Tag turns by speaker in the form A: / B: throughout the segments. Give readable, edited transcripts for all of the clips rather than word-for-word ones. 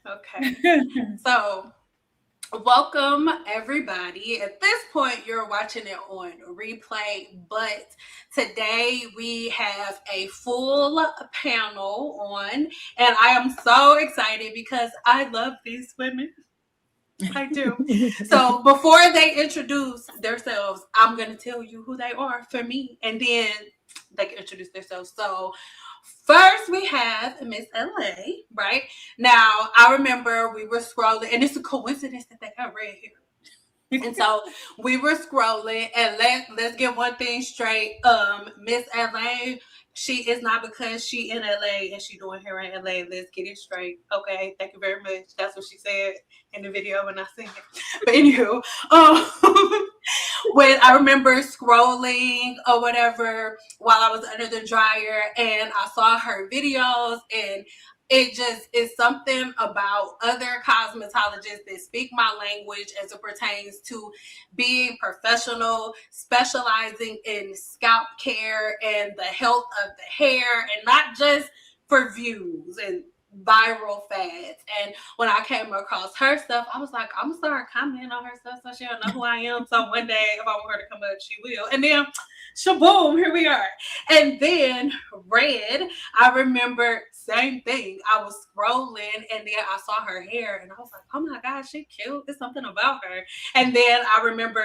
A: Okay. So, welcome everybody. At this point, you're watching it on replay, but today we have a full panel on, and I am so excited because I love these women. I do. So before they introduce themselves, I'm going to tell you who they are for me, and then they can introduce themselves. So first we have Miss LA, right? Now, I remember we were scrolling, and it's a coincidence that they got red hair. And so we were scrolling, and let's get one thing straight. Miss LA, she is not because she in LA and she doing hair in LA. Let's get it straight. Okay, thank you very much. That's what she said in the video when I seen it. But anywho, when I remember scrolling or whatever while I was under the dryer, and I saw her videos, and it just is something about other cosmetologists that speak my language as it pertains to being professional, specializing in scalp care and the health of the hair, and not just for views and viral fads. And when I came across her stuff, I was like, I'm gonna start commenting on her stuff so she'll know who I am. So one day, if I want her to come up, she will. And then, shaboom, here we are. And then Red, I remember same thing. I was scrolling, and then I saw her hair, and I was like, oh my gosh, she cute. There's something about her. And then I remember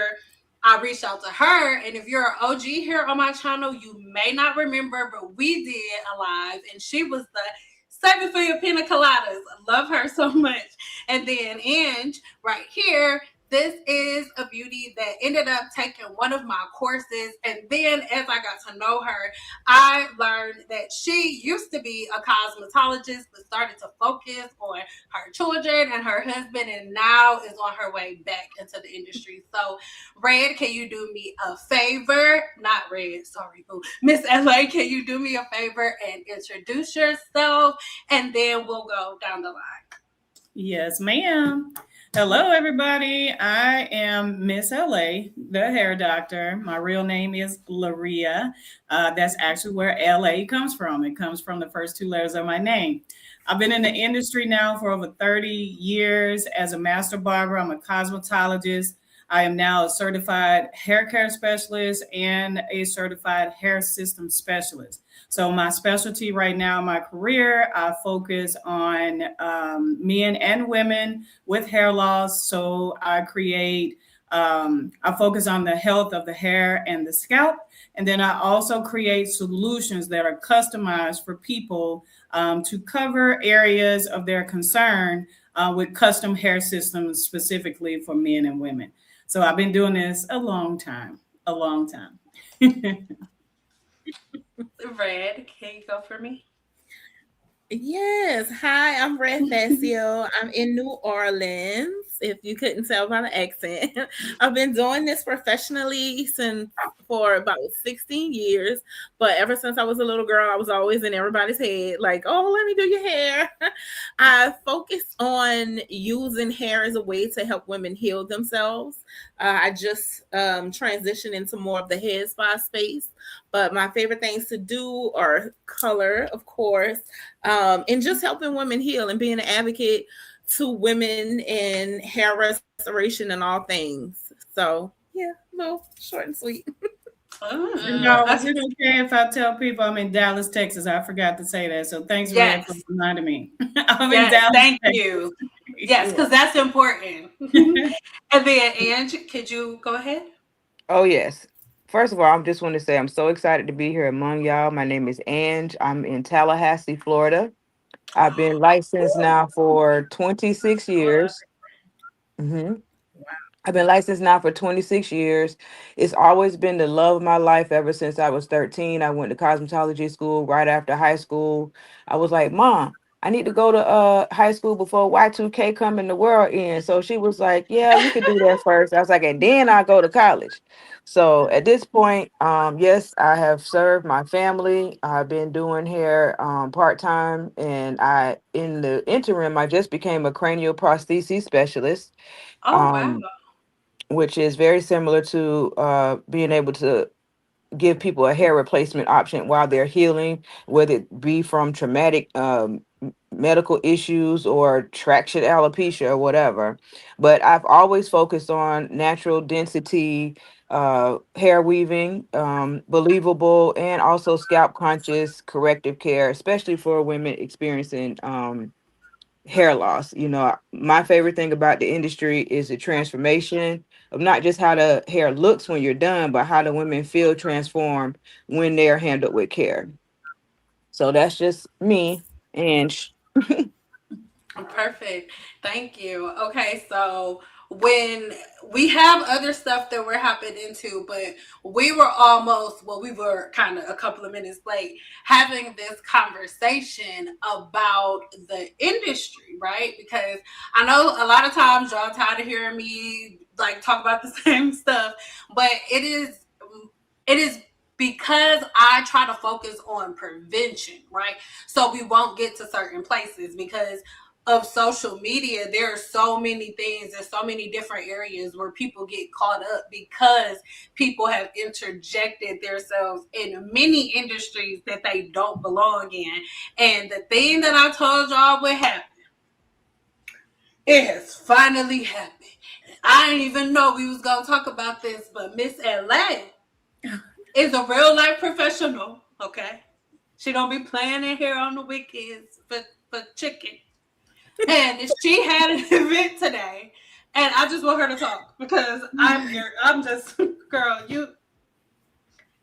A: I reached out to her, and if you're an OG here on my channel, you may not remember, but we did a live, and she was the saving for your pina coladas. Love her so much. And then Ange, right here, this is a beauty that ended up taking one of my courses. And then as I got to know her, I learned that she used to be a cosmetologist, but started to focus on her children and her husband, and now is on her way back into the industry. So, Red, can you do me a favor? Not Red, sorry, boo. Miss LA, can you do me a favor and introduce yourself? And then we'll go down the line.
B: Yes, ma'am. Hello, everybody. I am Miss LA, the hair doctor. My real name is Laria. That's actually where LA comes from. It comes from the first two letters of my name. I've been in the industry now for over 30 years as a master barber. I'm a cosmetologist. I am now a certified hair care specialist and a certified hair system specialist. So my specialty right now in my career, I focus on men and women with hair loss. So I focus on the health of the hair and the scalp. And then I also create solutions that are customized for people to cover areas of their concern with custom hair systems specifically for men and women. So I've been doing this a long time, a long time.
A: Red, can you go for me?
C: Yes. Hi, I'm Red Facio. I'm in New Orleans, if you couldn't tell by the accent. I've been doing this professionally since for about 16 years. But ever since I was a little girl, I was always in everybody's head, like, oh, let me do your hair. I focus on using hair as a way to help women heal themselves. I just transitioned into more of the head spa space. But my favorite things to do are color, of course, and just helping women heal and being an advocate to women in hair restoration and all things. So, yeah, a little short and sweet.
B: No, is it okay if I tell people I'm in Dallas, Texas? I forgot to say that. So thanks, Red, for
A: Yes.
B: reminding me. I'm in
A: Yes.
B: Dallas,
A: Thank
B: Texas.
A: you. Yes, because that's important. And then, Ange, could you go ahead?
D: Oh, yes. First of all, I just want to say I'm so excited to be here among y'all. My name is Ange. I'm in Tallahassee, Florida. I've been licensed now for 26 years. hmm I've been licensed now for 26 years. It's always been the love of my life ever since I was 13. I went to cosmetology school right after high school. I was like, Mom, I need to go to high school before Y2K come in the world in. So she was like, yeah, you could do that first. I was like, and then I'll go to college. So at this point, yes, I have served my family. I've been doing hair part-time, and in the interim, I just became a cranial prosthesis specialist.
A: Oh, wow.
D: Um, which is very similar to being able to give people a hair replacement option while they're healing, whether it be from traumatic medical issues or traction alopecia or whatever. But I've always focused on natural density, hair weaving, believable, and also scalp conscious corrective care, especially for women experiencing hair loss. My favorite thing about the industry is the transformation of not just how the hair looks when you're done, but how the women feel transformed when they're handled with care. So that's just me. And
A: Perfect. Thank you. Okay, so when we have other stuff that we're hopping into, but we were kind of a couple of minutes late having this conversation about the industry, right? Because I know a lot of times y'all tired of hearing me like talk about the same stuff, but it is because I try to focus on prevention, right? So we won't get to certain places because of social media. There are so many things, there's so many different areas where people get caught up because people have interjected themselves in many industries that they don't belong in. And the thing that I told y'all would happen, it has finally happened. I didn't even know we was gonna talk about this, but Miss LA is a real life professional, okay? She don't be playing in here on the weekends for chicken. And she had an event today, and I just want her to talk because I'm just girl. You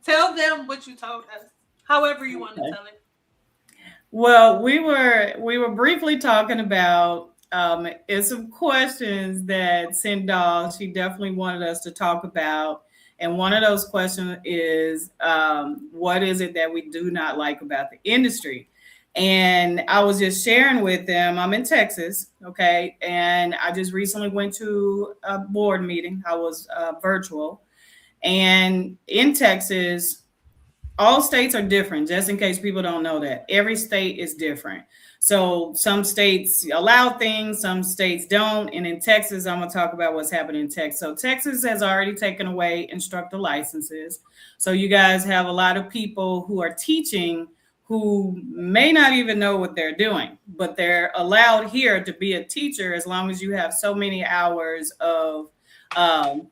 A: tell them what you told us, however you want to
B: Okay.
A: tell it.
B: Well, we were briefly talking about it's some questions that Sindal, she definitely wanted us to talk about. And one of those questions is what is it that we do not like about the industry? And I was just sharing with them, I'm in Texas, okay, and I just recently went to a board meeting. I was virtual, and in Texas, all states are different, just in case people don't know that. Every state is different. So some states allow things, some states don't. And in Texas, I'm going to talk about what's happening in Texas. So Texas has already taken away instructor licenses. So you guys have a lot of people who are teaching who may not even know what they're doing, but they're allowed here to be a teacher as long as you have so many hours um,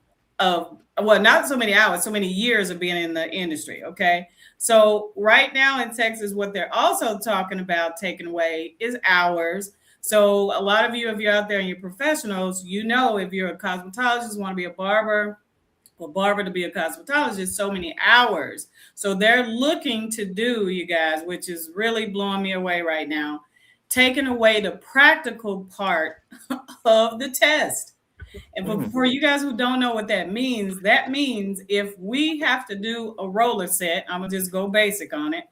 B: well, not so many hours, so many years of being in the industry. Okay. So right now in Texas, what they're also talking about taking away is hours. So a lot of you, if you're out there and you're professionals, if you're a cosmetologist, want to be a barber, or barber to be a cosmetologist, so many hours. So they're looking to do, you guys, which is really blowing me away right now, taking away the practical part of the test. And for you guys who don't know what that means if we have to do a roller set, I'm gonna just go basic on it.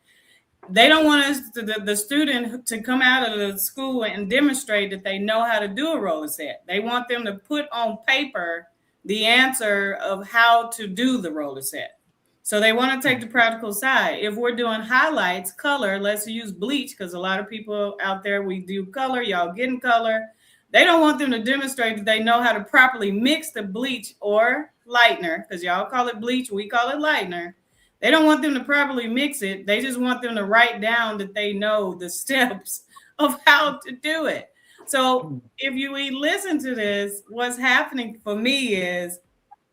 B: They don't want us the student to come out of the school and demonstrate that they know how to do a roller set. They want them to put on paper the answer of how to do the roller set. So they want to take the practical side. If we're doing highlights, color, let's use bleach because a lot of people out there, we do color, y'all getting color. They don't want them to demonstrate that they know how to properly mix the bleach or lightener because y'all call it bleach, we call it lightener. They don't want them to properly mix it. They just want them to write down that they know the steps of how to do it. So if you listen to this, what's happening for me is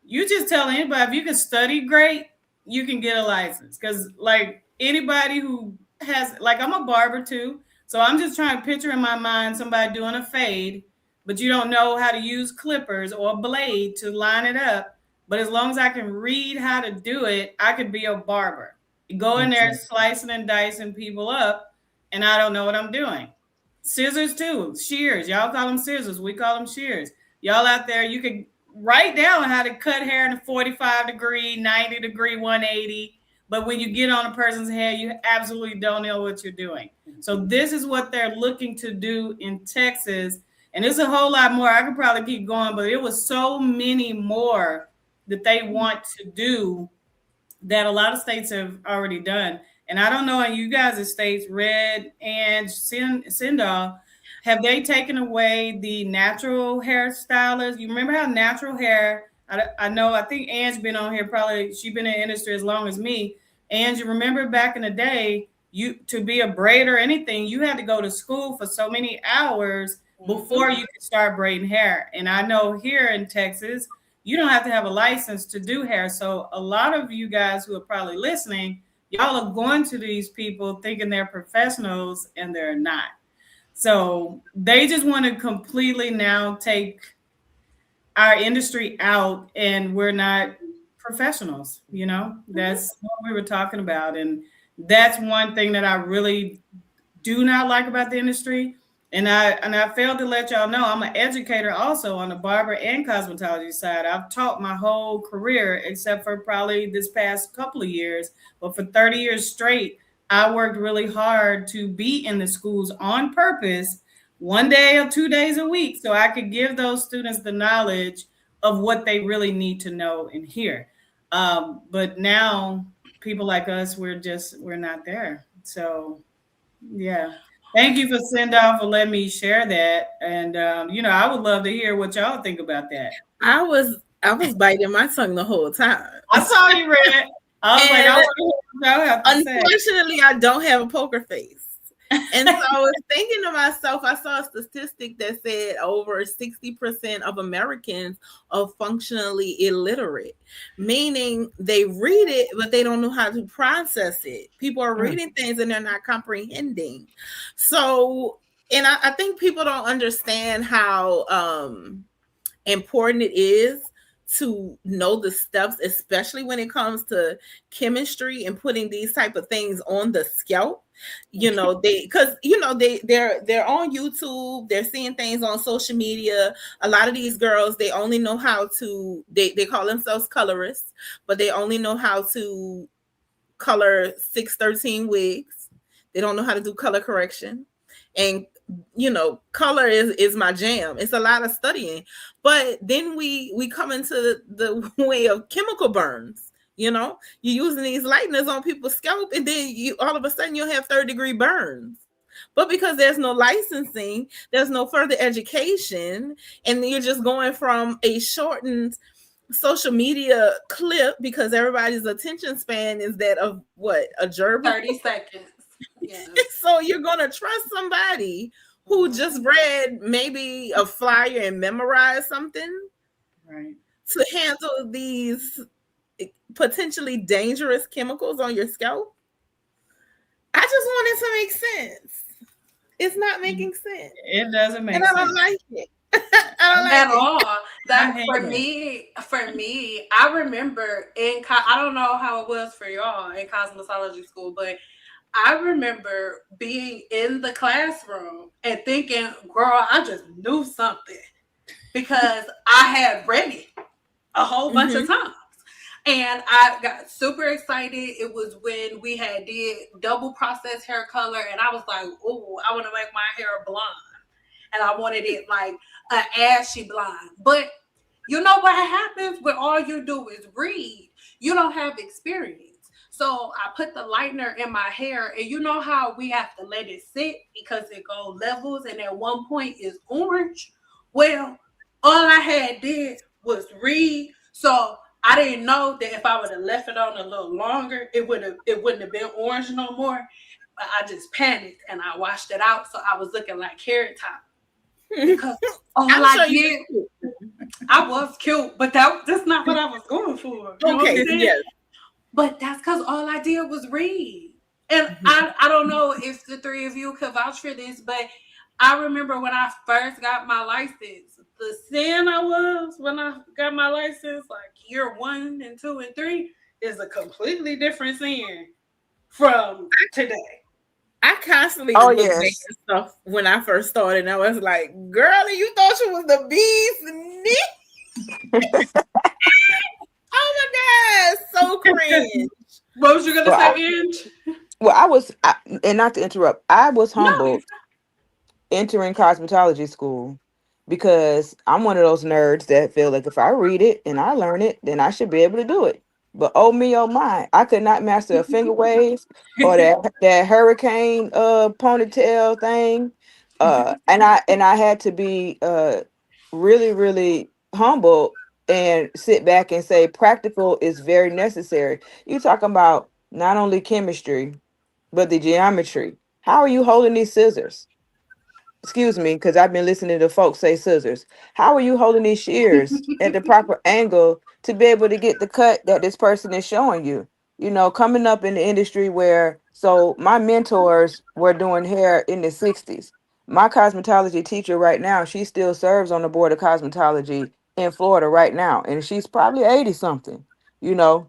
B: you just tell anybody if you can study great, you can get a license. Because like anybody who has, like I'm a barber too, so I'm just trying to picture in my mind somebody doing a fade, but you don't know how to use clippers or a blade to line it up. But as long as I can read how to do it, I could be a barber. Go in there slicing and dicing people up, and I don't know what I'm doing. Scissors too, shears. Y'all call them scissors. We call them shears. Y'all out there, you can write down how to cut hair in a 45 degree, 90 degree, 180. But when you get on a person's head, you absolutely don't know what you're doing. So this is what they're looking to do in Texas. And there's a whole lot more. I could probably keep going, but it was so many more that they want to do that a lot of states have already done. And I don't know in you guys' states, Red and Sindal, have they taken away the natural hairstylists? You remember how natural hair, I know, I think Anne's been on here, probably she's been in the industry as long as me. And you remember back in the day, you to be a braider or anything, you had to go to school for so many hours before
A: Mhm.
B: you could start braiding hair. And I know here in Texas, you don't have to have a license to do hair. So a lot of you guys who are probably listening, y'all are going to these people thinking they're professionals and they're not. So they just want to completely now take our industry out, and we're not professionals.
A: Mhm.
B: That's what we were talking about. And that's one thing that I really do not like about the industry. And I failed to let y'all know I'm an educator also on the barber and cosmetology side. I've taught my whole career except for probably this past couple of years, but for 30 years straight, I worked really hard to be in the schools on purpose, 1 day or 2 days a week, so I could give those students the knowledge of what they really need to know and hear. But now people like us, we're not there. So yeah. Thank you for send off for letting me share that. And I would love to hear what y'all think about that.
C: I was biting my tongue the whole time.
B: I saw you read. I was like, I
C: And
B: want to hear what y'all have to say.
C: unfortunately, I don't have a poker face. And so I was thinking to myself, I saw a statistic that said over 60% of Americans are functionally illiterate, meaning they read it, but they don't know how to process it. People are
B: Mm,
C: reading things and they're not comprehending. So, and I think people don't understand how important it is to know the steps, especially when it comes to chemistry and putting these type of things on the scalp. They because they're on YouTube, they're seeing things on social media. A lot of these girls, they only know how to they call themselves colorists, but they only know how to color 613 wigs. They don't know how to do color correction. And color is my jam. It's a lot of studying. But then we come into the way of chemical burns. You're using these lighteners on people's scalp, and then you all of a sudden you'll have third-degree burns. But because there's no licensing, there's no further education, and you're just going from a shortened social media clip because everybody's attention span is that of what, a gerbil.
A: 30 seconds. Yes.
C: So you're gonna trust somebody who just
A: Mhm.
C: read maybe a flyer and memorized something
B: right.
C: to handle these potentially dangerous chemicals on your scalp? I just want it to make sense. It's not making sense,
B: It doesn't
C: and
B: make
C: I don't
B: sense.
C: like it. I don't
A: At
C: like it.
A: all.
B: I
A: That
B: hate it.
A: for me, I remember I don't know how it was for y'all in cosmetology school, but I remember being in the classroom and thinking, girl, I just knew something because I had read it a whole bunch of
C: Mhm.
A: times. And I got super excited. It was when we had did double process hair color, and I was like, "Oh, I want to make my hair blonde," and I wanted it like an ashy blonde. But you know what happens when all you do is read? You don't have experience. So I put the lightener in my hair, and you know how we have to let it sit because it goes levels, and at one point is orange. Well, all I had did was read, so I didn't know that if I would have left it on a little longer, it wouldn't have been orange no more. But I just panicked and I washed it out, so I was looking like Carrot Top because all
C: I'm
A: I
C: sure you
A: did,
C: do.
A: I was cute, but that's not what I was going for. You know what I'm
C: Okay,
A: saying?
C: yes.
A: But that's because all I did was read. And
C: Mhm.
A: I don't know if the three of you could vouch for this, but I remember when I first got my license, the sin I was when I got my license, like year 1 and 2 and 3, is a completely different sin from today.
C: I constantly
D: Oh
C: look back
D: yes.
C: at stuff when I first started, and I was like, "Girlie, you thought you was the bee's knees." Oh my god, so cringe.
A: What was you gonna
D: Well,
A: say, Ange?
D: and not to interrupt, I was
A: No, you.
D: humbled entering cosmetology school because I'm one of those nerds that feel like if I read it and I learn it, then I should be able to do it. But oh me, oh my, I could not master a finger wave or that hurricane ponytail thing. And I had to be really, really humble and sit back and say practical is very necessary. You talking about not only chemistry, but the geometry. How are you holding these scissors? Excuse me, because I've been listening to folks say scissors. How are you holding these shears at the proper angle to be able to get the cut that this person is showing you? You know, coming up in the industry where, so my mentors were doing hair in the 60s. My cosmetology teacher right now, she still serves on the board of cosmetology in Florida right now, and she's probably 80 something, you know,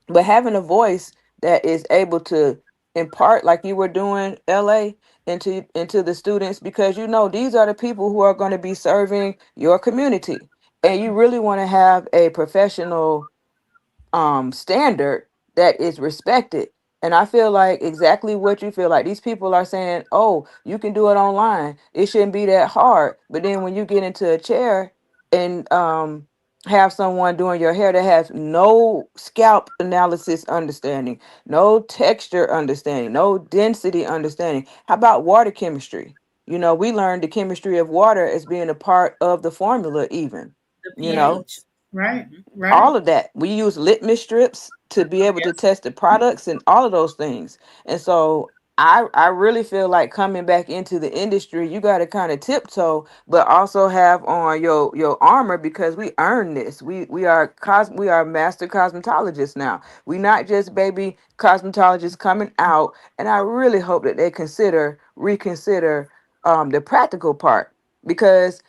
D: but having a voice that is able to impart like you were doing LA into the students, because you know these are the people who are going to be serving your community, and you really want to have a professional standard that is respected. And I feel like exactly what you feel like. These people are saying, "Oh, you can do it online. It shouldn't be that hard." But then when you get into a chair and have someone doing your hair that has no scalp analysis understanding, no texture understanding, no density understanding. How about water chemistry? You know, we learned the chemistry of water as being a part of the formula even.
C: The
D: You know,
C: pH.
B: Right.
C: Mhm.
B: Right.
D: all of that. We use litmus strips to be able to
B: Yes.
D: test the products and all of those things. And so I really feel like coming back into the industry, you got to kind of tiptoe, but also have on your armor, because we earn this. We are master cosmetologists now. We not just baby cosmetologists coming out. And I really hope that they reconsider the practical part, because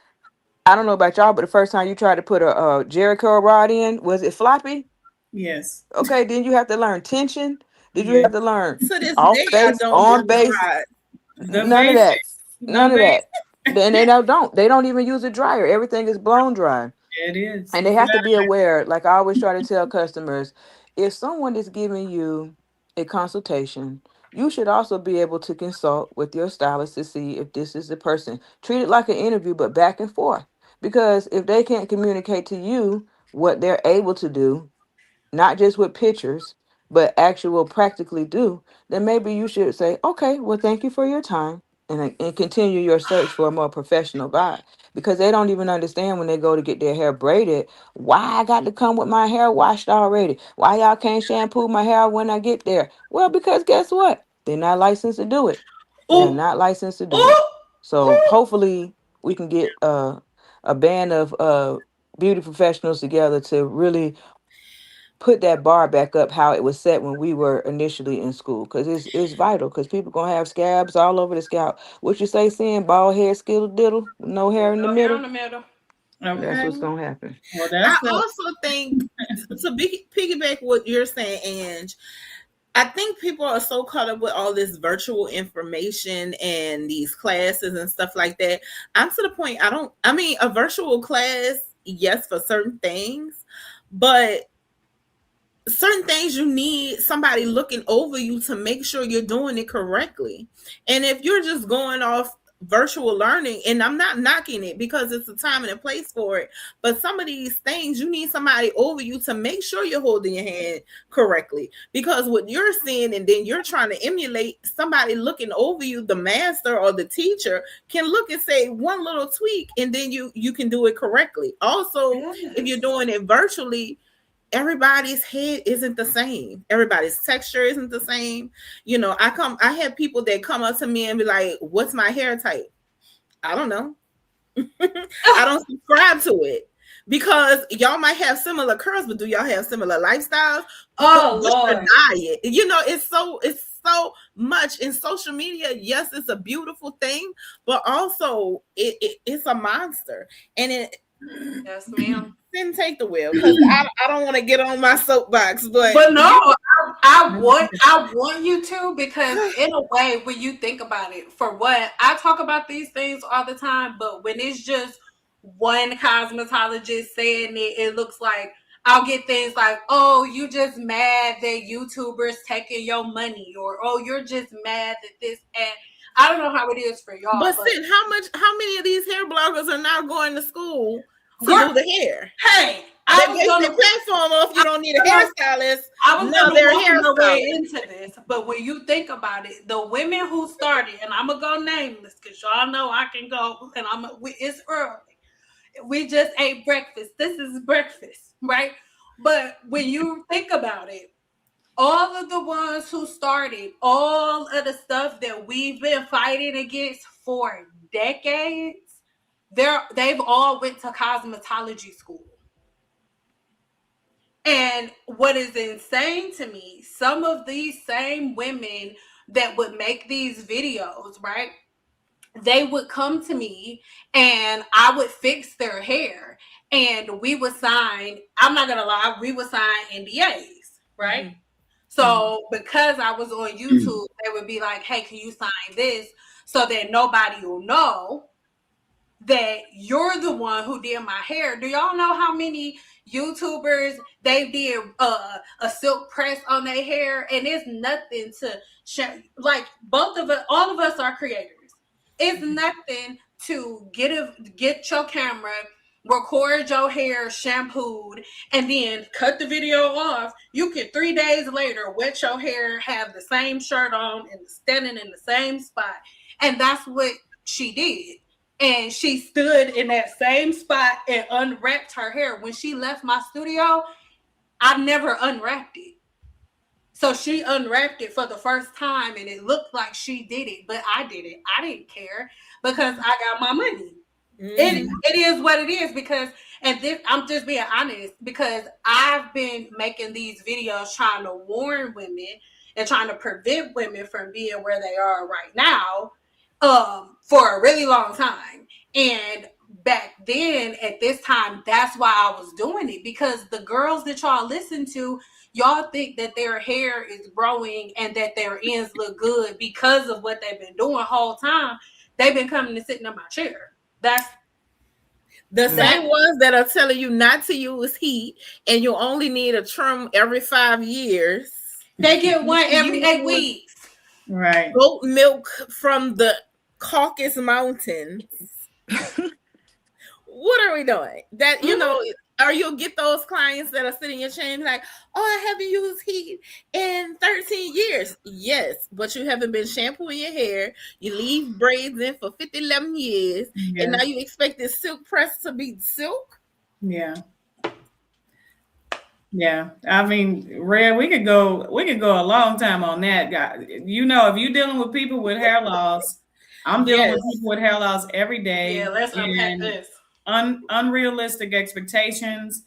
D: I don't know about y'all, but the first time you tried to put a Jericho rod in, was it floppy?
B: Yes.
D: Okay, then you have to learn tension. Did you
B: Yes.
D: have to learn
C: To this
D: off
C: day, I
D: base,
C: don't
D: on
C: know the
D: base?
C: ride.
B: The
D: None of that.
B: basics. The
D: None of that.
B: basics.
D: Then they don't. They don't even use a dryer. Everything is blown dry.
B: It is.
D: And
B: You
D: they have to
B: forgot.
D: be aware, like I always try to tell customers, if someone is giving you a consultation, you should also be able to consult with your stylist to see if this is the person. Treat it like an interview, but back and forth. Because if they can't communicate to you what they're able to do, not just with pictures, but actual practically do, then maybe you should say, okay, well, thank you for your time, and continue your search for a more professional vibe. Because they don't even understand when they go to get their hair braided, why I got to come with my hair washed already. Why y'all can't shampoo my hair when I get there? Well, because guess what? They're not licensed to do it. They're
B: Oh,
D: not licensed to do it.
B: oh,
D: So
B: oh.
D: hopefully we can get a band of beauty professionals together to really put that bar back up how it was set when we were initially in school, because it's vital, because people gonna have scabs all over the scalp. What you say, seeing bald head skittle diddle, no hair
A: With
D: in the
A: no hair in
D: middle?
A: the middle.
D: That's
B: Okay.
D: what's
C: Mhm.
D: gonna happen.
B: Well,
C: I
B: that's the.
C: also think to piggyback what you're saying, Ange. I think people are so caught up with all this virtual information and these classes and stuff like that. I'm to the point I mean, a virtual class, yes, for certain things, but certain things you need somebody looking over you to make sure you're doing it correctly. And if you're just going off virtual learning, and I'm not knocking it because it's a time and a place for it, but some of these things you need somebody over you to make sure you're holding your hand correctly, because what you're seeing and then you're trying to emulate, somebody looking over you, the master or the teacher can look and say one little tweak, and then you can do it correctly. Also, if you're
A: Yes.
C: doing it virtually, everybody's head isn't the same. Everybody's texture isn't the same. I have people that come up to me and be like, "What's my hair type?" I don't know. I don't subscribe to it because y'all might have similar curls, but do y'all have similar lifestyles?
A: Oh
C: What's your
A: Lord.
C: diet? It's so much in social media. Yes, it's a beautiful thing, but also it's a monster, and it
A: Yes, ma'am.
C: didn't take the wheel because I don't want to get on my soapbox, but
A: But no, I want you to, because in a way, when you think about it, for what I talk about these things all the time, but when it's just one cosmetologist saying it, it looks like I'll get things like, "Oh, you just mad that YouTubers taking your money," or "Oh, you're just mad that this," and I don't know how it is for y'all,
C: But
A: but
C: Sid, how many of these hair bloggers are now going to school to
A: girl,
C: do the hair?
A: hey,
C: They base their platform off you don't need a
A: gonna
C: hairstylist.
A: I was
C: Now
A: gonna
C: they're a
A: walk my way
C: hairstylist.
A: into this, but when you think about it, the women who started, and I'm gonna go nameless because y'all know I can go, and it's early. We just ate breakfast. This is breakfast, right? But when you think about it, all of the ones who started all of the stuff that we've been fighting against for decades, they've all went to cosmetology school. And what is insane to me, some of these same women that would make these videos, right? They would come to me and I would fix their hair and we would sign, I'm not gonna lie, we would sign NDAs, right?
C: Mhm.
A: So because I was on YouTube, they would be like, hey, can you sign this so that nobody will know that you're the one who did my hair? Do y'all know how many YouTubers they did a silk press on their hair? And it's nothing to show. Like both of us, all of us are creators. It's nothing to get your camera, record your hair shampooed, and then cut the video off. You can 3 days later wet your hair, have the same shirt on, and standing in the same spot. And that's what she did. And she stood in that same spot and unwrapped her hair. When she left my studio, I never unwrapped it. So she unwrapped it for the first time and it looked like she did it, but I did it. I didn't care because I got my money. It is what it is because, and this, I'm just being honest, because I've been making these videos trying to warn women and trying to prevent women from being where they are right now for a really long time. And back then at this time, that's why I was doing it, because the girls that y'all listen to, y'all think that their hair is growing and that their ends look good because of what they've been doing the whole time. They've been coming and sitting in my chair. That's
C: the same ones that are telling you not to use heat and you only need a trim every 5 years.
A: They get one every 8 weeks.
B: Right.
C: Goat milk from the Caucasus Mountains. What are we doing? That, you know, or you'll get those clients that are sitting in your chair and like, oh, I haven't used heat in 13 years. Yes, but you haven't been shampooing your hair. You leave braids in for 11 years.
B: Yeah.
C: And now you expect this silk press to be silk?
B: Yeah. Yeah. I mean, Red, we could go a long time on that, guy. You know, if you're dealing with people with hair loss, I'm dealing with people with hair loss every day.
A: Yeah, let's unpack this.
B: Unrealistic expectations.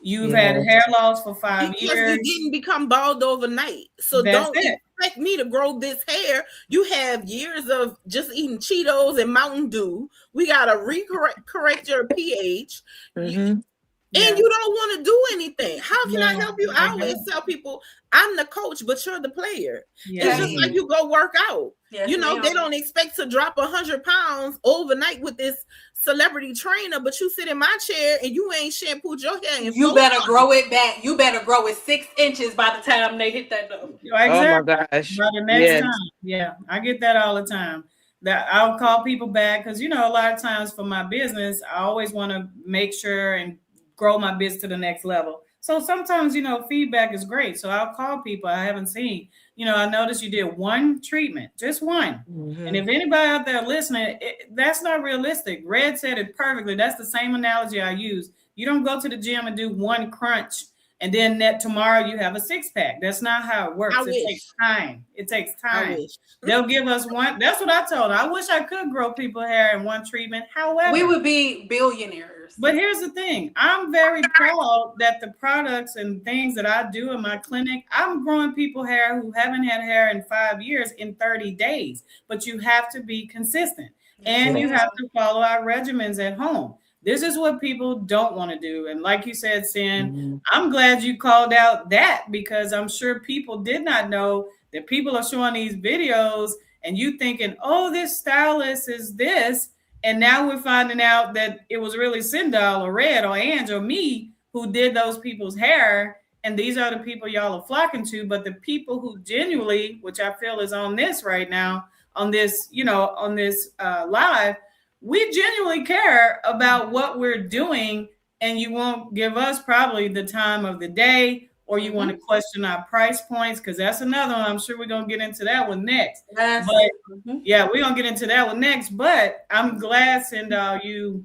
B: You've had hair loss for 5 years.
C: You didn't become bald overnight. So don't expect me to grow this hair. You have years of just eating Cheetos and Mountain Dew. We got to correct your pH. And you don't want to do anything. How can I help you? I always tell people, I'm the coach, but you're the player. It's just like you go work out. You know, they don't expect to drop 100 pounds overnight with this celebrity trainer, but you sit in my chair and you ain't shampooed your hair.
A: You better grow it back. You better grow it 6 inches by the time they hit that number.
B: Exactly.
D: Oh my gosh.
B: By the next time. Yeah, I get that all the time. That I'll call people back because, you know, a lot of times for my business, I always want to make sure and grow my business to the next level. So sometimes, you know, feedback is great. So I'll call people I haven't seen. You know, I noticed you did one treatment, just one. And if anybody out there listening, that's not realistic. Red said it perfectly. That's the same analogy I use. You don't go to the gym and do one crunch and then tomorrow you have a 6-pack. That's not how it works. Takes time. It takes time. They'll give us one. That's what I told her. I wish I could grow people hair in one treatment. However,
A: we would be billionaires.
B: But here's the thing. I'm very proud that the products and things that I do in my clinic, I'm growing people hair who haven't had hair in 5 years in 30 days. But you have to be consistent and you have to follow our regimens at home. This is what people don't want to do. And like you said, Sin, I'm glad you called out that because I'm sure people did not know that people are showing these videos and you thinking, oh, this stylist is this. And now we're finding out that it was really Sindal or Red or Ange or me who did those people's hair. And these are the people y'all are flocking to. But the people who genuinely, which I feel is on this right now, on this, you know, on this live, we genuinely care about what we're doing. And you won't give us probably the time of the day or you want to question our price points because that's another one. I'm sure we're going to get into that one next. Yeah, we're going to get into that one next. But I'm glad, Sindal, you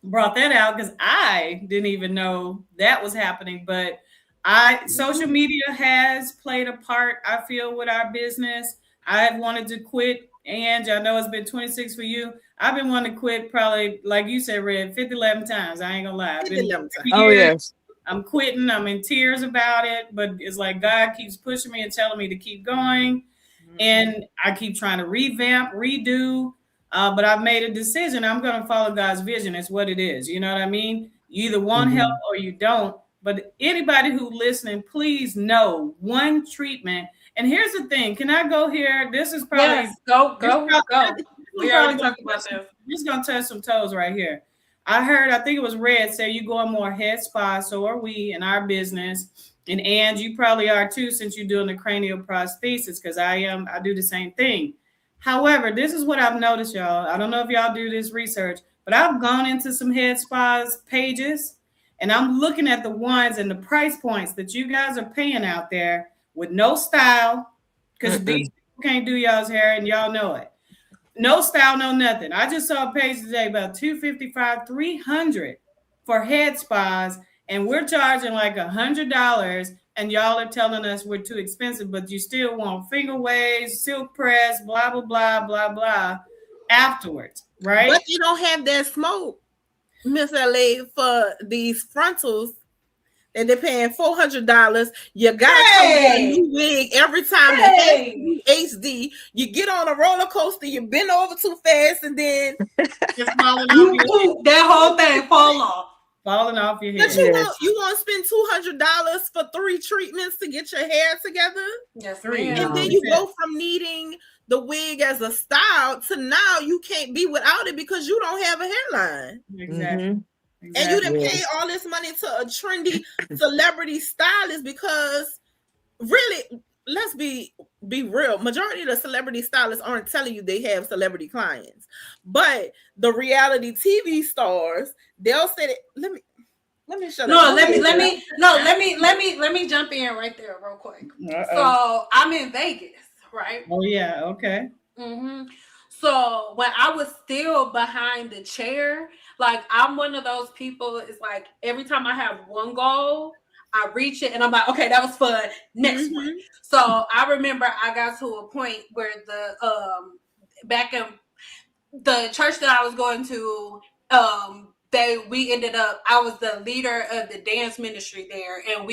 B: brought that out because I didn't even know that was happening. But social media has played a part, I feel, with our business. I've wanted to quit, and I know it's been 26 for you. I've been wanting to quit probably, like you said, Red, 50, 11 times. I ain't gonna lie. I've been
D: Oh
B: years,
D: yes.
B: I'm quitting. I'm in tears about it, but it's like God keeps pushing me and telling me to keep going. And I keep trying to revamp, redo. But I've made a decision. I'm going to follow God's vision. It's what it is. You know what I mean? You either want help or you don't. But anybody who listening, please know one treatment. And here's the thing. Can I go here? This is probably
A: Yes, go. We already talked about this.
B: Just going to touch some toes right here. I think it was Red say you going more head spa. So are we in our business. And you probably are too, since you're doing the cranial prosthesis, because I do the same thing. However, this is what I've noticed, y'all. I don't know if y'all do this research, but I've gone into some head spas pages and I'm looking at the ones and the price points that you guys are paying out there with no style, because these people can't do y'all's hair and y'all know it. No style, no nothing. I just saw a page today about $255, $300 for head spas, and we're charging like $100, and y'all are telling us we're too expensive, but you still want finger waves, silk press, blah blah blah blah blah afterwards, right?
C: But you don't have that smoke, Miss LA, for these frontals. And they're paying $400. You got a new wig every time. HD. You get on a roller coaster. You bend over too fast, and then
A: that whole thing
B: falling off your head.
C: But you want to spend $200 for 3 treatments to get your hair together?
A: Yes,
B: 3.
C: And then you go from needing the wig as a style to now you can't be without it because you don't have a hairline.
B: Exactly.
C: And you didn't pay all this money to a trendy celebrity stylist, because really, let's be real. Majority of the celebrity stylists aren't telling you they have celebrity clients, but the reality TV stars, they'll say that. Let me shut up.
A: Let me jump in right there real quick. So I'm in Vegas, right?
B: Oh yeah, okay.
A: So when I was still behind the chair, like I'm one of those people, it's like every time I have one goal, I reach it and I'm like, okay, that was fun. Next one. So I remember I got to a point where back in the church that I was going to, we ended up, I was the leader of the dance ministry there, and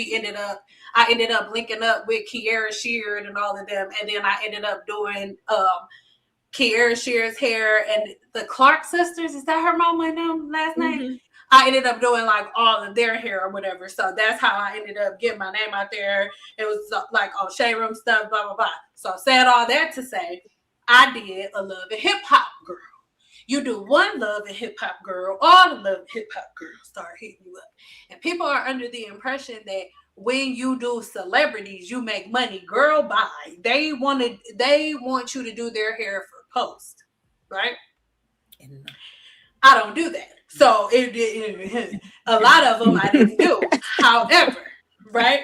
A: I ended up linking up with Kiara Sheard and all of them, and then I ended up doing Kiara Shear's hair and the Clark sisters. Is that her mama and them last name? I ended up doing like all of their hair or whatever. So that's how I ended up getting my name out there. It was like on Shade Room stuff, blah, blah, blah. So said all that to say, I did a Love and Hip Hop Girl. You do one Love and Hip Hop Girl, all the Love and Hip Hop Girls start hitting you up. And people are under the impression that when you do celebrities, you make money. Girl, bye. They want you to do their hair for post, right? I don't do that. So a lot of them I didn't do. However, right?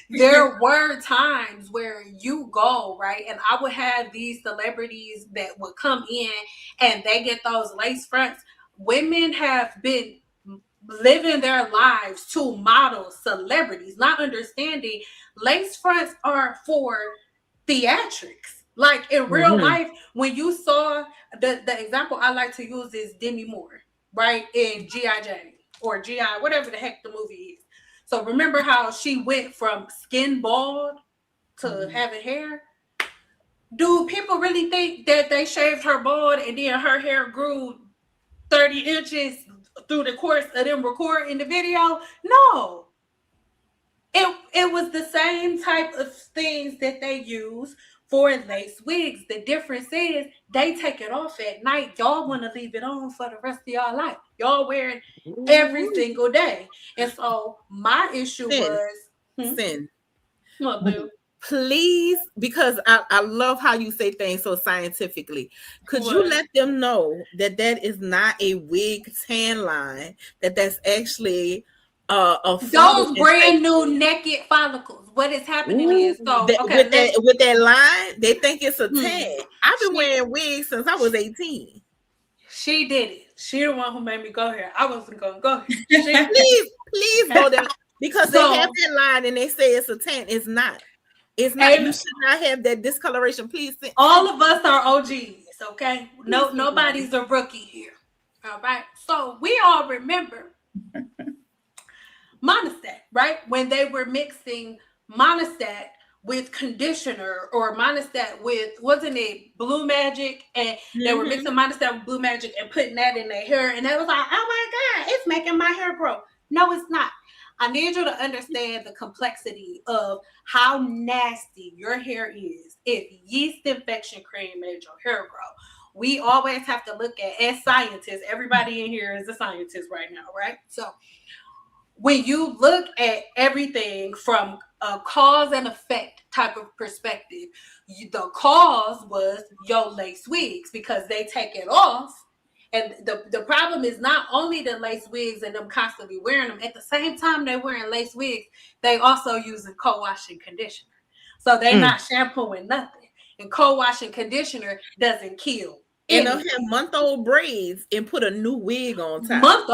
A: There were times where you go, right? And I would have these celebrities that would come in and they get those lace fronts. Women have been living their lives to model celebrities, not understanding lace fronts are for theatrics. Like in real life, when you saw the example I like to use is Demi Moore, right? In G.I. Jane or G.I., whatever the heck the movie is. So remember how she went from skin bald to having hair? Do people really think that they shaved her bald and then her hair grew 30 inches through the course of them recording the video? No. It was the same type of things that they use for lace wigs. The difference is they take it off at night. Y'all want to leave it on for the rest of y'all life. Y'all wear it every single day. And so my issue was
C: Sin.
A: What, boo?
C: Please, because I love how you say things so scientifically. Could you let them know that is not a wig tan line, that's actually
A: those brand new naked follicles. What is happening is with
C: that line, they think it's a tan. I've been wearing wigs since I was 18.
A: She did it. She the one who made me go here. I wasn't gonna go here. She
C: Please go there because they have
A: so
C: that line and they say it's a tan. It's not. It's not. You
A: and
C: should not have that discoloration. Please
A: all of us are OGs, okay?
C: Please
A: No, nobody's a rookie here. All right. So we all remember Monistat, right? When they were mixing Monistat with conditioner or Monistat with, wasn't it Blue Magic? And they were mixing Monistat with Blue Magic and putting that in their hair. And they was like, oh my God, it's making my hair grow. No, it's not. I need you to understand the complexity of how nasty your hair is if yeast infection cream made your hair grow. We always have to look at, as scientists, everybody in here is a scientist right now, right? So when you look at everything from a cause and effect type of perspective, the cause was your lace wigs because they take it off. And the problem is not only the lace wigs and them constantly wearing them, at the same time they're wearing lace wigs, they also using co-washing conditioner. So they're not shampooing nothing. And co-washing conditioner doesn't kill.
C: And they'll have month-old braids and put a new wig on top.
A: Month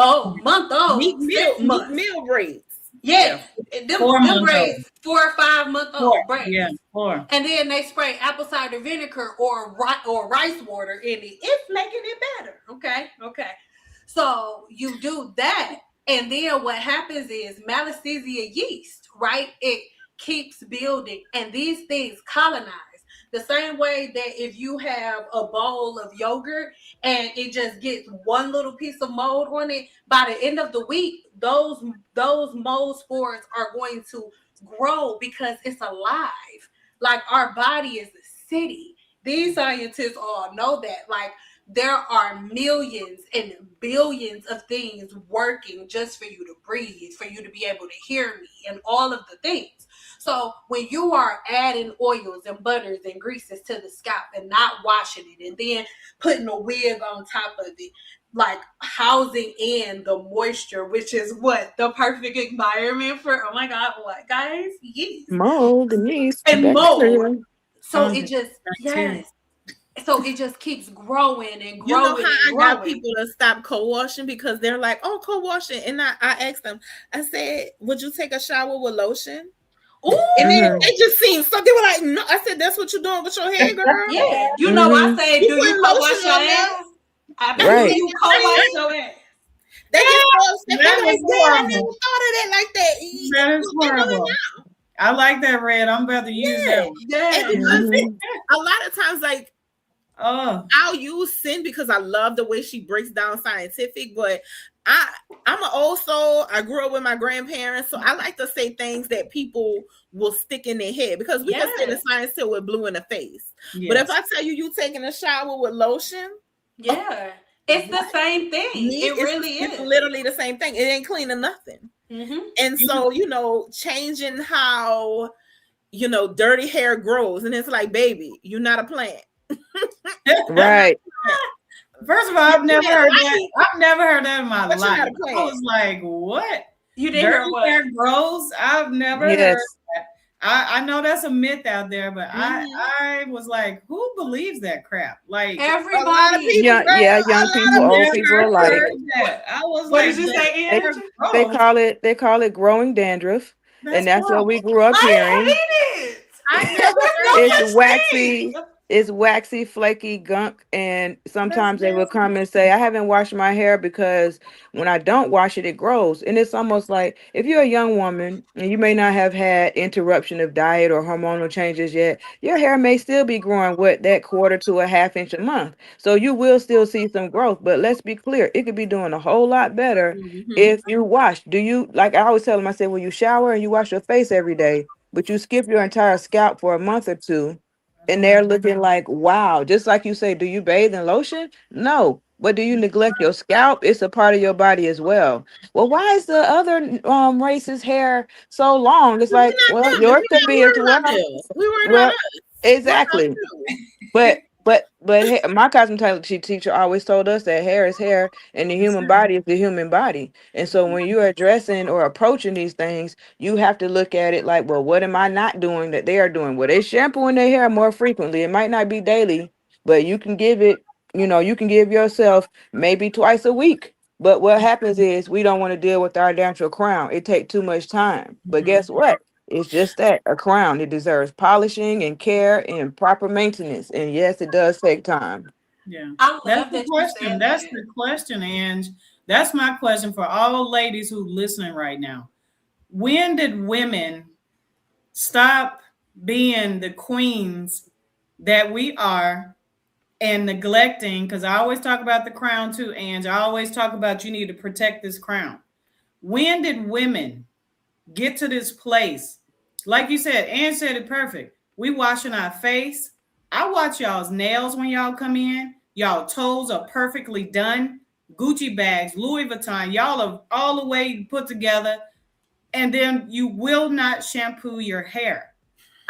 A: old,
C: meal braids.
A: Yeah, them braids, 4 or 5 month old braids.
B: Yeah, 4.
A: And then they spray apple cider vinegar or rice water in it. It's making it better. Okay. So you do that, and then what happens is Malassezia yeast, right? It keeps building, and these things colonize. The same way that if you have a bowl of yogurt and it just gets one little piece of mold on it, by the end of the week, those mold spores are going to grow because it's alive. Like our body is a city. These scientists all know that. Like there are millions and billions of things working just for you to breathe, for you to be able to hear me, and all of the things. So when you are adding oils and butters and greases to the scalp and not washing it and then putting a wig on top of it, like housing in the moisture, which is what the perfect environment for, oh my God, what guys? Yeast.
D: Mold and yeast.
A: And
D: bacteria.
A: mold. So it just, yes. So it just keeps growing and growing.
C: You know how
A: I
C: got people to stop co-washing because they're like, oh, co-washing. And I asked them, I said, would you take a shower with lotion? Ooh. And then they just seemed so. They were like, no. I said, that's what you're doing with your hair, girl.
A: Yeah. You know, I say, do you co-wash your ass? I bet you co-wash your ass.
C: They just like, I never thought of that like that.
B: That is horrible. I like that, Red. I'm about to use that one.
A: Yeah.
C: A lot of times, like, I'll use Sin because I love the way she breaks down scientific, but I'm an old soul. I grew up with my grandparents, so I like to say things that people will stick in their head because we can say the science till we're blue in the face. Yes. But if I tell you taking a shower with lotion,
A: it's the same thing. It really is.
C: It's literally the same thing. It ain't cleaning nothing. And so, changing how, dirty hair grows. And it's like, baby, you're not a plant.
D: Right.
B: First of all, I've never heard that. I've never heard that in my life. I was like, what?
A: You didn't hear what?
B: Hair grows? I've never heard that. I know that's a myth out there, but I was like, who believes that crap? Like
A: everybody.
D: Young people, old people alike.
B: I was
A: what
B: like,
A: did you say?
D: They call it growing dandruff, and that's what we grew up hearing.
A: I hate it.
D: It's waxy, flaky gunk, and sometimes they will come and say, I haven't washed my hair because when I don't wash it, it grows. And it's almost like if you're a young woman and you may not have had interruption of diet or hormonal changes yet, your hair may still be growing with that 1/4 to a 1/2 inch a month. So you will still see some growth, but let's be clear, it could be doing a whole lot better if you wash. Do you, like I always tell them, I say, well, you shower and you wash your face every day, but you skip your entire scalp for a month or two. And they're looking like, wow, just like you say, do you bathe in lotion? No. But do you neglect your scalp? It's a part of your body as well. Well, why is the other race's hair so long? It's like, well, yours could be as well.
C: We worried about us.
D: Exactly. But my cosmetology teacher always told us that hair is hair and the human body is the human body. And so when you're addressing or approaching these things, you have to look at it like, well, what am I not doing that they are doing? Well, they shampooing their hair more frequently. It might not be daily, but you can give it, You can give yourself maybe twice a week. But what happens is we don't want to deal with our natural crown. It takes too much time. But
B: Mhm.
D: guess what? It's just that a crown. It deserves polishing and care and proper maintenance. And yes, it does take time.
B: Yeah.
A: I
B: That's
A: love
B: the
A: that you
B: question.
A: said
B: That's
A: that.
B: the question, Ange. That's my question for all ladies who listening right now. When did women stop being the queens that we are and neglecting? Because I always talk about the crown too, Ange. I always talk about you need to protect this crown. When did women get to this place? Like you said, Ange said it perfect. We washing our face. I watch y'all's nails when y'all come in. Y'all toes are perfectly done. Gucci bags, Louis Vuitton, y'all are all the way put together. And then you will not shampoo your hair.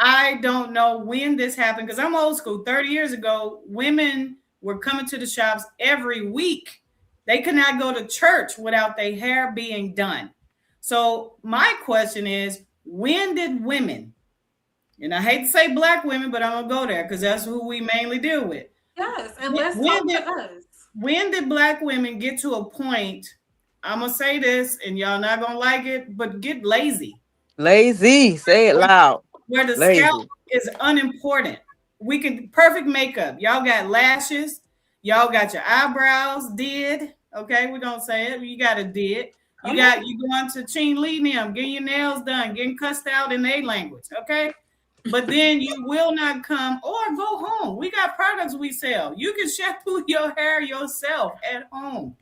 B: I don't know when this happened because I'm old school. 30 years ago, women were coming to the shops every week. They could not go to church without their hair being done. So my question is, when did women, and I hate to say black women, but I'm gonna go there because that's who we mainly deal with.
A: Yes, and
B: When
A: let's
B: when
A: talk to
B: did
A: us.
B: when did black women get to a point? I'm gonna say this, and y'all not gonna like it, but get lazy
D: Lazy. Say it loud.
B: where the scalp
D: Lazy.
B: is unimportant. We can perfect makeup. Y'all got lashes. Y'all got your eyebrows did. Okay, we don't say it. You got it did. You
A: Come
B: got
A: on.
B: you going to Chin Lee them, getting your nails done, getting cussed out in their language. Okay. But then you will not come or go home. We got products we sell. You can shampoo your hair yourself at home.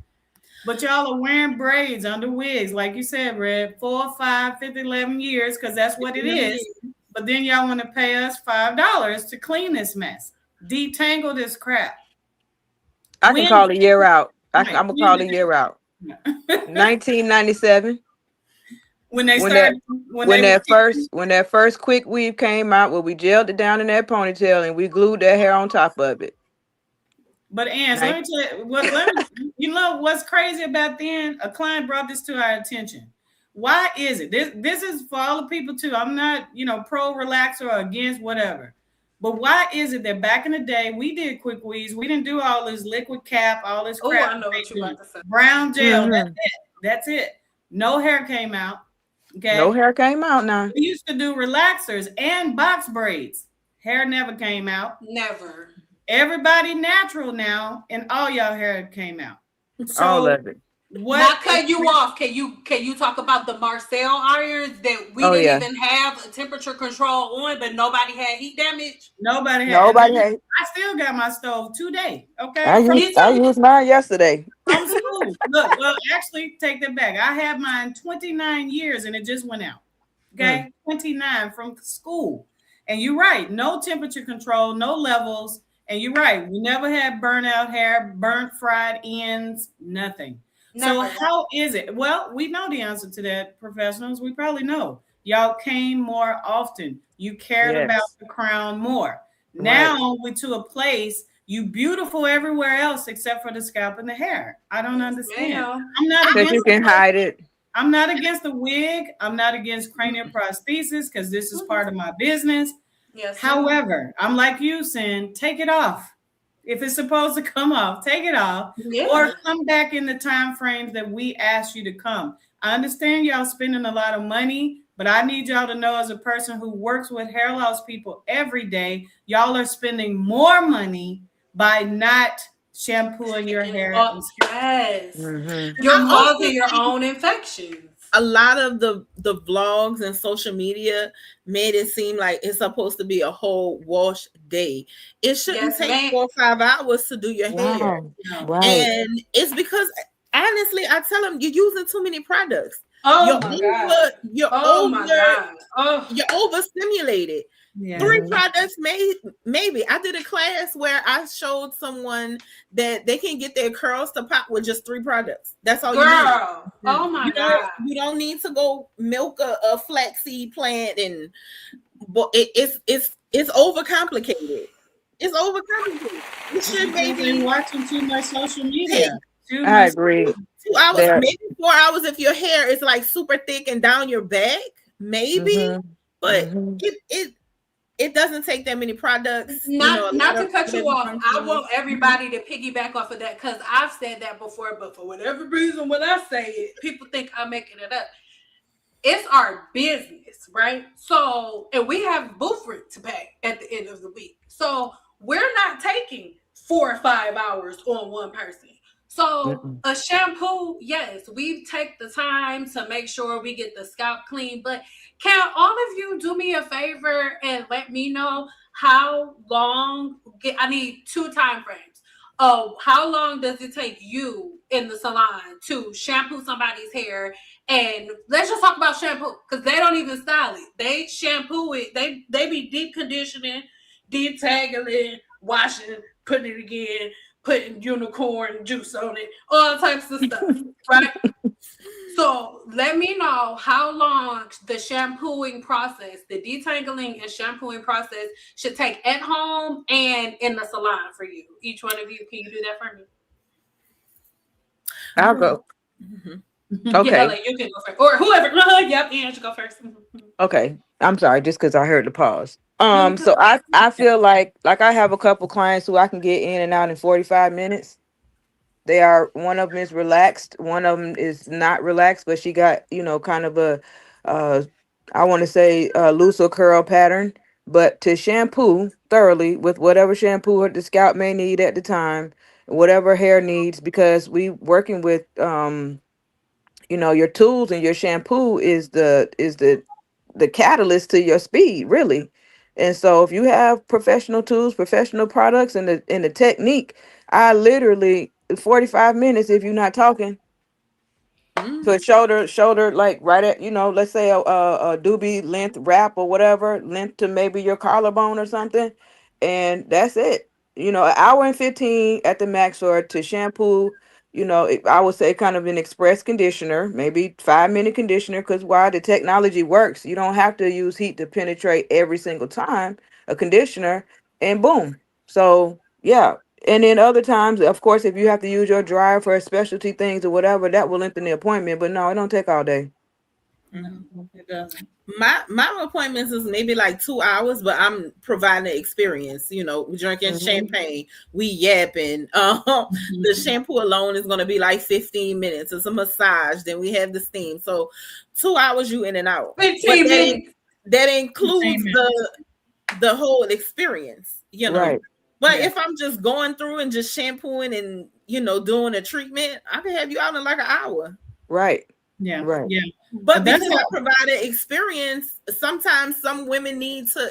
B: But y'all are wearing braids under wigs, like you said, Red, 4, 5, 50, 11 years, because that's what it is. But then y'all want to pay us $5 to clean this mess, detangle this crap.
D: I can
B: When,
D: call a year out.
B: right,
D: I'm gonna call a year out.
B: when
D: 1997.
B: they
D: When
B: started,
D: that
B: when they were,
D: when that first quick weave came out, where we gelled it down in that ponytail and we glued that hair on top of it.
B: but Ange, let
D: Right?
B: me tell you what. Let me, you know what's crazy about then? A client brought this to our attention. Why is it? This is for all the people too. I'm not, pro relaxer or against whatever. But why is it that back in the day we did quick weaves? We didn't do all this liquid cap, all this
A: Oh,
B: crap
A: I know what
B: they
A: you're
B: doing.
A: about to say.
B: Brown gel. That's
D: Mm-hmm.
B: it. That's it. No hair came out.
D: No
B: Okay.
D: hair came out now.
B: We used to do relaxers and box braids. Hair never came out.
A: Never.
B: Everybody natural now, and all y'all hair came out.
D: All
B: So
D: of it.
A: Not
B: what is
A: cut you off. Can you talk about the Marcel irons that we
D: Oh
A: didn't
D: yeah.
A: even have a temperature control on, but nobody had heat damage?
B: nobody had? And
D: Nobody had.
B: I still got my stove today. Okay,
D: I
B: from
D: used
A: Me
D: I
A: too.
D: used mine yesterday.
B: from school. Look, well, actually, take that back. I had mine 29 years, and it just went out.
D: Mm.
B: Okay, 29 from school. And you're right, no temperature control, no levels. And you're right, we never had burnout hair, burnt fried ends, nothing. So
A: Never.
B: how is it? Well, we know the answer to that, professionals. We probably know. Y'all came more often. You cared about
D: Yes.
B: the crown more.
D: Right.
B: Now we're to a place you beautiful everywhere else except for the scalp and the hair. I don't
A: Yes,
B: understand.
A: ma'am.
B: I'm not
D: Because you
B: against the
D: can hide it.
B: I'm not against the wig. I'm not against cranial prosthesis because this is part of my business.
A: Yes, ma'am.
B: However, I'm like you saying, take it off. If it's supposed to come off, take it off or
A: Yeah.
B: come back in the time frames that we asked you to come. I understand y'all spending a lot of money, but I need y'all to know as a person who works with hair loss people every day, y'all are spending more money by not shampooing your hair and
A: Oh,
B: scalp.
A: yes.
D: Mm-hmm.
A: You're
C: I also
A: causing your
C: think
A: own infections.
C: a lot of the vlogs and social media made it seem like it's supposed to be a whole wash day. It shouldn't
A: Yes,
C: take
A: ma'am.
C: 4 or 5 hours to do your hair.
D: Wow.
B: No.
D: Right.
C: And it's because honestly, I tell them you're using too many products.
A: Oh
C: You're
A: my God.
C: over, you're
A: Oh my
C: over,
A: God. Oh,
C: you're overstimulated.
B: Yeah.
C: 3 products, maybe. I did a class where I showed someone that they can get their curls to pop with just 3 products. That's all you need.
A: girl. Oh my
C: You
A: God.
C: don't need to go milk a flaxseed plant, and but it's overcomplicated. It's overcomplicated. It
B: It's
C: should
B: because they
C: maybe
B: watching too much social
C: take
B: media. Too
D: I
B: much.
D: agree.
C: 2 hours,
D: There.
C: maybe 4 hours if your hair is like super thick and down your back, maybe.
D: Mm-hmm.
C: But
D: Mm-hmm.
C: it it doesn't take that many products. You know,
A: Not
C: a lot
A: not to
C: of
A: cut you
C: women
A: off. I
C: companies.
A: want everybody to piggyback off of that because I've said that before, but for whatever reason, when I say it, people think I'm making it up. It's our business, right? So, and we have booth rent to pay at the end of the week. So we're not taking 4 or 5 hours on one person. So
D: Mm-mm.
A: a shampoo, yes, we take the time to make sure we get the scalp clean. But can all of you do me a favor and let me know how long? I need two time frames. Oh, how long does it take you in the salon to shampoo somebody's hair? And let's just talk about shampoo because they don't even style it. They shampoo it. They be deep conditioning, detangling, washing, putting it again, putting unicorn juice on it, all types of stuff, right? So let me know how long the shampooing process, the detangling and shampooing process should take at home and in the salon for you. Each one of you, can you do that for me?
D: I'll go.
C: Mhm.
A: Yeah,
D: Okay.
A: like you can go first. Or whoever. Yep, Ange, you go 1st.
D: Okay. I'm sorry, just because I heard the pause.
A: No, you
D: So
A: good.
D: I feel like I have a couple clients who I can get in and out in 45 minutes. They are, one of them is relaxed, one of them is not relaxed, but she got, kind of a uh I want to say a looser curl pattern. But to shampoo thoroughly with whatever shampoo the scalp may need at the time, whatever hair needs, because we working with your tools, and your shampoo is the catalyst to your speed, really. And so if you have professional tools, professional products, and the technique, I literally 45 minutes, if you're not talking.
C: Mm.
D: So shoulder, like right at, let's say a doobie length wrap or whatever, length to maybe your collarbone or something. And that's it. An hour and 15 at the max, or to shampoo, I would say kind of an express conditioner, maybe 5-minute conditioner, because why the technology works, you don't have to use heat to penetrate every single time, a conditioner, and boom. So yeah, and then other times, of course, if you have to use your dryer for specialty things or whatever, that will lengthen the appointment. But no, it don't take all day.
B: No, it doesn't.
C: My appointments is maybe like 2 hours, but I'm providing the experience. You know, we drinking
D: Hmm.
C: champagne, we yapping. The shampoo alone is gonna be like 15 minutes. It's a massage, then we have the steam. So 2 hours you in and out. But
A: 15 minutes.
C: that
B: 15
C: includes
B: minutes.
C: the whole experience, you know.
D: Right,
C: But
B: Yeah.
C: if I'm just going through and just shampooing and doing a treatment, I can have you out in like an hour.
D: right,
B: Yeah.
D: right,
B: Yeah.
C: But
B: But that's
C: because I
B: how.
C: provided experience, sometimes some women need to,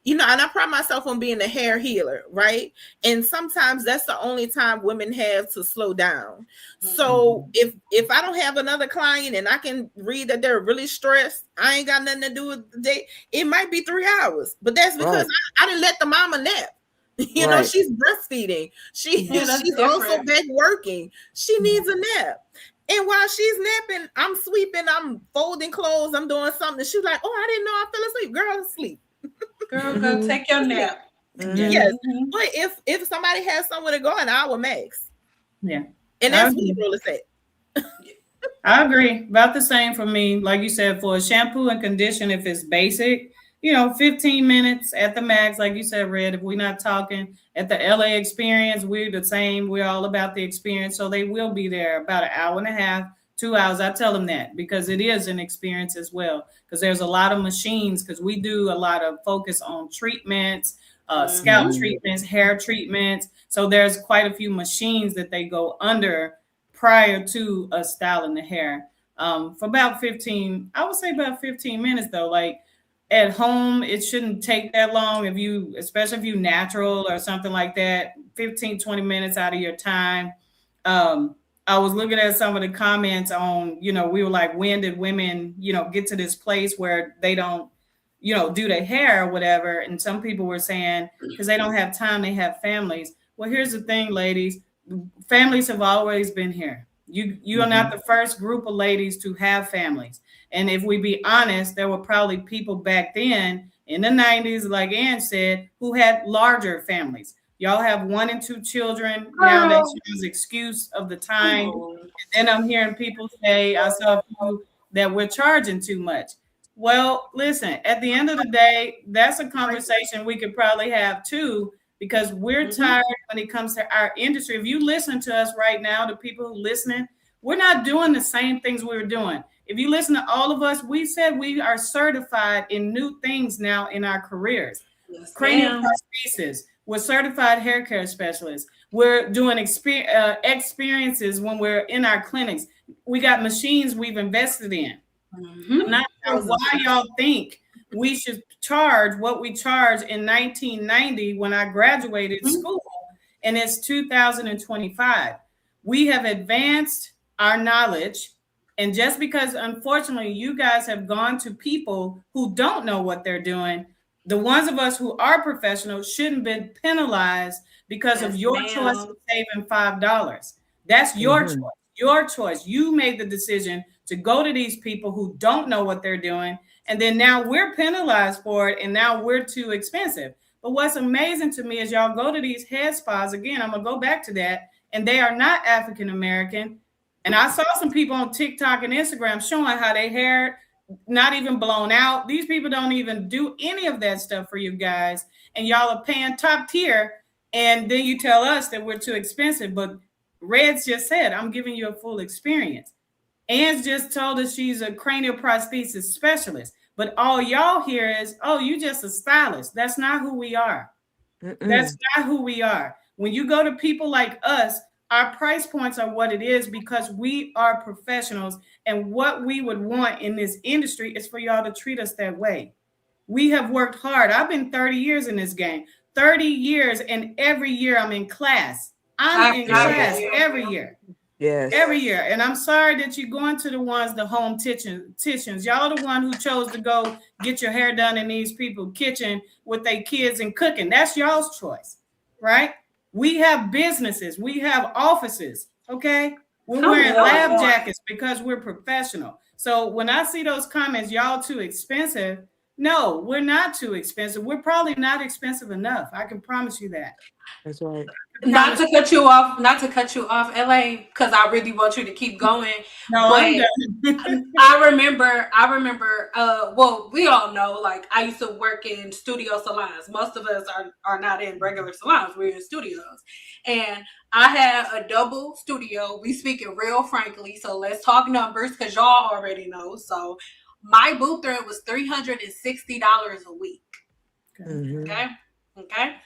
C: and I pride myself on being a hair healer, right? And sometimes that's the only time women have to slow down. So
B: Mhm.
C: if I don't have another client and I can read that they're really stressed, I ain't got nothing to do with the day. It might be 3 hours, but that's because
D: right,
C: I didn't let the mama nap.
D: right,
C: She's breastfeeding.
A: Yeah, that's
C: She's also
A: different.
C: back working. She needs a nap. And while she's napping, I'm sweeping, I'm folding clothes, I'm doing something. She's like, "Oh, I didn't know I fell asleep." Girl, sleep.
A: Girl, go
D: hmm
A: take your
C: Sleep.
A: nap.
B: Yeah.
D: hmm
C: Yes.
A: Hmm.
C: But if somebody has somewhere to go, an hour max.
B: Yeah.
C: And
B: I
C: that's what
B: agree.
C: the rule is at.
B: I agree. About the same for me. Like you said, for a shampoo and condition, if it's basic, 15 minutes at the max. Like you said, Red, if we're not talking at the LA experience, we're the same. We're all about the experience. So they will be there about an hour and a half, 2 hours. I tell them that because it is an experience as well. Because there's a lot of machines, because we do a lot of focus on treatments, scalp
A: Hmm.
D: hmm
B: treatments, hair treatments. So there's quite a few machines that they go under prior to us styling the hair. For about 15, I would say about 15 minutes though. Like at home, it shouldn't take that long if you, especially if you natural or something like that, 15, 20 minutes out of your time. Um, I was looking at some of the comments on, we were like, when did women, get to this place where they don't, do their hair or whatever? And some people were saying, because they don't have time, they have families. Well, here's the thing, ladies, families have always been here. You are not
D: hmm
B: the first group of ladies to have families. And if we be honest, there were probably people back then in the 90s, like Ann said, who had larger families. Y'all have 1 and 2 children. Now that's
A: Girl,
B: y'all's excuse of the
A: come
B: time.
A: on.
B: And then I'm hearing people say, I saw a few that we're charging too much. Well, listen, at the end of the day, that's a conversation we could probably have too, because we're
A: Mm-hmm.
B: tired when it comes to our industry. If you listen to us right now, the people who listening, we're not doing the same things we were doing. If you listen to all of us, we said we are certified in new things now in our careers.
A: Yes,
B: Cranial
A: ma'am.
B: prosthesis, we're certified hair care specialists. We're doing experiences when we're in our clinics. We got machines we've invested in. I'm
A: Mm-hmm.
B: not sure why y'all think we should charge what we charged in 1990 when I graduated
A: Mm-hmm.
B: school, and it's 2025. We have advanced our knowledge, and just because unfortunately you guys have gone to people who don't know what they're doing, the ones of us who are professionals shouldn't be penalized because of
A: Yes,
B: your choice
A: ma'am.
B: of saving $5. That's your choice.
D: Mm-hmm.
B: Your choice. You made the decision to go to these people who don't know what they're doing. And then now we're penalized for it. And now we're too expensive. But what's amazing to me is y'all go to these head spas. Again, I'm going to go back to that. And they are not African American. And I saw some people on TikTok and Instagram showing how they hair not even blown out. These people don't even do any of that stuff for you guys. And y'all are paying top tier. And then you tell us that we're too expensive. But Red's just said, I'm giving you a full experience. Ann's just told us she's a cranial prosthesis specialist. But all y'all hear is, oh, you just a stylist. That's not who we are. That's
D: Mm-mm.
B: not who we are. When you go to people like us, our price points are what it is because we are professionals. And what we would want in this industry is for y'all to treat us that way. We have worked hard. I've been 30 years in this game, 30 years, and every year I'm in class. I'm in
A: I
D: Yes.
A: feel
B: class
A: you.
B: every year.
D: Yes.
B: Every year. And I'm sorry that you're going to the ones, the home kitchens. Y'all the one who chose to go get your hair done in these people kitchen with their kids and cooking. That's y'all's choice, right? We have businesses. We have offices, okay? We're
A: Come
B: wearing lab
A: on.
B: jackets because we're professional. So when I see those comments, y'all too expensive. No, we're not too expensive. We're probably not expensive enough. I can promise you that.
D: That's right.
B: I can promise
A: Not to cut you off, LA, because I really want you to keep going.
B: no, I'm
A: But
B: done.
A: well, we all know, like, I used to work in studio salons. Most of us are not in regular salons, we're in studios. And I had a double studio. We speaking real frankly, so let's talk numbers because y'all already know. So my booth rent was $360 a week.
D: Mm-hmm.
A: Okay. Okay.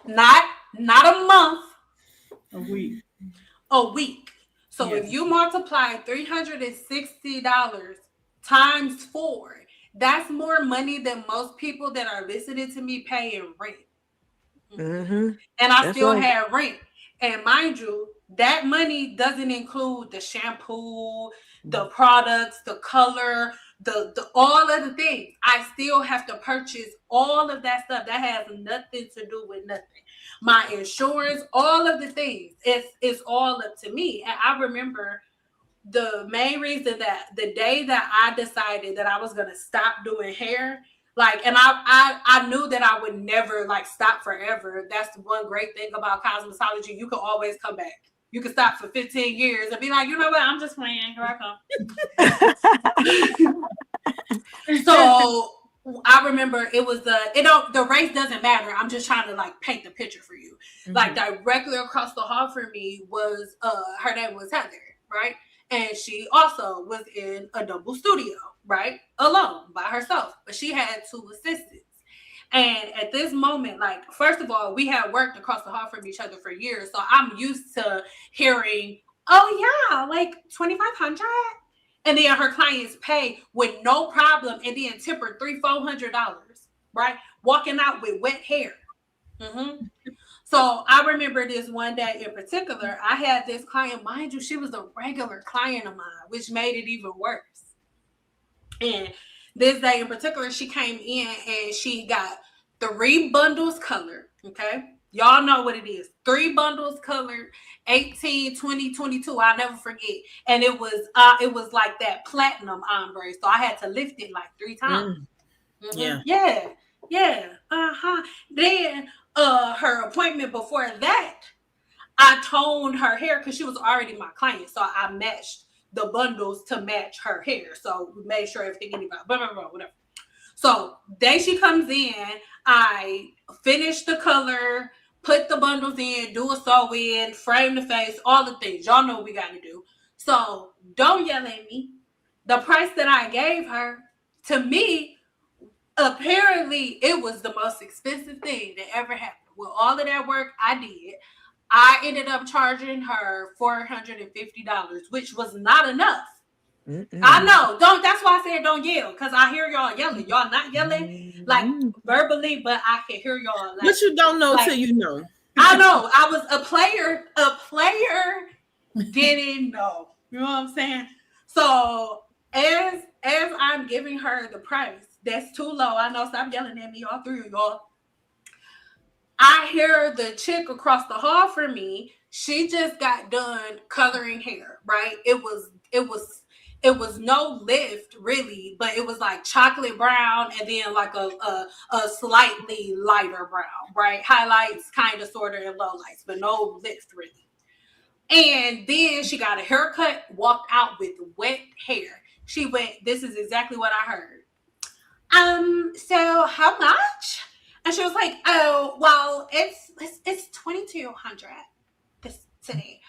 A: Not a month,
B: A week.
A: a week. So
B: Yes.
A: if you multiply $360 times 4, that's more money than most people that are listening to me pay in rent.
D: Mm-hmm.
A: And I
D: That's
A: still
D: right.
A: had rent. And mind you, that money doesn't include the shampoo, the products, the color, the all of the things. I still have to purchase all of that stuff. That has nothing to do with nothing. My insurance, all of the things. It's all up to me. And I remember the main reason that the day that I decided that I was gonna stop doing hair, like, and I knew that I would never like stop forever. That's the one great thing about cosmetology. You can always come back. You can stop for 15 years and be like, you know what, I'm just playing. Here I come. So I remember it was the race doesn't matter. I'm just trying to like paint the picture for you.
B: Mm-hmm.
A: Like directly across the hall from me was her name was Heather, right? And she also was in a double studio, right? Alone by herself. But she had 2 assistants. And at this moment, like, first of all, we had worked across the hall from each other for years. So I'm used to hearing, oh yeah, like 2,500. And then her clients pay with no problem and then tip her $300-$400, right? Walking out with wet hair. Mm-hmm. So I remember this one day in particular, I had this client, mind you, she was a regular client of mine, which made it even worse. And this day in particular, she came in and she got 3 bundles colored. Okay. Y'all know what it is. 3 bundles colored, 18, 20, 22. I'll never forget. And it was like that platinum ombre. So I had to lift it like 3 times. Mm-hmm.
B: Yeah.
A: Yeah. Yeah. Uh-huh. Then her appointment before that, I toned her hair because she was already my client. So I matched the bundles to match her hair. So we made sure everything anybody, blah, blah, blah, whatever. So day she comes in, I finish the color, put the bundles in, do a sew in, frame the face, all the things. Y'all know what we got to do. So don't yell at me. The price that I gave her, to me, apparently it was the most expensive thing that ever happened. With all of that work I did, I ended up charging her $450, which was not enough. I know. That's why I said don't yell, because I hear y'all yelling. Y'all not yelling like verbally, but I can hear y'all. Like,
C: but you don't know till you know.
A: I know. I was a player. A player didn't know. You know what I'm saying? So as I'm giving her the price, that's too low. I know. Stop yelling at me, all three of y'all. I hear the chick across the hall from me. She just got done coloring hair. Right? It was no lift really, but it was like chocolate brown and then like a slightly lighter brown, right? Highlights, kind of, sort of, and low lights, but no lift really. And then she got a haircut, walked out with wet hair. She went, this is exactly what I heard. So how much? And she was like, oh, well, it's $2,200 today.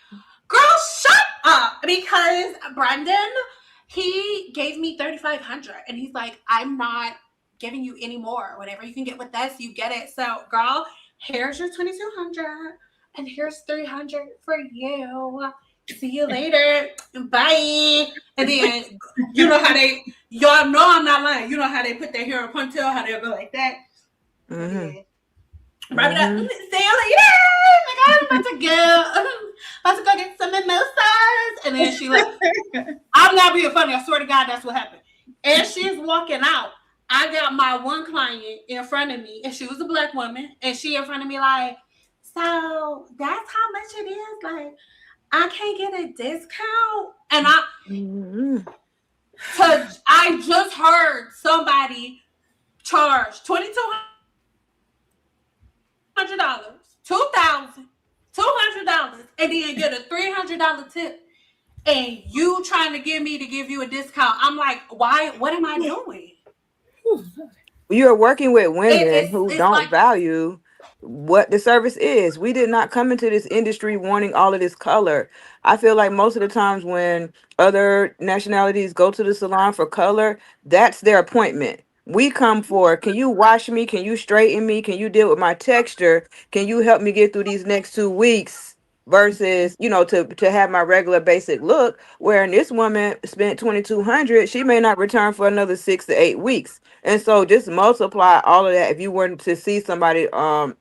A: Girl, shut up, because Brendan, he gave me $3,500 and he's like, I'm not giving you any more. Whatever you can get with us, you get it. So, girl, here's your $2,200 and here's $300 for you. See you later. Bye. And then you know how y'all know I'm not lying. You know how they put their hair in a ponytail, how they go like that. Wrap it up. See you later. Like, I'm about to go get some mimosas. And then she like, I'm not being funny. I swear to God, that's what happened. As she's walking out, I got my one client in front of me, and she was a Black woman, and she in front of me like, so that's how much it is? Like, I can't get a discount? And I just heard somebody charge $2,200, $2,200, and then get a $300 tip, and you trying to give you a discount. I'm like, why? What am I doing?
D: You're working with women who don't value what the service is. We did not come into this industry wanting all of this color. I feel like most of the times when other nationalities go to the salon for color, that's their appointment. We come for, can you wash me? Can you straighten me? Can you deal with my texture? Can you help me get through these next 2 weeks? Versus, to have my regular basic look, where this woman spent $2,200, she may not return for another 6 to 8 weeks. And so just multiply all of that. If you were to see somebody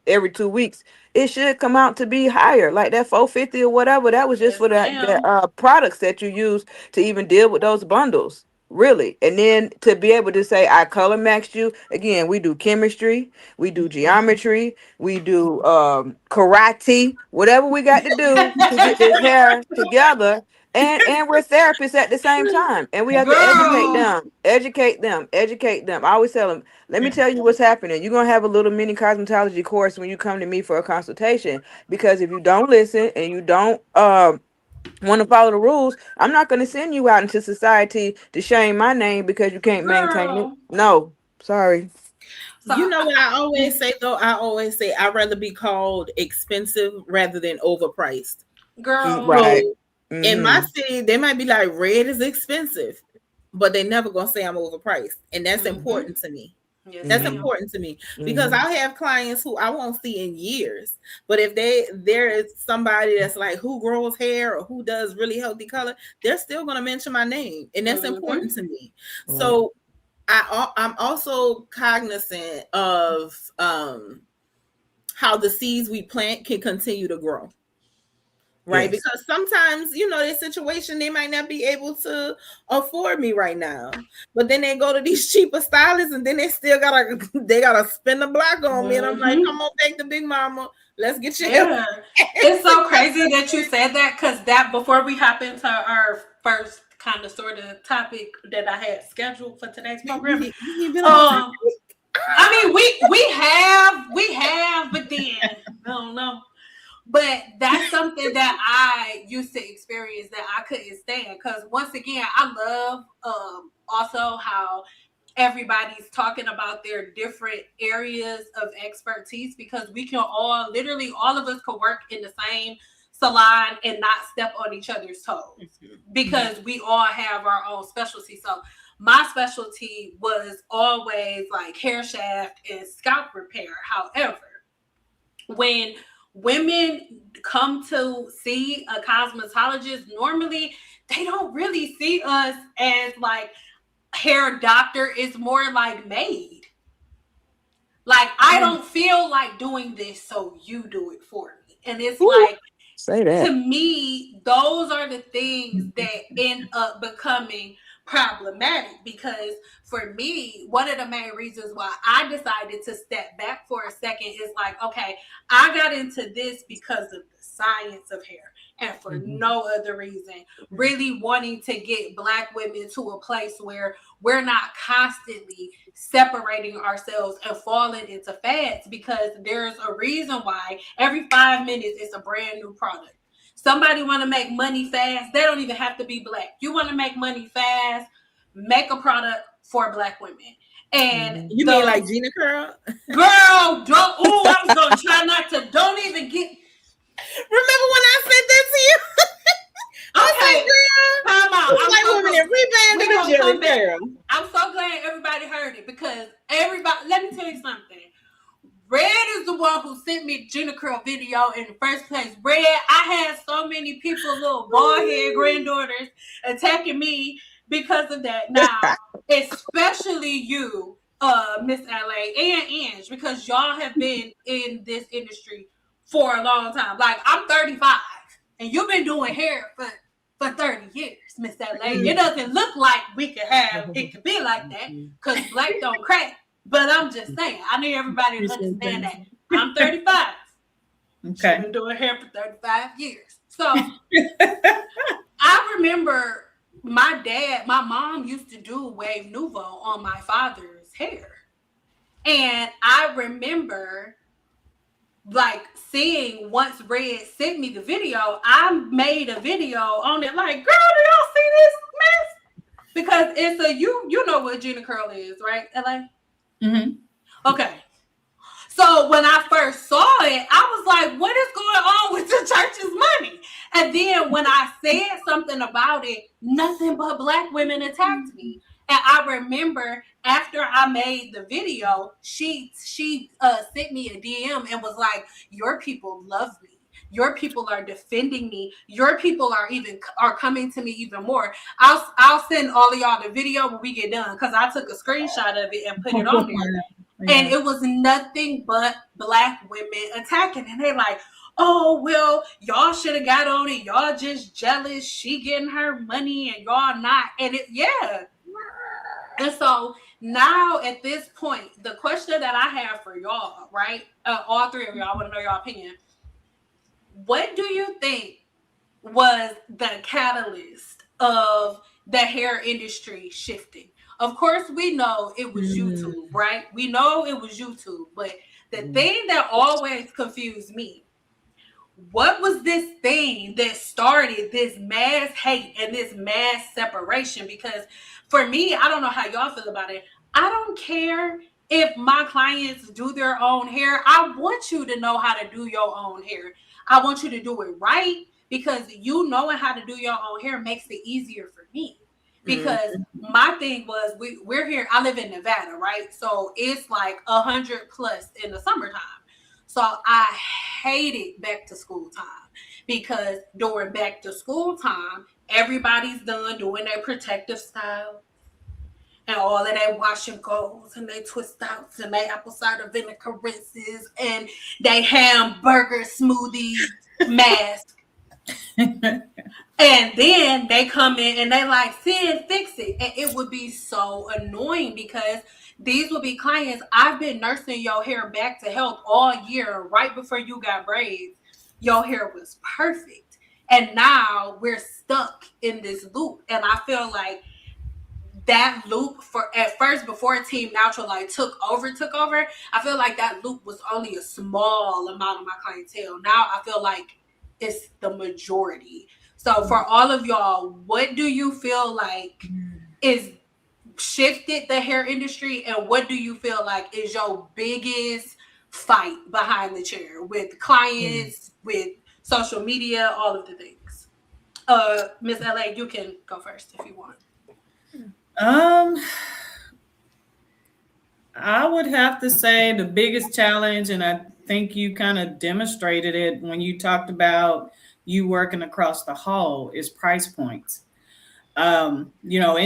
D: every 2 weeks, it should come out to be higher, like that $450 or whatever. That was just for the products that you use to even deal with those bundles. Really. And then to be able to say, I color matched you. Again, we do chemistry, we do geometry, we do karate, whatever we got to do to get this hair together. And we're therapists at the same time. And we have to educate them. I always tell them, let me tell you what's happening. You're going to have a little mini cosmetology course when you come to me for a consultation. Because if you don't listen and you don't want to follow the rules, I'm not going to send you out into society to shame my name because you can't maintain it. No, sorry.
C: So, you know what I always say, though? I always say I'd rather be called expensive rather than overpriced.
A: Girl.
D: Right.
C: In my city, they might be like, red is expensive, but they never going to say I'm overpriced. And that's important to me. Yes, that's important to me because I'll have clients who I won't see in years, but if there is somebody that's like who grows hair or who does really healthy color, they're still going to mention my name, and that's important to me. So I'm also cognizant of how the seeds we plant can continue to grow. Right. Yes. Because sometimes, their situation, they might not be able to afford me right now. But then they go to these cheaper stylists and then they still gotta spend the block on me. And I'm like, come on, take the big mama. Let's get you
A: here. It's so crazy that you said that, because that before we hop into our first kind of sort of topic that I had scheduled for today's program. I mean, we have, but then I don't know. But that's something that I used to experience that I couldn't stand. Because once again, I love also how everybody's talking about their different areas of expertise, because we can all, literally all of us could work in the same salon and not step on each other's toes, because we all have our own specialty. So my specialty was always like hair shaft and scalp repair. However, when women come to see a cosmetologist, normally they don't really see us as like hair doctor. Is more like maid. Like, I don't feel like doing this, so you do it for me. And it's
D: Ooh,
A: like,
D: say
A: to
D: that.
A: me, those are the things that end up becoming problematic, because for me, one of the main reasons why I decided to step back for a second is like, okay, I got into this because of the science of hair and for no other reason. Really wanting to get Black women to a place where we're not constantly separating ourselves and falling into fads, because there's a reason why every 5 minutes it's a brand new product. Somebody want to make money fast. They don't even have to be Black. You want to make money fast, make a product for Black women. And
C: You mean like Gina Curl?
A: girl, don't. Oh, I was gonna try not to. Don't even get.
C: Remember when I said that to you?
A: Okay, time out.
C: It's like women in
A: We
C: reband
A: gonna
C: and
A: come
C: Jerry
A: back.
C: Curl.
A: I'm so glad everybody heard it, because everybody. Let me tell you something. Red is the one who sent me Gina Curl video in the first place. Red, I had so many people, little bald head granddaughters, attacking me because of that. Now, especially you, Miss LA and Ange, because y'all have been in this industry for a long time. Like, I'm 35, and you've been doing hair for 30 years, Miss LA. It doesn't look like it could be like that, because Black don't crack. But I'm just saying, I need everybody to understand that I'm 35. She's been doing hair for 35 years. So I remember my mom used to do Wave Nouveau on my father's hair. And I remember like seeing, once Red sent me the video, I made a video on it like, girl, do y'all see this mess? Because it's a, you know what Gina Curl is, right, LA?
B: Mm-hmm.
A: Okay. So when I first saw it, I was like, what is going on with the church's money? And then when I said something about it, nothing but Black women attacked me. And I remember after I made the video, she sent me a DM and was like, your people love me. Your people are defending me. Your people are coming to me even more. I'll send all of y'all the video when we get done, because I took a screenshot of it and put it on there. And it was nothing but Black women attacking. And they like, oh, well, y'all should have got on it. Y'all just jealous. She getting her money and y'all not. And yeah. And so now at this point, the question that I have for y'all, right? All three of y'all, I want to know your opinion. What do you think was the catalyst of the hair industry shifting? Of course, we know it was YouTube, right? We know it was YouTube. But the thing that always confused me, what was this thing that started this mass hate and this mass separation? Because for me, I don't know how y'all feel about it. I don't care if my clients do their own hair. I want you to know how to do your own hair. I want you to do it right, because you knowing how to do your own hair makes it easier for me. Because my thing was, we're here. I live in Nevada, right? So it's like 100 plus in the summertime. So I hated back to school time, because during back to school time, everybody's done doing their protective style and all of that wash and goes and they twist outs and they apple cider vinegar rinses and they hamburger smoothie mask. And then they come in and they like, Sid, fix it. And it would be so annoying, because these would be clients. I've been nursing your hair back to health all year. Right before you got braids, your hair was perfect. And now we're stuck in this loop. And I feel like that loop for at first before Team Natural like took over, I feel like that loop was only a small amount of my clientele. Now I feel like it's the majority. So for all of y'all, what do you feel like is shifted the hair industry, and what do you feel like is your biggest fight behind the chair with clients, with social media, all of the things? Miss LA, you can go first if you want.
B: Um, I would have to say the biggest challenge, and I think you kind of demonstrated it when you talked about you working across the hall, is price points. In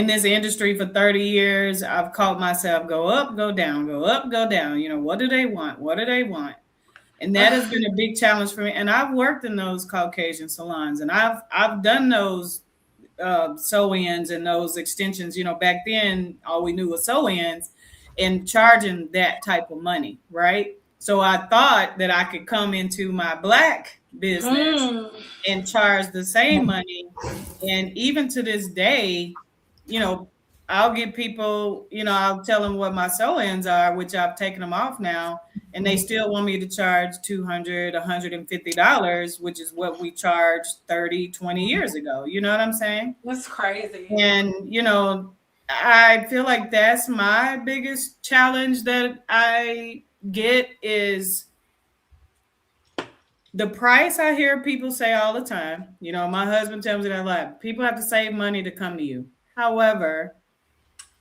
B: this industry for 30 years, I've caught myself go up, go down, go up, go down. What do they want? What do they want? And that has been a big challenge for me. And I've worked in those Caucasian salons, and I've done those sew-ins and those extensions. Back then all we knew was sew-ins and charging that type of money, right? So I thought that I could come into my black business and charge the same money. And even to this day, you know, I'll get people, I'll tell them what my sew-ins are, which I've taken them off now, and they still want me to charge $200, $150, which is what we charged 30, 20 years ago. You know what I'm saying?
A: That's crazy.
B: And, I feel like that's my biggest challenge that I get is the price. I hear people say all the time. My husband tells me that a lot. People have to save money to come to you. However,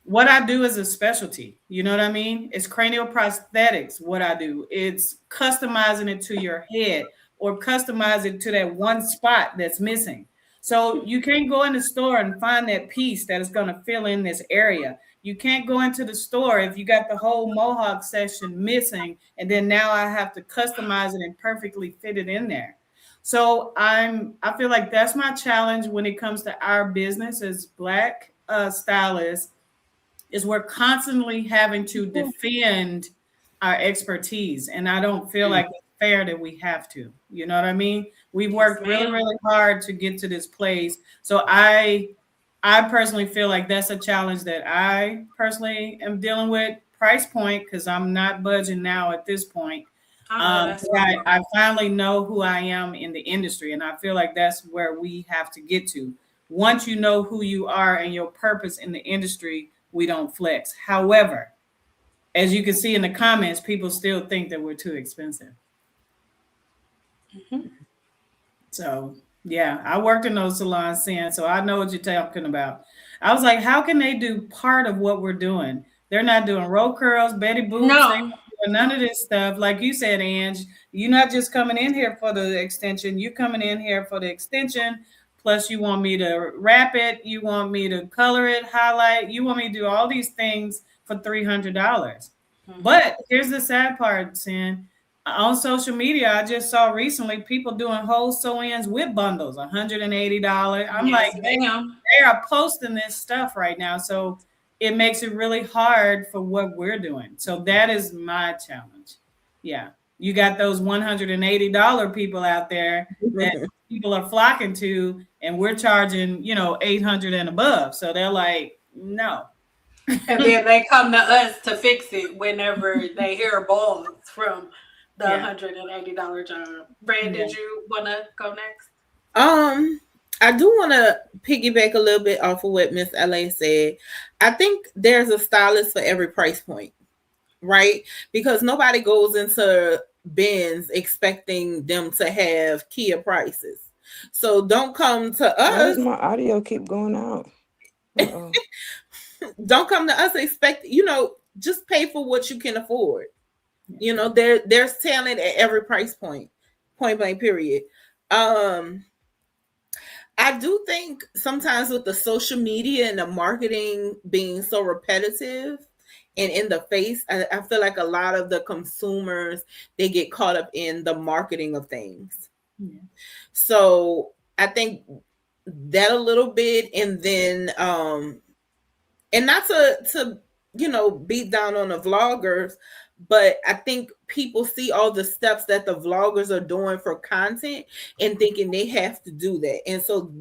B: what I do is a specialty. You know what I mean? It's cranial prosthetics. What I do, it's customizing it to your head or customize it to that one spot that's missing. So you can't go in the store and find that piece that is going to fill in this area. You can't go into the store if you got the whole mohawk section missing, and then now I have to customize it and perfectly fit it in there. So I feel like that's my challenge when it comes to our business as Black stylists, is we're constantly having to defend our expertise. And I don't feel like it's fair that we have to. You know what I mean? We've worked really, really hard to get to this place. So I personally feel like that's a challenge that I personally am dealing with. Price point, because I'm not budging now at this point. I finally know who I am in the industry, and I feel like that's where we have to get to. Once you know who you are and your purpose in the industry, we don't flex. However, as you can see in the comments, people still think that we're too expensive. So, yeah, I worked in those salons, Sin, so I know what you're talking about. I was like, how can they do part of what we're doing? They're not doing roll curls, Betty Boops, they're not doing none of this stuff. Like you said, Ange, you're not just coming in here for the extension. You're coming in here for the extension. Plus, you want me to wrap it. You want me to color it, highlight. You want me to do all these things for $300. But here's the sad part, Sin. On social media, I just saw recently people doing whole sew-ins with bundles, $180. I'm like, they are posting this stuff right now. So it makes it really hard for what we're doing. So that is my challenge. Yeah. You got those $180 people out there that people are flocking to, and we're charging, $800 and above. So they're like, no.
A: And then they come to us to fix it whenever they hear balls from the $180 job. Brad, did you want to go next?
C: I do want to piggyback a little bit off of what Miss LA said. I think there's a stylist for every price point, right? Because nobody goes into bins expecting them to have Kia prices. So don't come to us.
D: Why does my audio keep going out?
C: Don't come to us expect, just pay for what you can afford. There's talent at every price point blank period. I do think sometimes with the social media and the marketing being so repetitive and in the face, I feel like a lot of the consumers, they get caught up in the marketing of things. Yeah. So I think that a little bit, and then and not to beat down on the vloggers, but I think people see all the steps that the vloggers are doing for content and thinking they have to do that. And so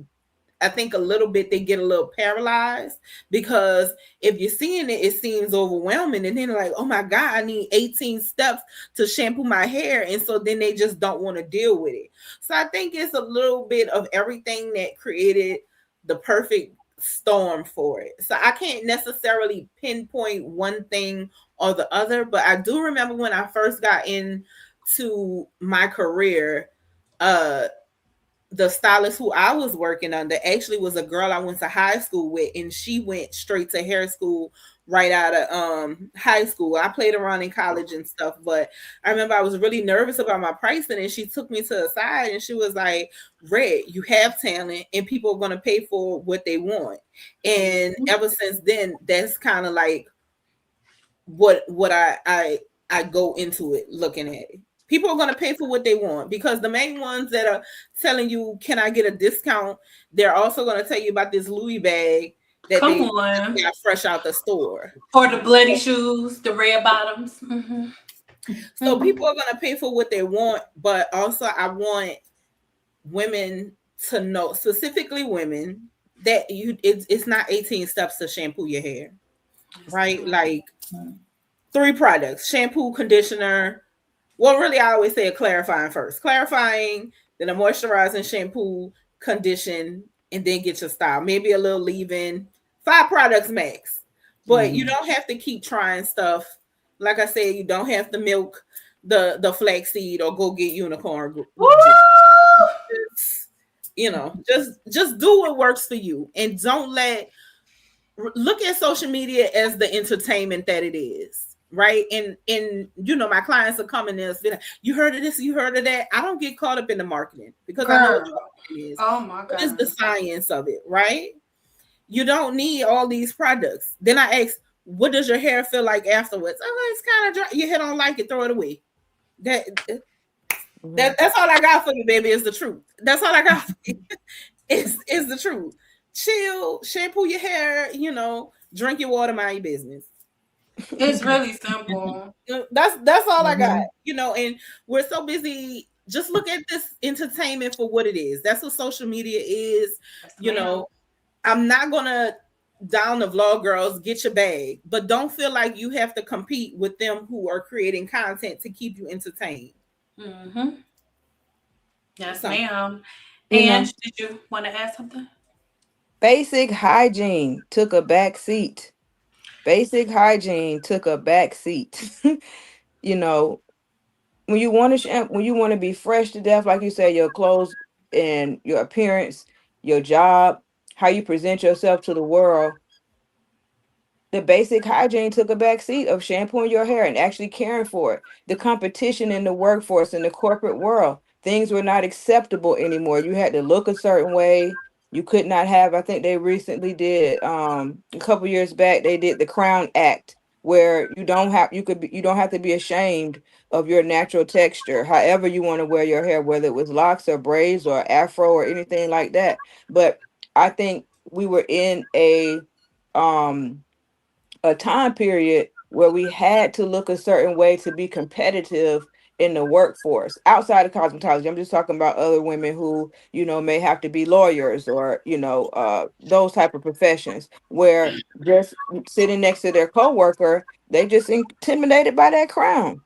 C: I think a little bit they get a little paralyzed, because if you're seeing it, it seems overwhelming, and then like, oh my god, I need 18 steps to shampoo my hair, and so then they just don't want to deal with it. So I think it's a little bit of everything that created the perfect storm for it. So I can't necessarily pinpoint one thing or the other, but I do remember when I first got into my career, uh the stylist who I was working under actually was a girl I went to high school with, and she went straight to hair school right out of high school. I played around in college and stuff, but I remember I was really nervous about my pricing, and she took me to the side and she was like, Red, you have talent and people are gonna pay for what they want. And ever since then, that's kind of like what I go into it looking at it. People are going to pay for what they want, because the main ones that are telling you, can I get a discount? They're also going to tell you about this Louis bag that
A: Come
C: they
A: on.
C: got fresh out the store.
A: Or the bloody shoes, the red bottoms.
C: So people are going to pay for what they want, but also I want women to know, specifically women, that it's not 18 steps to shampoo your hair, right? Like 3 products: shampoo, conditioner. Well, really, I always say a clarifying first. Clarifying, then a moisturizing, shampoo, condition, and then get your style. Maybe a little leave-in. 5 products max. But you don't have to keep trying stuff. Like I said, you don't have to milk the flaxseed or go get unicorn. Just do what works for you, and don't look at social media as the entertainment that it is, right? And my clients are coming in and say, you heard of this, you heard of that. I don't get caught up in the marketing, because I know what the marketing is.
A: Oh my god.
C: What is the science of it, right? You don't need all these products. Then I ask, what does your hair feel like afterwards? Oh, it's kind of dry. Your hair don't like it, throw it away. That's all I got for you, baby, is the truth. That's all I got for you. is the truth. Chill, shampoo your hair, drink your water, mind your business.
A: It's really simple.
C: That's all I got. And we're so busy. Just look at this entertainment for what it is. That's what social media is. I'm not gonna down the vlog girls, get your bag, but don't feel like you have to compete with them who are creating content to keep you entertained.
A: Yes, ma'am. And did you want to add something?
D: Basic hygiene took a back seat. Basic hygiene took a back seat. When you want to be fresh to death, like you said, your clothes and your appearance, your job, how you present yourself to the world, the basic hygiene took a back seat of shampooing your hair and actually caring for it. The competition in the workforce, in the corporate world, things were not acceptable anymore. You had to look a certain way. You could not have, I think they recently did, a couple years back, they did the Crown Act, where you don't have to be ashamed of your natural texture, however you want to wear your hair, whether it was locks or braids or afro or anything like that. But I think we were in a time period where we had to look a certain way to be competitive in the workforce outside of cosmetology. I'm just talking about other women who, may have to be lawyers or, those type of professions where just sitting next to their coworker, they just intimidated by that crown.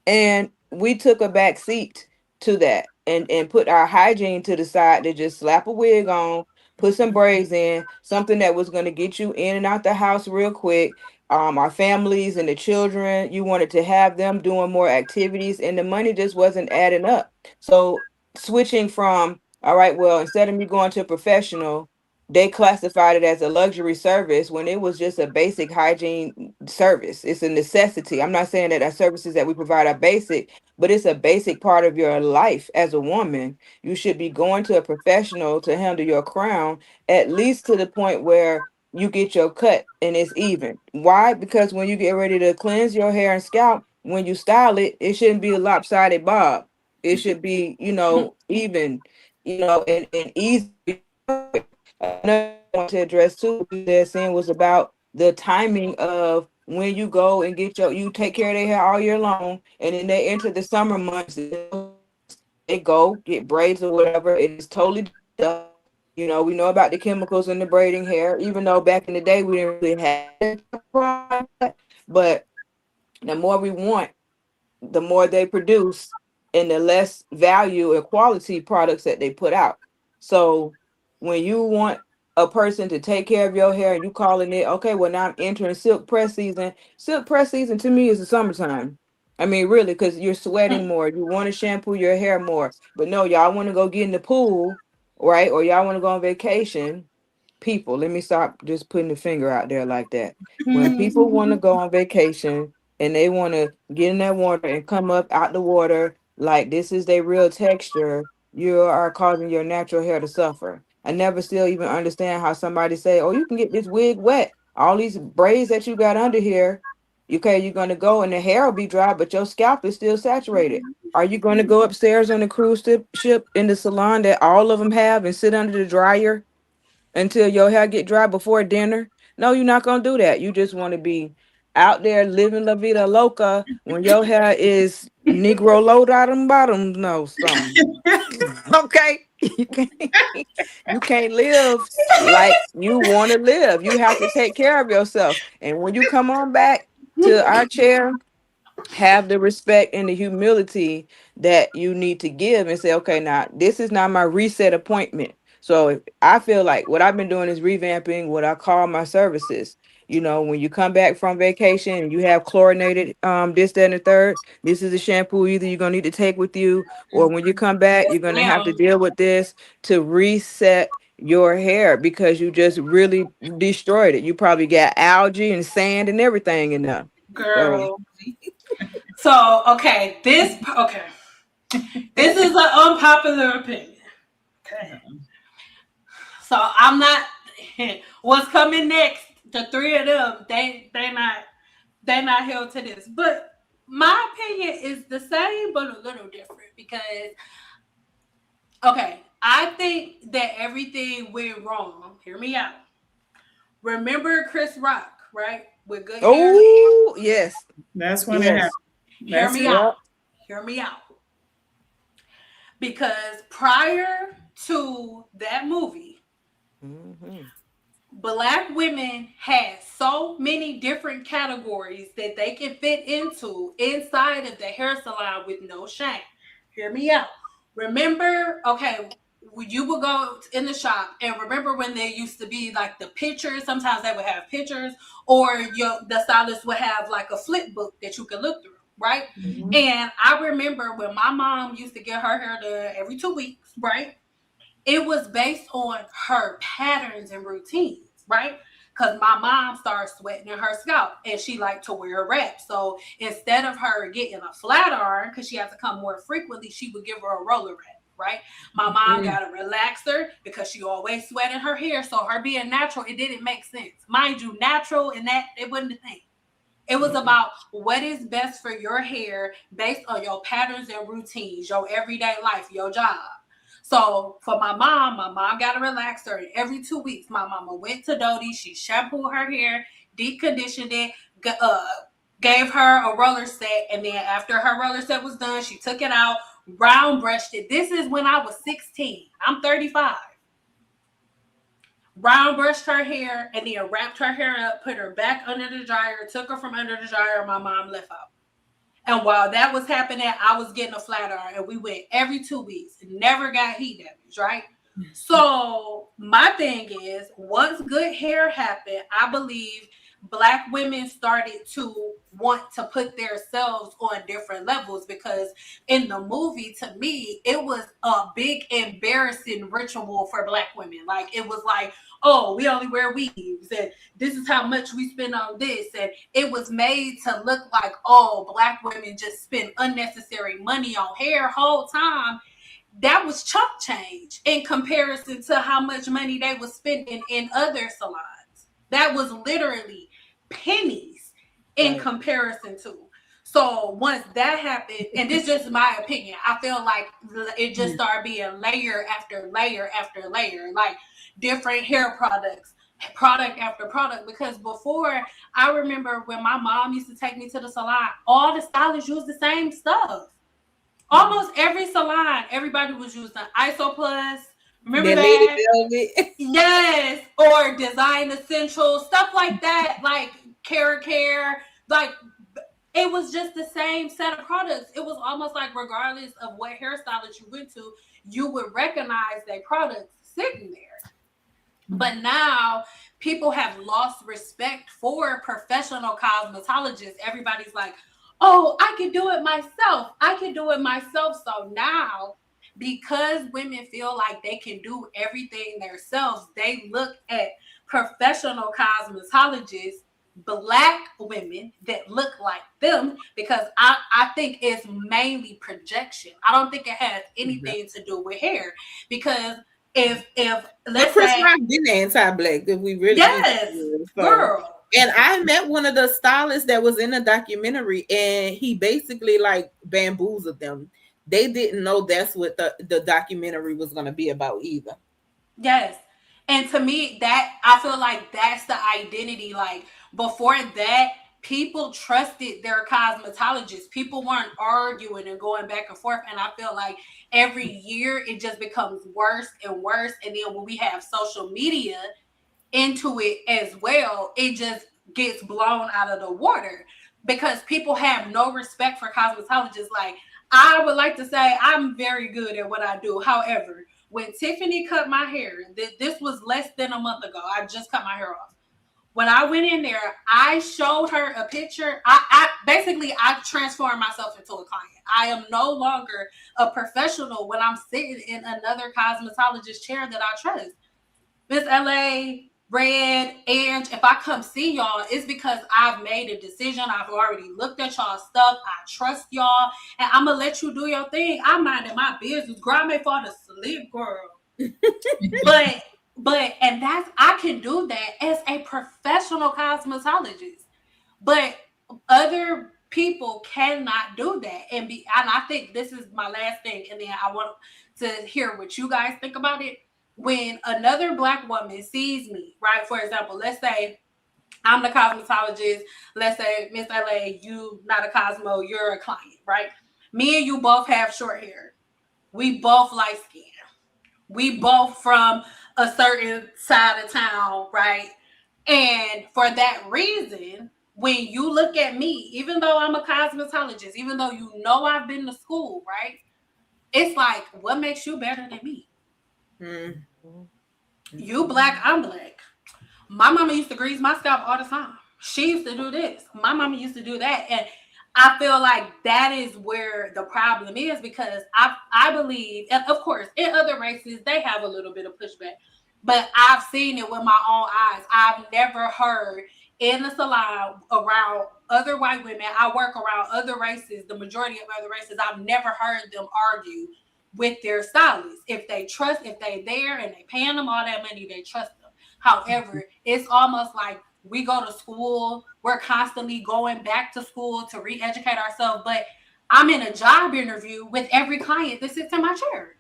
D: And we took a back seat to that and put our hygiene to the side to just slap a wig on, put some braids in, something that was going to get you in and out the house real quick. Our families and the children, you wanted to have them doing more activities, and the money just wasn't adding up. So switching from, all right, well, instead of me going to a professional, they classified it as a luxury service when it was just a basic hygiene service. It's a necessity. I'm not saying that our services that we provide are basic, but it's a basic part of your life as a woman. You should be going to a professional to handle your crown, at least to the point where you get your cut and it's even. Why? Because when you get ready to cleanse your hair and scalp, when you style it, it shouldn't be a lopsided bob. It should be, even, and easy. Another I want to address too, that saying was about the timing of when you go and you take care of their hair all year long, and then they enter the summer months, they go get braids or whatever. It's totally done. You know, we know about the chemicals in the braiding hair, even though back in the day we didn't really have that product. But the more we want, the more they produce and the less value and quality products that they put out. So when you want a person to take care of your hair and you calling it, okay, well now I'm entering silk press season. Silk press season to me is the summertime. I mean, really, because you're sweating more. You want to shampoo your hair more. But no, y'all want to go get in the pool, right? Or y'all want to go on vacation. People, let me stop just putting the finger out there like that. When people want to go on vacation, and they want to get in that water and come up out the water like this is their real texture, you are causing your natural hair to suffer. I never still even understand how somebody say, oh, you can get this wig wet. All these braids that you got under here, okay, you're going to go and the hair will be dry, but your scalp is still saturated. Are you going to go upstairs on the ship in the salon that all of them have and sit under the dryer until your hair get dry before dinner? No, you're not gonna do that. You just want to be out there living la vida loca when your hair is Negro low down bottom. No, something. Okay, you can't. You can't live like you want to live. You have to take care of yourself. And when you come on back to our chair, have the respect and the humility that you need to give and say, okay, now this is not my reset appointment. So I feel like what I've been doing is revamping what I call my services. You know, when you come back from vacation and you have chlorinated this, that, and the third, this is a shampoo either you're gonna need to take with you, or when you come back, you're gonna have
A: Yeah,
D: to deal with this to reset your hair because you just really destroyed it. You probably got algae and sand and everything in there. So
A: girl. So okay, this is an unpopular opinion. Okay, so I'm not. What's coming next? The three of them, they not held to this, but my opinion is the same but a little different because okay, I think that everything went wrong. Hear me out. Remember Chris Rock, right? With good hair.
D: oh, yes,
B: That's when it happened.
D: yes,
A: Hear
B: That's
A: me
B: it.
A: out.
D: yep.
A: Hear me out. Because prior to that movie,
D: Hmm.
A: Black women had so many different categories that they can fit into inside of the hair salon with no shame. Hear me out. Remember, okay, you would go in the shop and remember when there used to be like the pictures. Sometimes they would have pictures, or the stylist would have like a flip book that you could look through, right?
D: Hmm.
A: And I remember when my mom used to get her hair done every 2 weeks, right? It was based on her patterns and routines, right? Because my mom started sweating in her scalp and she liked to wear a wrap. So instead of her getting a flat iron, because she had to come more frequently, she would give her a roller wrap, right? My mom
D: Mm.
A: got a relaxer because she always sweated her hair. So her being natural, it didn't make sense. Mind you, natural and that, it wasn't a thing. It was
D: Mm-mm.
A: about what is best for your hair based on your patterns and routines, your everyday life, your job. So for my mom got a relaxer. And every 2 weeks, my mama went to Dodie. She shampooed her hair, deep conditioned it, gave her a roller set. And then after her roller set was done, she took it out, round brushed it. This is when I was 16. I'm 35. Brown brushed her hair and then wrapped her hair up, put her back under the dryer, took her from under the dryer. My mom left out. And while that was happening, I was getting a flat iron, and we went every 2 weeks. Never got heat damage, right? So my thing is, once good hair happened, I believe Black women started to want to put themselves on different levels because in the movie, to me, it was a big embarrassing ritual for Black women. Like it was like, oh, we only wear weaves, and this is how much we spend on this, and it was made to look like, oh, Black women just spend unnecessary money on hair whole time. That was chump change in comparison to how much money they were spending in other salons. That was literally pennies in
D: Right.
A: comparison to. So once that happened, and this is just my opinion, I feel like it just started being layer after layer after layer, like different hair products, product after product. Because before, I remember when my mom used to take me to the salon, all the stylists used the same stuff.
D: Mm.
A: Almost every salon, everybody was using ISO Plus, Remember
C: That Lady
A: that?
C: Velvet.
A: Yes, or design essentials, stuff like that, like care, like it was just the same set of products. It was almost like regardless of what hairstylist you went to, you would recognize their products sitting there. But now people have lost respect for professional cosmetologists. Everybody's like, oh, I can do it myself. I can do it myself. So now, because women feel like they can do everything themselves, they look at professional cosmetologists, black women that look like them, because I think it's mainly projection. I don't think it has anything to do with hair, because if
C: And
A: let's
C: Chris
A: say,
C: Rock been anti-black, if we really get
A: yes,
C: serious. So,
A: girl,
C: and I met one of the stylists that was in the documentary, and he basically like bamboozled them. They didn't know that's what the documentary was going to be about either.
A: yes. And to me, that I feel like that's the identity. Like before that, people trusted their cosmetologists. People weren't arguing and going back and forth. And I feel like every year it just becomes worse and worse. And then when we have social media into it as well, it just gets blown out of the water because people have no respect for cosmetologists. Like, I would like to say I'm very good at what I do. However, when Tiffany cut my hair, this was less than a month ago. I just cut my hair off. When I went in there, I showed her a picture. I basically I transformed myself into a client. I am no longer a professional when I'm sitting in another cosmetologist chair that I trust. Miss LA, Red, and if I come see y'all, it's because I've made a decision. I've already looked at y'all stuff. I trust y'all, and I'm gonna let you do your thing. I'm minding my business. Girl, I may fall asleep, girl. but and that's I can do that as a professional cosmetologist. But other people cannot do that. And I think this is my last thing, and then I want to hear what you guys think about it. When another black woman sees me, right? For example, let's say I'm the cosmetologist. Let's say Miss LA, you not a Cosmo, you're a client, right? Me and you both have short hair. We both light skin. We both from a certain side of town, right? And for that reason, when you look at me, even though I'm a cosmetologist, even though you know I've been to school, right? It's like, what makes you better than me? You black, I'm black. My mama used to grease my scalp all the time. She used to do this. My mama used to do that. And I feel like that is where the problem is, because I believe, and of course, in other races, they have a little bit of pushback. But I've seen it with my own eyes. I've never heard in the salon around other white women. I work around other races, the majority of other races. I've never heard them argue with their stylists. If they trust, if they there and they paying them all that money, they trust them. However, it's almost like we go to school, we're constantly going back to school to re-educate ourselves, but I'm in a job interview with every client that sits in my chair.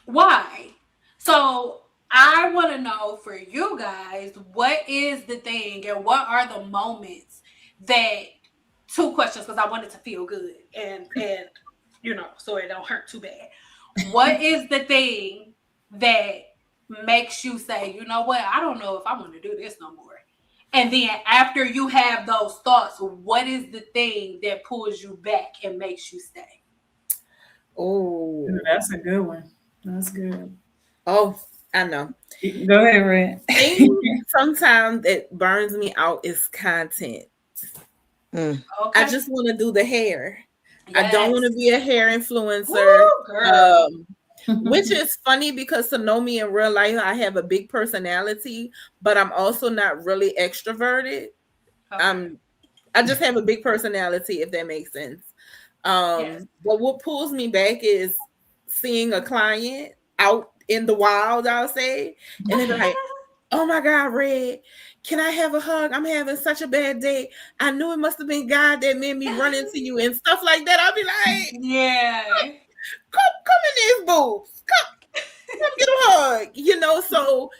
A: Why? So I want to know for you guys, what is the thing and what are the moments that, two questions because I want it to feel good and so it don't hurt too bad. What is the thing that makes you say, you know what, I don't know if I want to do this no more? And then after you have those thoughts, what is the thing that pulls you back and makes you stay?
C: Oh,
B: That's a good one. That's good.
C: oh, I know.
B: Go ahead, Red.
C: Sometimes it burns me out is content.
A: Okay.
C: I just want to do the hair.
A: Yes.
C: I don't want to be a hair influencer.
A: Woo, girl.
C: Which is funny because to know me in real life, I have a big personality, but I'm also not really extroverted.
A: Okay.
C: I just have a big personality, if that makes sense.
A: Yes.
C: But what pulls me back is seeing a client out in the wild, I'll say, and they're like, "Oh my God, Red, can I have a hug? I'm having such a bad day. I knew it must have been God that made me run into you," and stuff like that. I'll be like,
A: Yeah.
C: come in these boobs. Come get a hug. So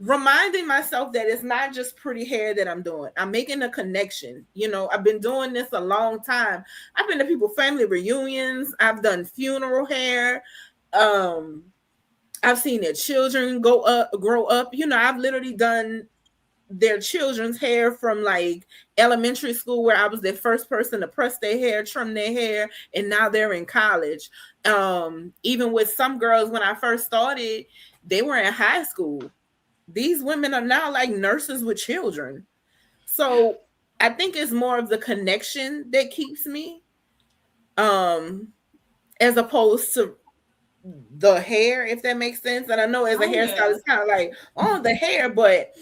C: reminding myself that it's not just pretty hair that I'm doing. I'm making a connection. I've been doing this a long time. I've been to people's family reunions. I've done funeral hair. Um, I've seen their children grow up. I've literally done their children's hair from like elementary school, where I was the first person to press their hair, trim their hair, and now they're in college. Even with some girls, when I first started, they were in high school. These women are now like nurses with children. So I think it's more of the connection that keeps me, um, as opposed to the hair, if that makes sense. And I know as a
A: Oh
C: hairstylist,
A: yeah.
C: it's kind of like, oh, the hair, but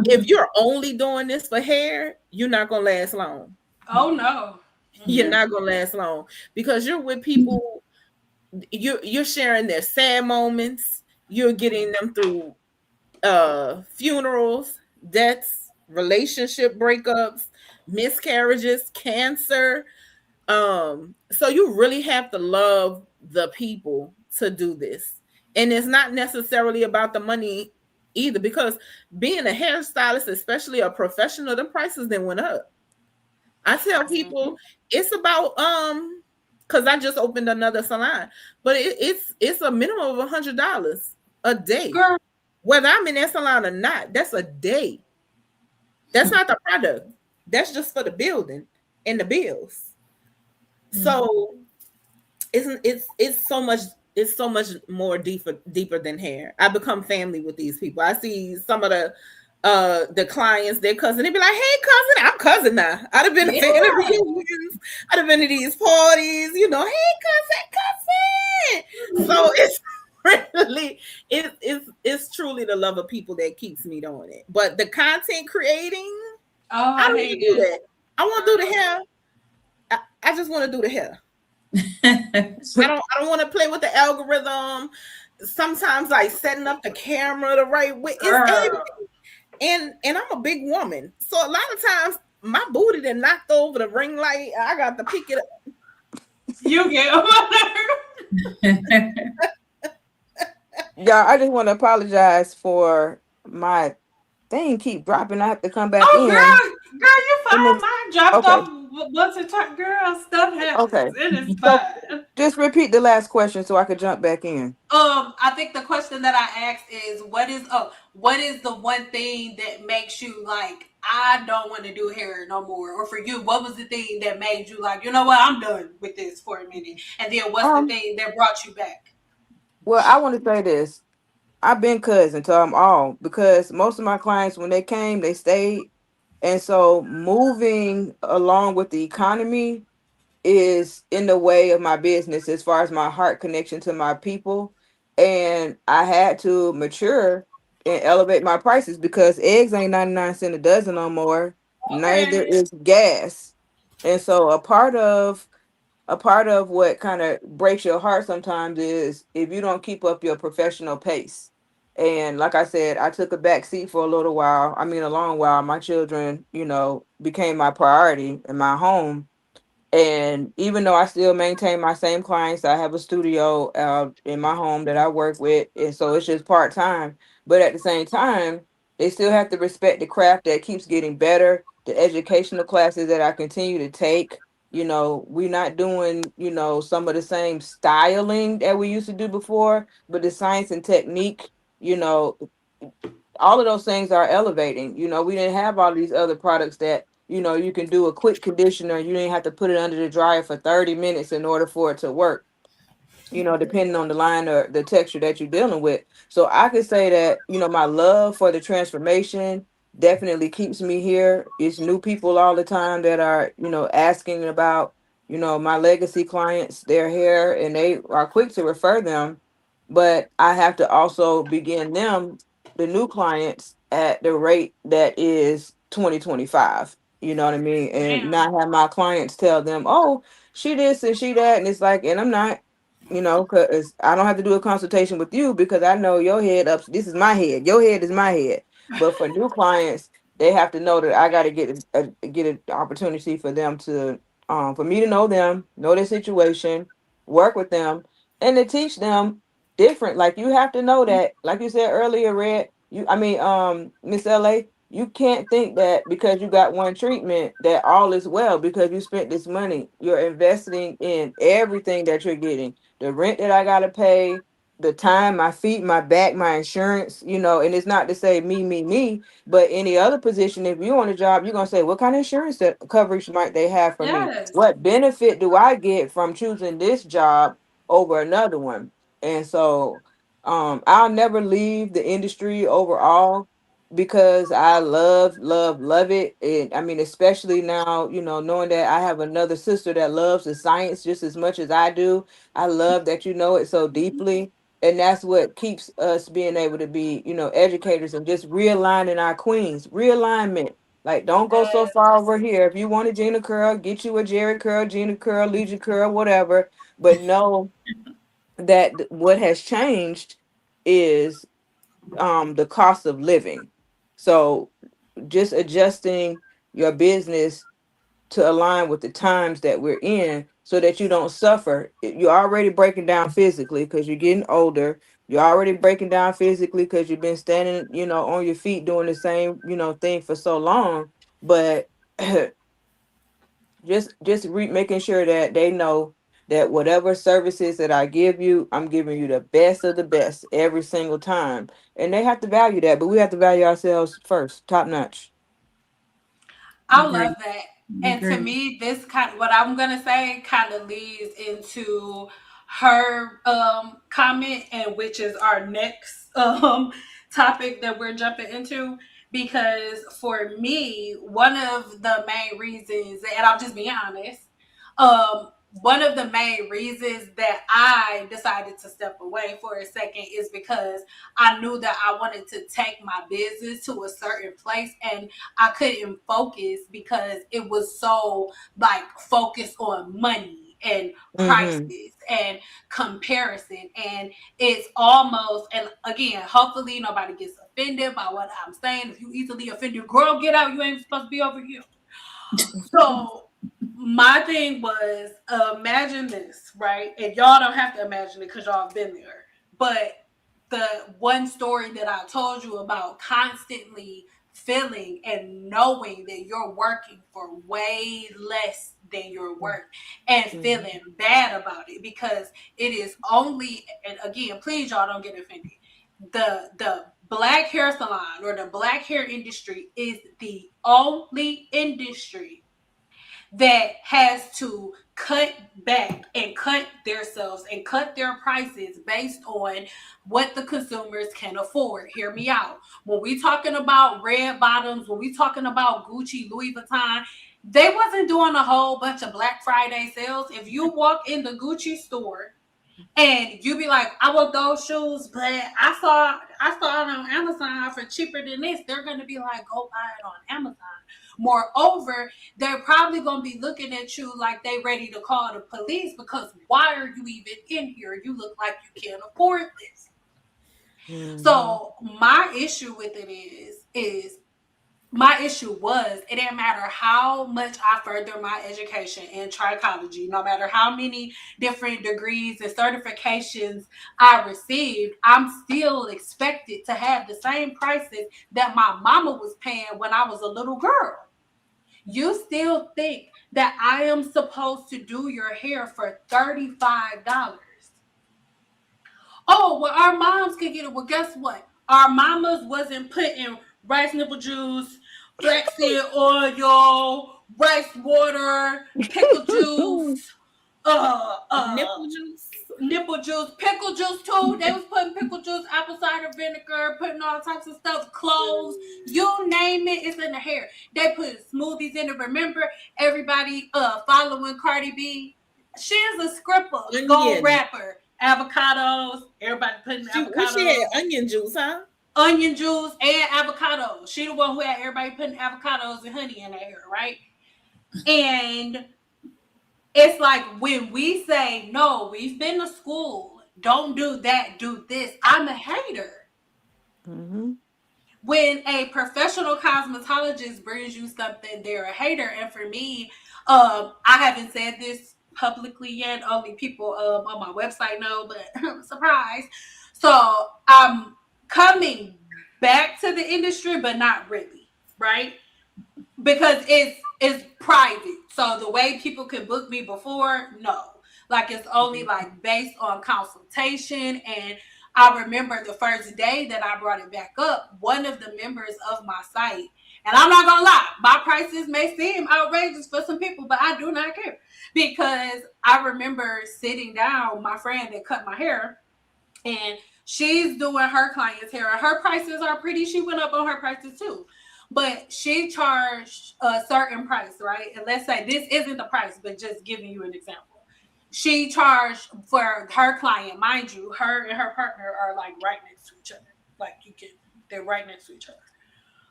C: if you're only doing this for hair, you're not gonna last long.
A: Oh no.
C: You're
A: Mm-mm.
C: not gonna last long because you're with people. You're sharing their sad moments. You're getting them through funerals, deaths, relationship breakups, miscarriages, cancer. So you really have to love the people to do this. And it's not necessarily about the money either, because being a hairstylist, especially a professional, the prices then went up. I tell
A: Mhm.
C: people it's about because I just opened another salon, but it's a minimum of $100 a day.
A: Girl.
C: Whether I'm in that salon or not, that's a day. That's not the product. That's just for the building and the bills. So it's so much, it's so much more deeper than hair. I become family with these people. I see some of the clients, their cousin, they be like, hey cousin, I'm cousin now. I'd have been a
A: Yeah.
C: fan of reunions, I'd have been to these parties, hey cousin. So it's really it's truly the love of people that keeps me doing it. But the content creating,
A: Oh,
C: I
A: I
C: don't want
A: hate
C: to do
A: it.
C: that. I want to do the hair. I just want to do the hair. I don't want to play with the algorithm. Sometimes like setting up the camera the right way. It's
A: Girl.
C: everything. And I'm a big woman. So a lot of times my booty then knocked over the ring light. I got to pick it up.
A: You get
D: Y'all, I just want to apologize for my thing keep dropping. I have to come back
A: Oh
D: in.
A: girl, you
D: And
A: fine.
D: then,
A: Mine dropped
D: okay,
A: off once it turned. Girl, stuff
D: okay.
A: happens. It is
D: So
A: fine.
D: just repeat the last question so I could jump back in.
A: I think the question that I asked is what is the one thing that makes you like, I don't want to do hair no more? Or for you, what was the thing that made you like, you know what, I'm done with this for a minute? And then what's the
D: Um,
A: thing that brought you back?
D: well, I want to say this. I've been cousin to them all because most of my clients, when they came, they stayed. And so moving along with the economy is in the way of my business as far as my heart connection to my people. And I had to mature and elevate my prices because eggs ain't 99 cents a dozen no more. Neither
A: Okay.
D: is gas. And so a part of what kind of breaks your heart sometimes is if you don't keep up your professional pace. And like I said, I took a back seat for a little while. I mean, a long while. My children, became my priority in my home. And even though I still maintain my same clients, I have a studio in my home that I work with. And so it's just part time. But at the same time, they still have to respect the craft that keeps getting better, the educational classes that I continue to take. We're not doing, some of the same styling that we used to do before, but the science and technique, you know, all of those things are elevating. We didn't have all these other products that, you can do a quick conditioner. You didn't have to put it under the dryer for 30 minutes in order for it to work, depending on the line or the texture that you're dealing with. So I could say that, my love for the transformation definitely keeps me here. It's new people all the time that are, asking about, my legacy clients, their hair, and they are quick to refer them. But I have to also begin them, the new clients, at the rate that is 2025. You know what I mean? And
A: Damn.
D: not have my clients tell them, oh, she this and she that. And it's like, and I'm not, because I don't have to do a consultation with you because I know your head up. This is my head. Your head is my head. But for new clients, they have to know that I got to get an opportunity for them to, for me to know their situation, work with them, and to teach them different. Like you have to know that, like you said earlier, Red. Miss LA. You can't think that because you got one treatment that all is well because you spent this money. You're investing in everything that you're getting, the rent that I gotta pay, the time, my feet, my back, my insurance, and it's not to say me, but any other position, if you're on a job, you're gonna say, what kind of insurance that coverage might they have for me?
A: Yes.
D: What benefit do I get from choosing this job over another one? And so I'll never leave the industry overall because I love it. And I mean, especially now, knowing that I have another sister that loves the science just as much as I do. I love that you know it so deeply, and that's what keeps us being able to be educators and just realigning our queens. Realignment, like, don't go so
A: Yes.
D: far over here. If you want a Gina curl, get you a Jerry curl, Gina curl, Legion curl, whatever, but know that what has changed is the cost of living. So just adjusting your business to align with the times that we're in so that you don't suffer. You're already breaking down physically because you're getting older. You're already breaking down physically because you've been standing, on your feet doing the same, thing for so long. But making sure that they know that whatever services that I give you, I'm giving you the best of the best every single time. And they have to value that, but we have to value ourselves first, top notch.
A: I
B: Agree.
A: love that. And to
B: Agree.
A: me, this kind what I'm gonna say kind of leads into her comment, and which is our next topic that we're jumping into. Because for me, one of the main reasons, and I'll just be honest, one of the main reasons that I decided to step away for a second is because I knew that I wanted to take my business to a certain place, and I couldn't focus because it was so like focused on money and
D: Mm-hmm.
A: prices and comparison. And it's almost, and again, hopefully nobody gets offended by what I'm saying. If you easily offended, girl, get out. You ain't supposed to be over here. So my thing was, imagine this, right? And y'all don't have to imagine it because y'all have been there. But the one story that I told you about constantly feeling and knowing that you're working for way less than your worth and
D: Mm-hmm.
A: feeling bad about it because it is only, and again, please y'all don't get offended. The black hair salon or the black hair industry is the only industry that has to cut back and cut themselves and cut their prices based on what the consumers can afford. Hear me out. When we talking about red bottoms, when we talking about Gucci, Louis Vuitton, they wasn't doing a whole bunch of Black Friday sales. If you walk in the Gucci store and you be like, I want those shoes, but I saw it on Amazon for cheaper than this, they're gonna be like, go buy it on Amazon. Moreover, they're probably gonna be looking at you like they ready to call the police because why are you even in here? You look like you can't afford this.
D: Mm-hmm.
A: So my issue with it is my issue was it didn't matter how much I further my education in trichology, no matter how many different degrees and certifications I received, I'm still expected to have the same prices that my mama was paying when I was a little girl. You still think that I am supposed to do your hair for $35? Oh, well, our moms could get it. Well, guess what? Our mamas wasn't putting rice nipple juice, flaxseed oil, rice water, pickle juice, uh, uh,
C: Nipple juice.
A: nipple juice, pickle juice too. They was putting pickle juice, apple cider vinegar, putting all types of stuff, cloves, you name it, it's in the hair. They put smoothies in it. Remember everybody following Cardi B? She's a scripper, go
C: Onion.
A: rapper. Avocados, everybody putting
C: What she had?
A: avocados,
C: Onion juice, huh?
A: onion juice, and avocados. She the one who had everybody putting avocados and honey in their hair, right? And it's like when we say, no, we've been to school, don't do that, do this, I'm a hater.
D: Mm-hmm.
A: When a professional cosmetologist brings you something, they're a hater. And for me, I haven't said this publicly yet. Only people on my website know, but surprise. So I'm coming back to the industry, but not really, right? Because it's private. So the way people could book me before, no. Like it's only like based on consultation. And I remember the first day that I brought it back up, one of the members of my site, and I'm not gonna lie, my prices may seem outrageous for some people, but I do not care, because I remember sitting down, my friend that cut my hair, and she's doing her client's hair. Her prices are pretty. She went up on her prices too, but she charged a certain price, right? And let's say this isn't the price, but just giving you an example. She charged for her client, mind you, her and her partner are like right next to each other. Like they're right next to each other.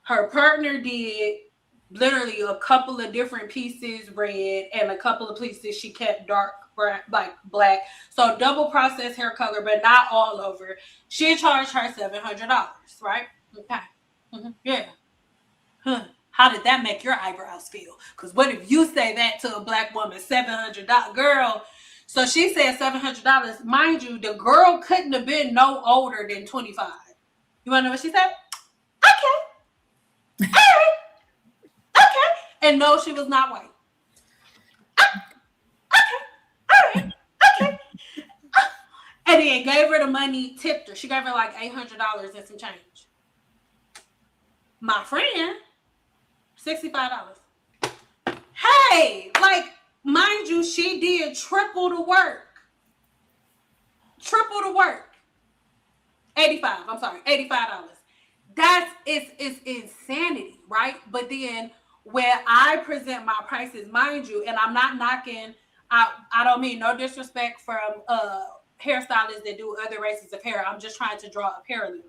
A: Her partner did literally a couple of different pieces red and a couple of pieces she kept dark like black. So double processed hair color, but not all over. She charged her $700, right? Okay. Yeah. Huh. How did that make your eyebrows feel? Because what if you say that to a black woman, $700, girl? So she said $700. Mind you, the girl couldn't have been no older than 25. You want to know what she said? Okay. All right. Okay. And no, she was not white. Okay. All right. Okay. And then gave her the money, tipped her. She gave her like $800 and some change. My friend, $65. Hey, like, mind you, she did triple the work. Triple the work. $85. It's insanity, right? But then where I present my prices, mind you, and I'm not knocking, I don't mean no disrespect from hairstylists that do other races of hair. I'm just trying to draw a parallel.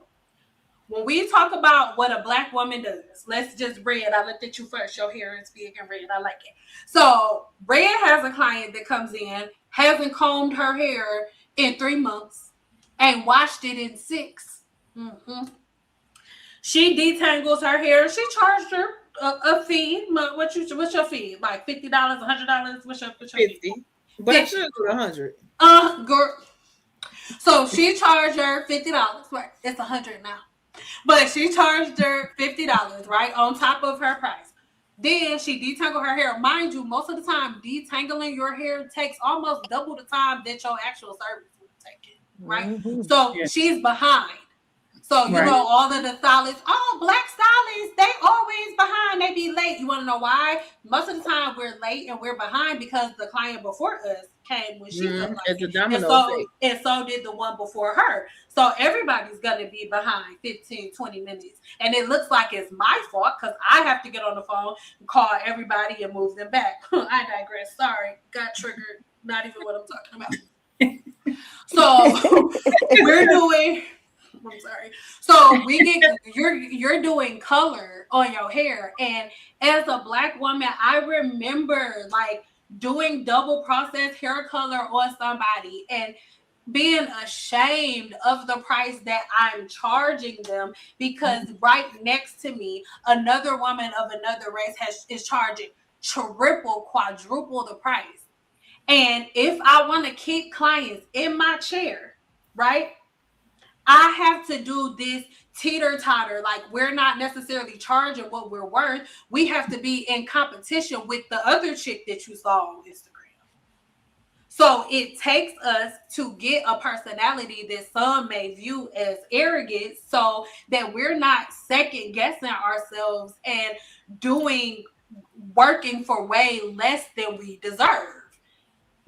A: When we talk about what a black woman does, let's just red. I looked at you first. Your hair is big and red. I like it. So Red has a client that comes in, hasn't combed her hair in 3 months, and washed it in 6. Mm-hmm. She detangles her hair. She charged her a fee. What's your fee? Like $50, $100? What's your
C: 50.
A: fee?
C: But I should go 100.
A: Girl. So she charged her $50. Right, it's 100 now. But she charged her $50, right, on top of her price. Then she detangled her hair. Mind you, most of the time, detangling your hair takes almost double the time that your actual service would take it, right?
D: Mhm.
A: So she's behind. So, you know, all of the stylists, black stylists, they always behind. They be late. You want to know why? Most of the time we're late and we're behind because the client before us came when she felt like
C: It's a
A: it.
C: domino effect.
A: And so did the one before her. So everybody's going to be behind 15, 20 minutes. And it looks like it's my fault because I have to get on the phone and call everybody and move them back. I digress. Sorry. Got triggered. Not even what I'm talking about. So we're doing... I'm sorry. So you're doing color on your hair, and as a black woman, I remember like doing double process hair color on somebody and being ashamed of the price that I'm charging them because right next to me, another woman of another race is charging triple, quadruple the price. And if I want to keep clients in my chair, right? I have to do this teeter-totter. Like, we're not necessarily charging what we're worth. We have to be in competition with the other chick that you saw on Instagram. So it takes us to get a personality that some may view as arrogant so that we're not second-guessing ourselves and working for way less than we deserve.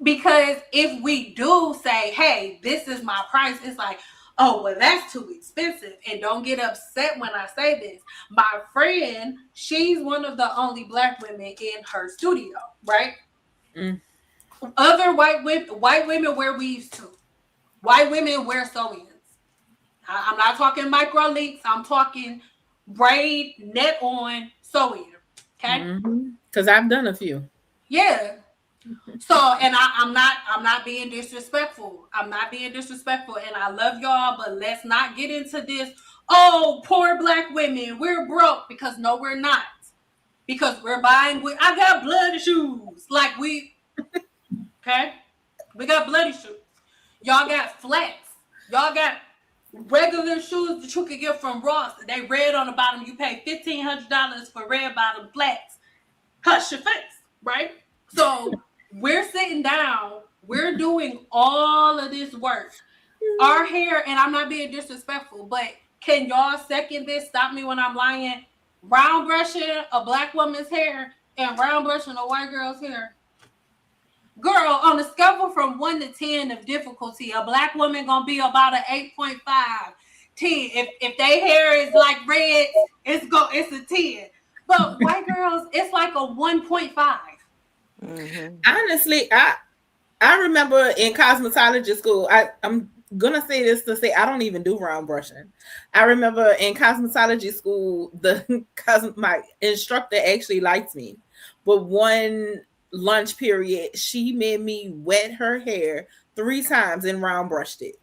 A: Because if we do say, hey, this is my price, it's like, oh, well, that's too expensive. And don't get upset when I say this. My friend, she's one of the only black women in her studio, right? Other white women wear weaves too. White women wear sew-ins. I'm not talking micro links. I'm talking braid, net on, sew-in. Okay?
C: Because I've done a few.
A: Yeah. So, and I'm not being disrespectful. I'm not being disrespectful, and I love y'all, but let's not get into this. Oh, poor black women, we're broke, because no, we're not. Because we're buying. I got bloody shoes, like okay. We got bloody shoes. Y'all got flats. Y'all got regular shoes that you could get from Ross. They red on the bottom. You pay $1,500 for red bottom flats. Hush your face, right? So we're sitting down We're doing all of this work. Our hair, and I'm not being disrespectful, but can y'all second this? Stop me when I'm lying. Round brushing a black woman's hair and round brushing a white girl's hair. Girl, on a scale from 1 to 10 of difficulty, a black woman gonna be about an 8.5, 10. If their hair is like red, it's a 10. But white girls, it's like a 1.5.
C: Honestly, I remember in cosmetology school, I'm gonna say this to say I don't even do round brushing. I remember in cosmetology school, my instructor actually liked me, but one lunch period, she made me wet her hair 3 times and round brushed it.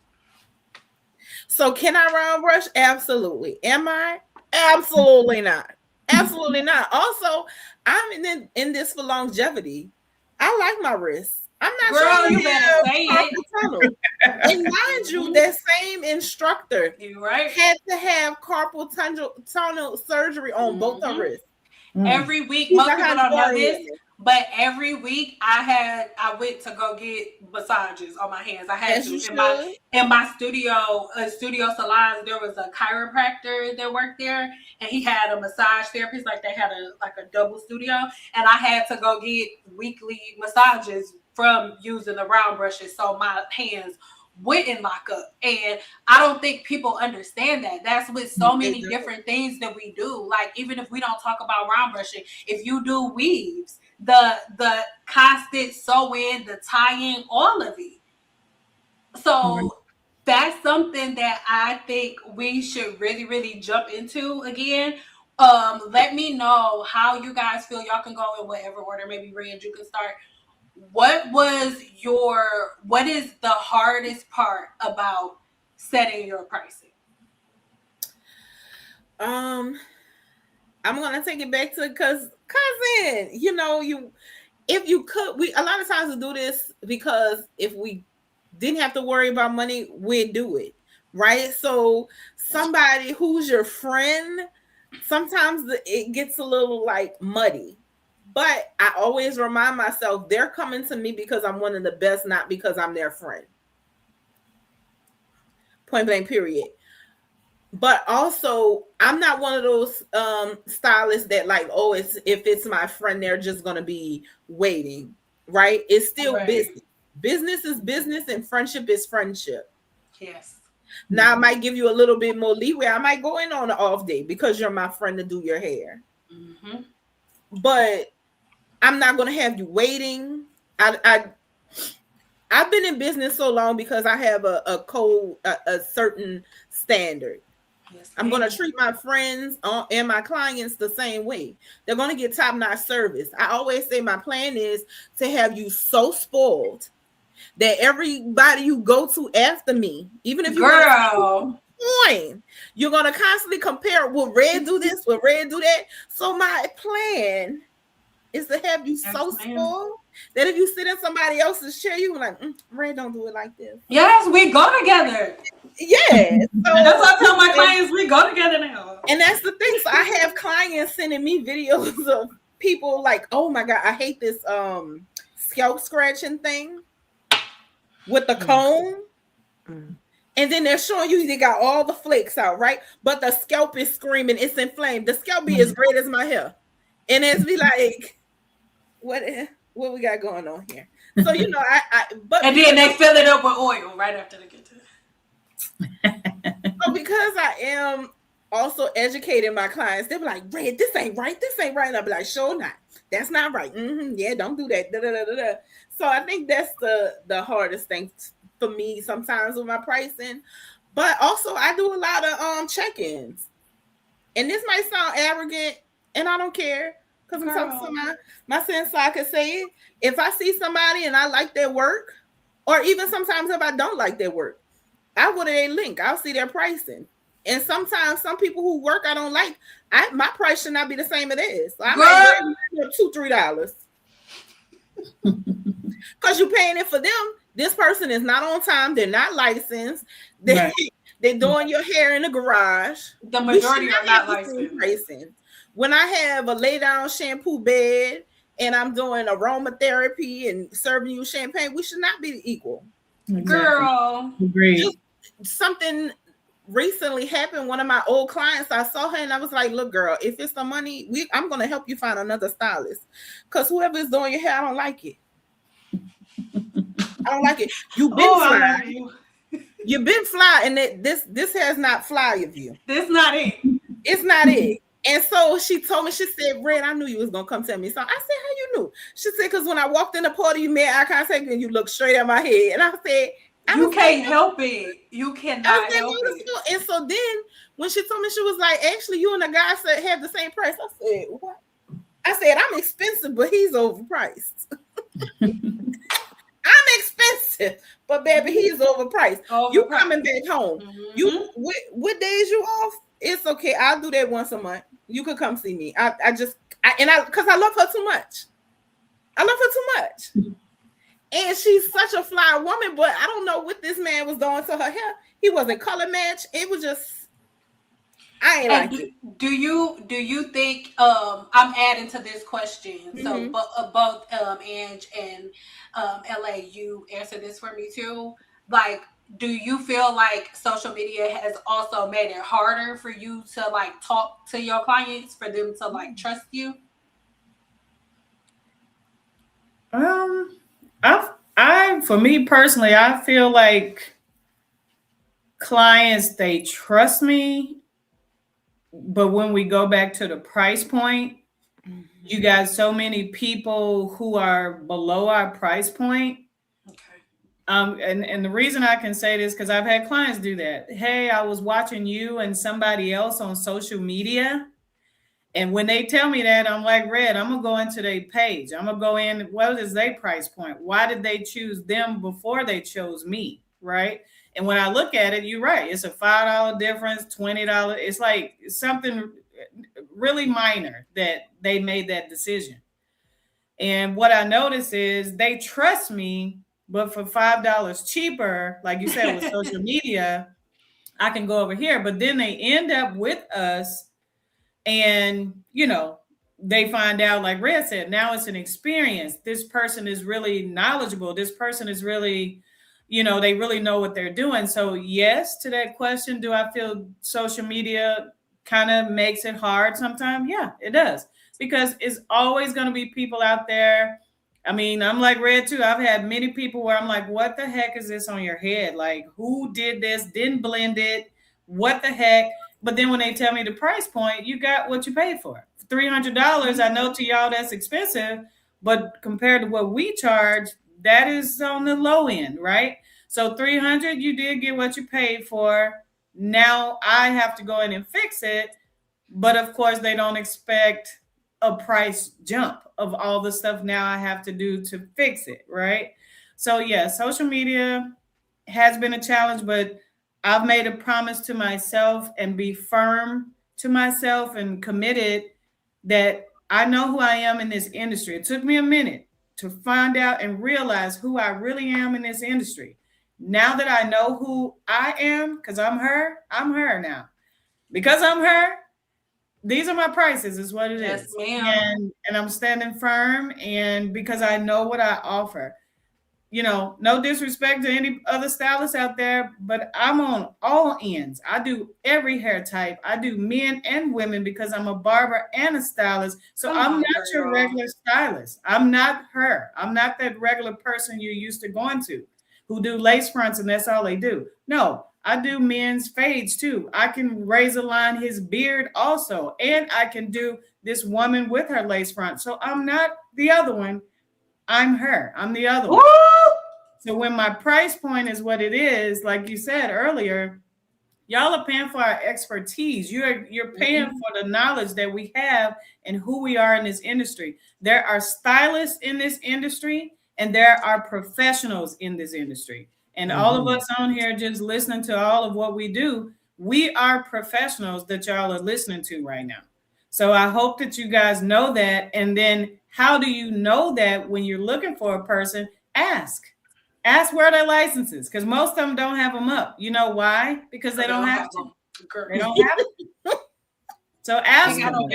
C: So can I round brush? Absolutely. Am I? Absolutely not. Absolutely not. Also, I'm in this for longevity. I like my wrists. I'm not
A: Girl, you better say it.
C: tunnel. And mind you, that same instructor
A: You right.
C: had to have carpal tunnel surgery on both her wrists.
A: Every week, most people don't know this, but every week I went to go get massages on my hands. I had to in my studio salons. There was a chiropractor that worked there, and he had a massage therapist. Like they had a double studio, and I had to go get weekly massages from using the round brushes, so my hands wouldn't lock up. And I don't think people understand that. That's with so many different things that we do. Like, even if we don't talk about round brushing, if you do weaves, the constant sewing, the tying, all of it. So that's something that I think we should really, really jump into again. Let me know how you guys feel. Y'all can go in whatever order. Maybe Rand, you can start. What is the hardest part about setting your pricing?
C: I'm gonna take it back to cousin. If you could, we a lot of times we do this because if we didn't have to worry about money, we'd do it, right? So somebody who's your friend, sometimes it gets a little like muddy. But I always remind myself they're coming to me because I'm one of the best, not because I'm their friend. Point blank, period. But also, I'm not one of those stylists that like, oh, if it's my friend, they're just going to be waiting, right? It's still business. Business is business and friendship is friendship.
A: Yes.
C: Now, I might give you a little bit more leeway. I might go in on an off day because you're my friend to do your hair.
A: Mm-hmm.
C: But I'm not going to have you waiting. I've been in business so long because I have a code, a certain standard. Yes, I'm going to treat my friends and my clients the same way. They're going to get top-notch service. I always say my plan is to have you so spoiled that everybody you go to after me, even if you you're going to constantly compare, will Red do this? Will Red do that? So my plan is to have you so spoiled that if you sit in somebody else's chair, you're like, Red, don't do it like this.
A: Yes, we go together.
C: Yes. So
A: that's what I tell my clients, we go together now.
C: And that's the thing. So I have clients sending me videos of people like, oh my God, I hate this scalp scratching thing with the comb. And then they're showing you they got all the flakes out, right? But the scalp is screaming, it's inflamed. The scalp be as red as my hair. And it's be like, what we got going on here? So
A: and then they fill it up with oil right after they get to
C: it. So because I am also educating my clients, they be like, Red, this ain't right. This ain't right. And I'll be like, sure not. That's not right. Yeah, don't do that. Da, da, da, da, da. So I think that's the hardest thing for me sometimes with my pricing. But also I do a lot of check-ins. And this might sound arrogant, and I don't care because I'm talking to my sensei. I can say it. If I see somebody and I like their work, or even sometimes if I don't like their work, I go to their link. I'll see their pricing. And sometimes some people who work I don't like, my price should not be the same as theirs. So I might $2-3. Because you're paying it for them. This person is not on time. They're not licensed. They're doing your hair in the garage.
A: The majority are not licensed.
C: When I have a lay down shampoo bed and I'm doing aromatherapy and serving you champagne, we should not be equal.
B: Exactly.
A: Girl.
B: Agreed.
C: Just something recently happened. One of my old clients, I saw her and I was like, look, girl, if it's the money, I'm going to help you find another stylist, because whoever is doing your hair, I don't like it. I don't like it. You've been fly. You've been fly, and this has not fly of you.
A: This not it.
C: It's not it. And so she told me, she said, Red, I knew you was going to come tell me. So I said, how you knew? She said, because when I walked in the party, you made eye contact and you looked straight at my head. And I said,
A: you can't help it. You cannot help it.
C: And so then when she told me, she was like, actually, you and the guy said have the same price. I said, what? I said, I'm expensive, but he's overpriced. I'm expensive, but baby, he's overpriced. You coming back home. Mm-hmm. You what days you off? It's okay. I'll do that once a month. You could come see me. Because I love her too much. I love her too much. And she's such a fly woman, but I don't know what this man was doing to her hair. He wasn't color match. It was just, I ain't like it.
A: Do you think I'm adding to this question? Mm-hmm. So both Ange and LA, you answer this for me too. Like, do you feel like social media has also made it harder for you to like talk to your clients, for them to like trust you?
B: For me personally, I feel like clients, they trust me, but when we go back to the price point, you got so many people who are below our price point.
A: Okay.
B: And the reason I can say this, because I've had clients do that. Hey, I was watching you and somebody else on social media. And when they tell me that, I'm like, Red, I'm going to go into their page. I'm going to go in, what is their price point? Why did they choose them before they chose me, right? And when I look at it, you're right. It's a $5 difference, $20. It's like something really minor that they made that decision. And what I notice is they trust me, but for $5 cheaper, like you said, with social media, I can go over here. But then they end up with us. And, they find out, like Red said, now it's an experience. This person is really knowledgeable. This person is really, they really know what they're doing. So yes, to that question, do I feel social media kind of makes it hard sometimes? Yeah, it does. Because it's always going to be people out there. I mean, I'm like Red too. I've had many people where I'm like, what the heck is this on your head? Like, who did this? Didn't blend it? What the heck? But then when they tell me the price point, you got what you paid for. $300, I know to y'all that's expensive, but compared to what we charge, that is on the low end, right? So $300, you did get what you paid for. Now I have to go in and fix it. But of course, they don't expect a price jump of all the stuff now I have to do to fix it, right? So yeah, social media has been a challenge, but I've made a promise to myself and be firm to myself and committed that I know who I am in this industry. It took me a minute to find out and realize who I really am in this industry. Now that I know who I am, because I'm her now. Because I'm her, these are my prices, is what it is.
A: Ma'am.
B: And I'm standing firm, and because I know what I offer. No disrespect to any other stylists out there, but I'm on all ends. I do every hair type. I do men and women because I'm a barber and a stylist. So I'm not your regular stylist. I'm not her. I'm not that regular person you're used to going to who do lace fronts and that's all they do. No, I do men's fades too. I can razor line his beard also. And I can do this woman with her lace front. So I'm not the other one. I'm her. I'm the other one. So when my price point is what it is, like you said earlier, y'all are paying for our expertise. You're paying for the knowledge that we have and who we are in this industry. There are stylists in this industry, and there are professionals in this industry. And all of us on here just listening to all of what we do, we are professionals that y'all are listening to right now. So I hope that you guys know that. And then how do you know that when you're looking for a person? Ask where their licenses, because most of them don't have them up. You know why? Because they don't have to. They don't have to. So ask them.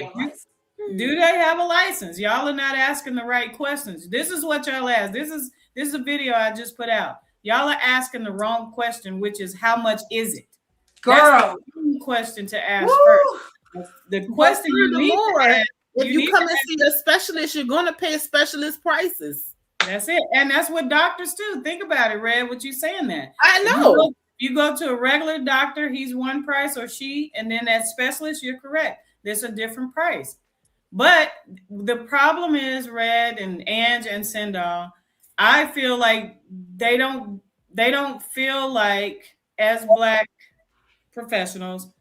B: Do they have a license? Y'all are not asking the right questions. This is what y'all ask. This is a video I just put out. Y'all are asking the wrong question, which is how much is it? That's the
A: Girl.
B: wrong question to ask first.
A: Woo.
B: The
C: But
B: question you need to
C: furthermore,
B: ask,
C: if
B: you
C: you
B: need to
C: come and see a specialist, you're going to pay specialist prices.
B: That's it. And that's what doctors do. Think about it, Red, what you saying that.
C: I
B: If
C: know.
B: you go to a regular doctor, he's one price or she, and then that specialist, you're correct. There's a different price. But the problem is, Red and Ange and Sindal, I feel like they don't they don't feel like as black professionals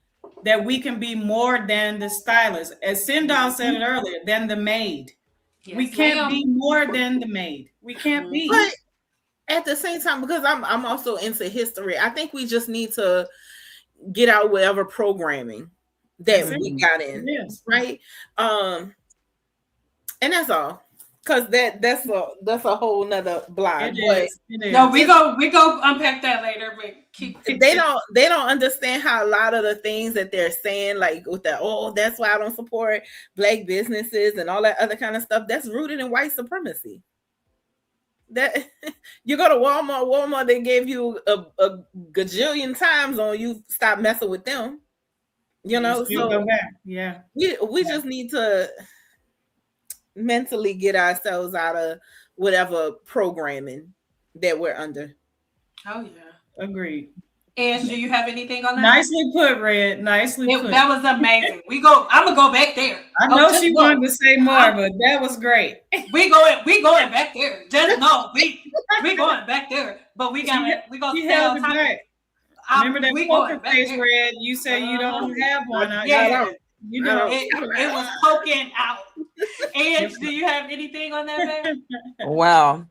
B: that we can be more than the stylist. As Sindal said it earlier, than the maid. We
A: Yes,
B: can't
A: ma'am.
B: be more than the maid. We can't be.
C: But at the same time, because I'm also into history, I think we just need to get out whatever programming that
B: That's it.
C: we got in,
B: Yes.
C: right? And that's all. Because that's a whole nother blog.
B: It
C: But
B: is. It is.
A: No, we go unpack that later, but keep
C: they don't understand how a lot of the things that they're saying, like with that, oh, that's why I don't support black businesses and all that other kind of stuff, that's rooted in white supremacy. That you go to Walmart, they gave you a gajillion times on you stop messing with them. You know,
B: Still
C: so
B: go back. Yeah.
C: we just need to mentally get ourselves out of whatever programming that we're under.
A: Oh yeah.
B: Agreed.
A: And do you have anything on that?
B: Nicely put, Red. Nicely put.
A: That was amazing. I'm gonna go back there.
B: I know
A: just
B: she
A: go.
B: wanted to say more, but that was great.
A: We going back there. Just no, we going back there. But we gonna
B: She
A: stay
B: held
A: on
B: it
A: topic.
B: back. Remember that
A: We
B: poker
A: going back
B: face,
A: there.
B: Red? You say you don't have one.
A: Yeah.
B: You know.
A: It was poking out. And do you have anything on that, babe?
D: Wow.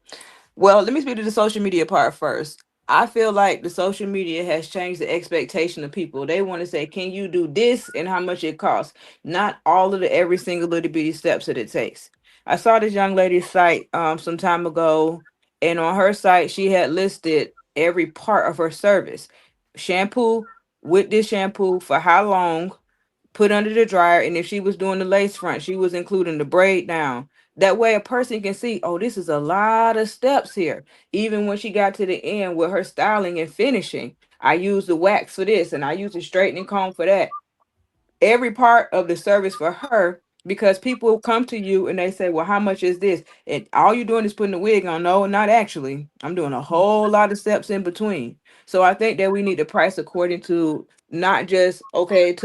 D: Well, let me speak to the social media part first. I feel like the social media has changed the expectation of people. They want to say, can you do this and how much it costs? Not all of the every single little bitty steps that it takes. I saw this young lady's site some time ago, and on her site, she had listed every part of her service. Shampoo with this shampoo for how long, put under the dryer, and if she was doing the lace front, she was including the braid down. That way a person can see, oh, this is a lot of steps here. Even when she got to the end with her styling and finishing, I use the wax for this and I use the straightening comb for that. Every part of the service for her, because people come to you and they say, well, how much is this? And all you're doing is putting the wig on. No, not actually. I'm doing a whole lot of steps in between. So I think that we need to price according to not just, okay, it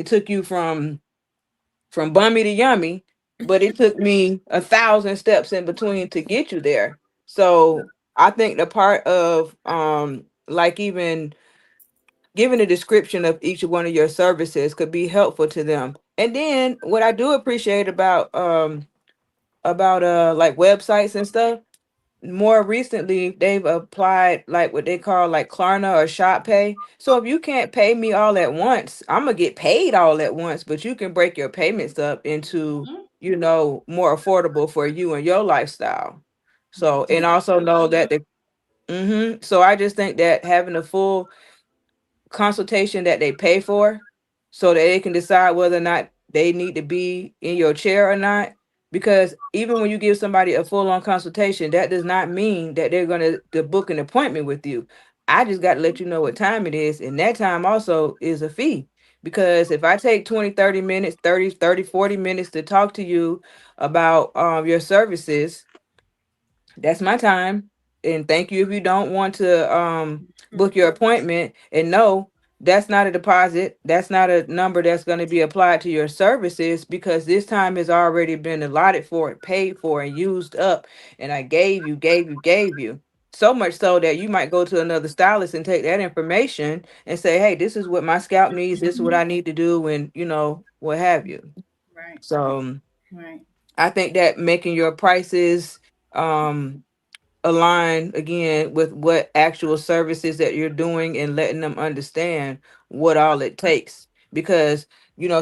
D: took you from bummy to yummy, but it took me 1,000 steps in between to get you there. So I think the part of like even giving a description of each one of your services could be helpful to them. And then what I do appreciate about like websites and stuff, more recently they've applied like what they call like Klarna or Shop Pay. So if you can't pay me all at once, I'm gonna get paid all at once, but you can break your payments up into, more affordable for you and your lifestyle. So and also know that so I just think that having a full consultation that they pay for so that they can decide whether or not they need to be in your chair or not. Because even when you give somebody a full on consultation, that does not mean that they're going to book an appointment with you. I just got to let you know what time it is. And that time also is a fee. Because if I take 20, 30 minutes, 40 minutes to talk to you about your services, that's my time. And thank you if you don't want to book your appointment. And no, that's not a deposit. That's not a number that's going to be applied to your services because this time has already been allotted for it, paid for, and used up. And I gave you. So much so that you might go to another stylist and take that information and say, hey, this is what my scalp needs. This is what I need to do. And, what have you.
B: Right.
D: So
B: Right.
D: I think that making your prices align again with what actual services that you're doing and letting them understand what all it takes. Because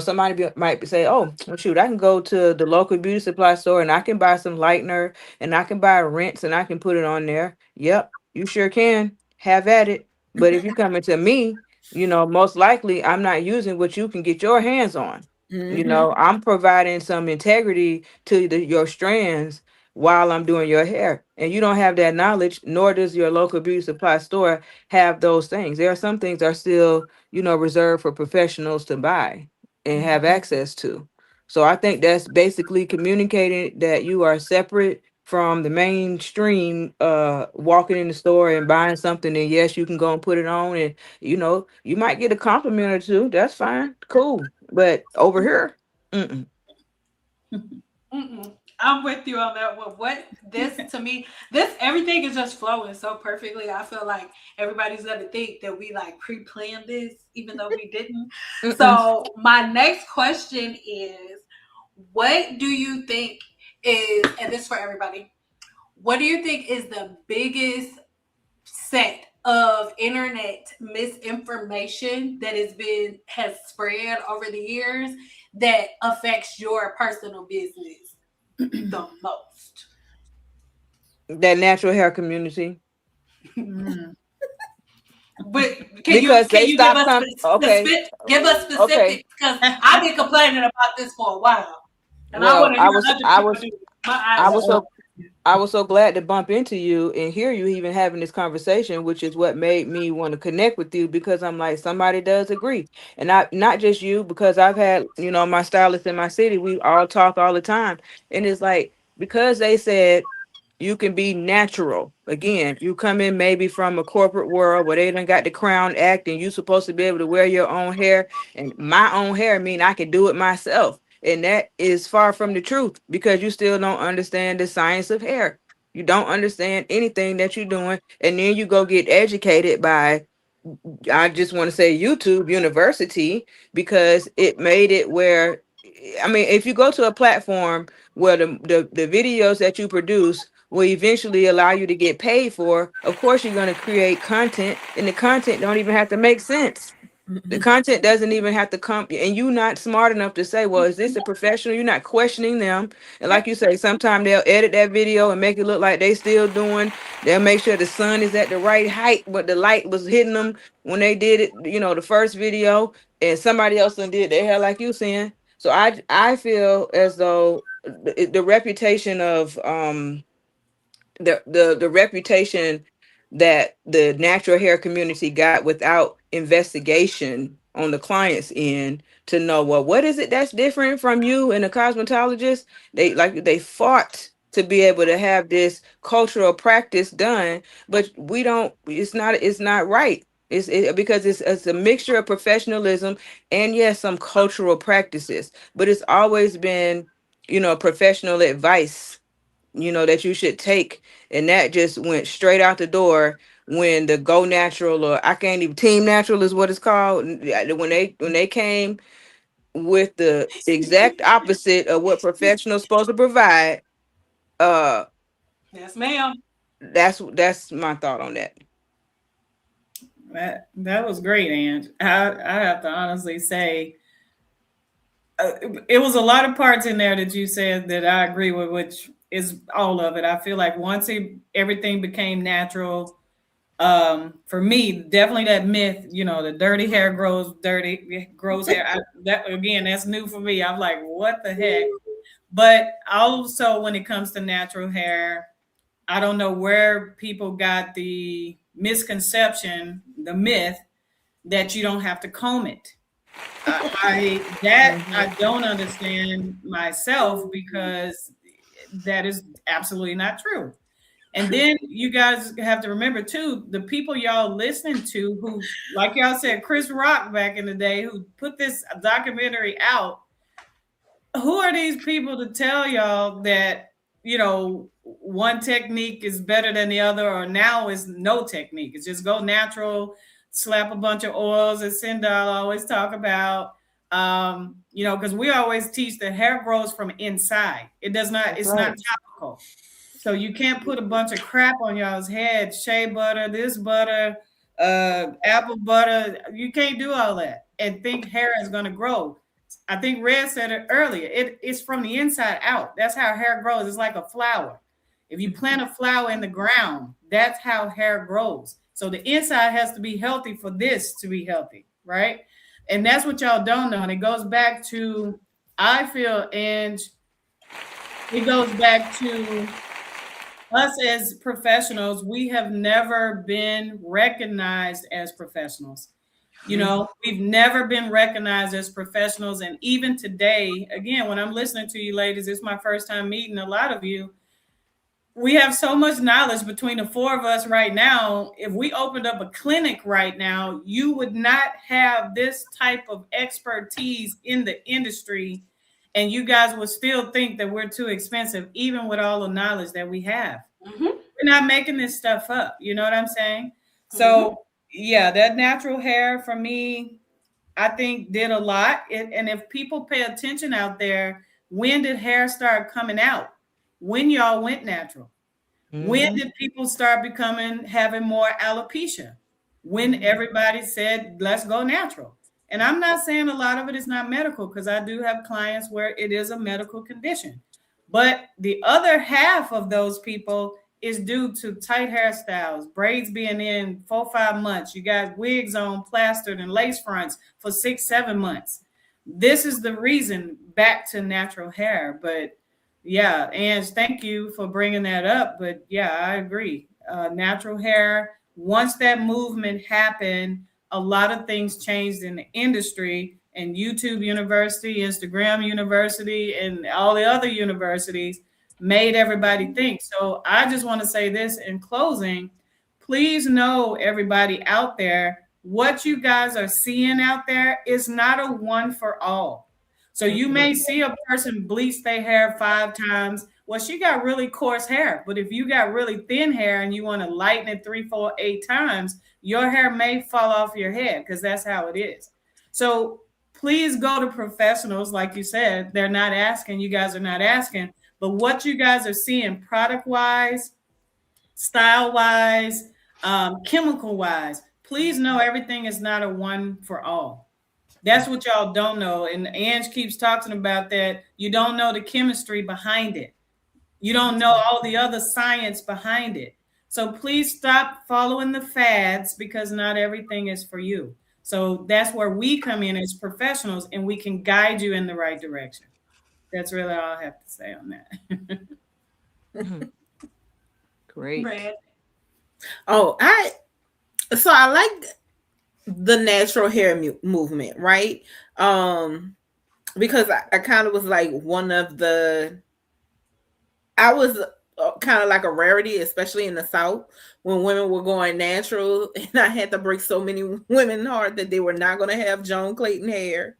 D: somebody might say, oh well, shoot, I can go to the local beauty supply store and I can buy some lightener and I can buy a rinse and I can put it on there. Yep, you sure can. Have at it. But if you come into me, most likely I'm not using what you can get your hands on.
C: Mm-hmm.
D: I'm providing some integrity to your strands while I'm doing your hair. And you don't have that knowledge, nor does your local beauty supply store have those things. There are some things that are still, reserved for professionals to buy and have access to. So I think that's basically communicating that you are separate from the mainstream walking in the store and buying something, and yes, you can go and put it on, and you might get a compliment or two. That's fine, cool. But over here, mm-mm.
A: Mm-mm. I'm with you on that one. What this to me, this everything is just flowing so perfectly. I feel like everybody's gonna think that we like pre-planned this, even though we didn't.
D: Mm-mm.
A: So my next question is, what do you think is, and this for everybody, what do you think is the biggest set of internet misinformation that has spread over the years that affects your personal business the most?
D: That natural hair community,
B: Mm.
A: But can you
D: because
A: can
D: they
A: you give
D: stopped
A: us
D: come. Okay,
A: give us
D: okay.
A: specifics? Because I've been complaining about this for a while, and I
D: Well,
A: want to
D: I
A: hear
D: was,
A: other
D: I
A: people
D: was,
A: do. My
D: I
A: eyes are
D: was
A: open.
D: so I was so glad to bump into you and hear you even having this conversation, which is what made me want to connect with you, because I'm like, somebody does agree. And not just you, because I've had, my stylist in my city, we all talk all the time. And it's like, because they said you can be natural. Again, you come in maybe from a corporate world where they done got the Crown Act and you supposed to be able to wear your own hair. And my own hair mean I can do it myself. And that is far from the truth, because you still don't understand the science of hair. You don't understand anything that you're doing. And then you go get educated by, I just want to say, YouTube University, because it made it where, I mean, if you go to a platform where the videos that you produce will eventually allow you to get paid for, of course you're going to create content, and the content don't even have to make sense. The content doesn't even have to come, and you not smart enough to say, well, is this a professional? You're not questioning them. And like you say, sometimes they'll edit that video and make it look like they still doing. They'll make sure the sun is at the right height, but the light was hitting them when they did it, the first video, and somebody else done did their hair like you saying. So I feel as though the reputation of the reputation that the natural hair community got without investigation on the client's end to know, well, what is it that's different from you and a cosmetologist. They fought to be able to have this cultural practice done, but we don't, it's not right. Because it's a mixture of professionalism and, yes, some cultural practices, but it's always been, professional advice, that you should take. And that just went straight out the door when the Go Natural, or I can't even, Team Natural is what it's called. When they came with the exact opposite of what professionals supposed to provide. Uh
A: Yes, ma'am.
B: Mm.
D: that's my thought on that.
B: That was great, Ange. I have to honestly say, uh, it was a lot of parts in there that you said that I agree with, which is all of it. I feel like once everything became natural, for me, definitely that myth, the dirty hair grows hair. That again, that's new for me. I'm like, what the heck? But also, when it comes to natural hair, I don't know where people got the misconception, the myth that you don't have to comb it. I
D: Mhm.
B: don't understand myself, because that is absolutely not true. And then you guys have to remember too, the people y'all listening to, who, like y'all said, Chris Rock back in the day, who put this documentary out. Who are these people to tell y'all that, one technique is better than the other, or now is no technique? It's just go natural, slap a bunch of oils, as Sindal always talk about. Because we always teach that hair grows from inside. It does not,
D: That's
B: it's not
D: right.
B: topical. So you can't put a bunch of crap on y'all's head, shea butter, this butter, apple butter. You can't do all that and think hair is going to grow. I think Red said it earlier. It's from the inside out. That's how hair grows. It's like a flower. If you plant a flower in the ground, that's how hair grows. So the inside has to be healthy for this to be healthy, right? And that's what y'all don't know. And it goes back to, I feel, and it goes back to us as professionals. We have never been recognized as professionals. You know, we've never been recognized as professionals. And even today, again, when I'm listening to you ladies, it's my first time meeting a lot of you. We have so much knowledge between the four of us right now. If we opened up a clinic right now, you would not have this type of expertise in the industry. And you guys would still think that we're too expensive, even with all the knowledge that we have.
A: Mm-hmm.
B: We're not making this stuff up. You know what I'm saying?
A: Mm-hmm.
B: So, yeah, that natural hair for me, I think did a lot. And if people pay attention out there, when did hair start coming out? When y'all went natural? When
D: Mm-hmm.
B: did people start having more alopecia? When everybody said, let's go natural. And I'm not saying a lot of it is not medical, because I do have clients where it is a medical condition. But the other half of those people is due to tight hairstyles, braids being in 4 or 5 months. You got wigs on, plastered, and lace fronts for 6 or 7 months. This is the reason back to natural hair. But yeah, and thank you for bringing that up. But yeah, I agree. Natural hair, once that movement happened, a lot of things changed in the industry, and YouTube University, Instagram University, and all the other universities made everybody think. So I just want to say this in closing. Please know, everybody out there, what you guys are seeing out there is not a one for all. So you may see a person bleach their hair 5 times. Well, she got really coarse hair. But if you got really thin hair and you want to lighten it 3, 4, 8 times, your hair may fall off your head, because that's how it is. So please go to professionals. Like you said, they're not asking. You guys are not asking. But what you guys are seeing product wise, style wise, chemical wise, please know everything is not a one for all. That's what y'all don't know. And Ange keeps talking about that. You don't know the chemistry behind it. You don't know all the other science behind it. So please stop following the fads, because not everything is for you. So that's where we come in as professionals, and we can guide you in the right direction. That's really all I have to say on that.
D: Mhm. Great.
A: Red.
C: Oh, I like the natural hair movement, right? Because I kind of was like one of the, I was kind of like a rarity, especially in the South, when women were going natural, and I had to break so many women heart that they were not going to have Joan Clayton hair.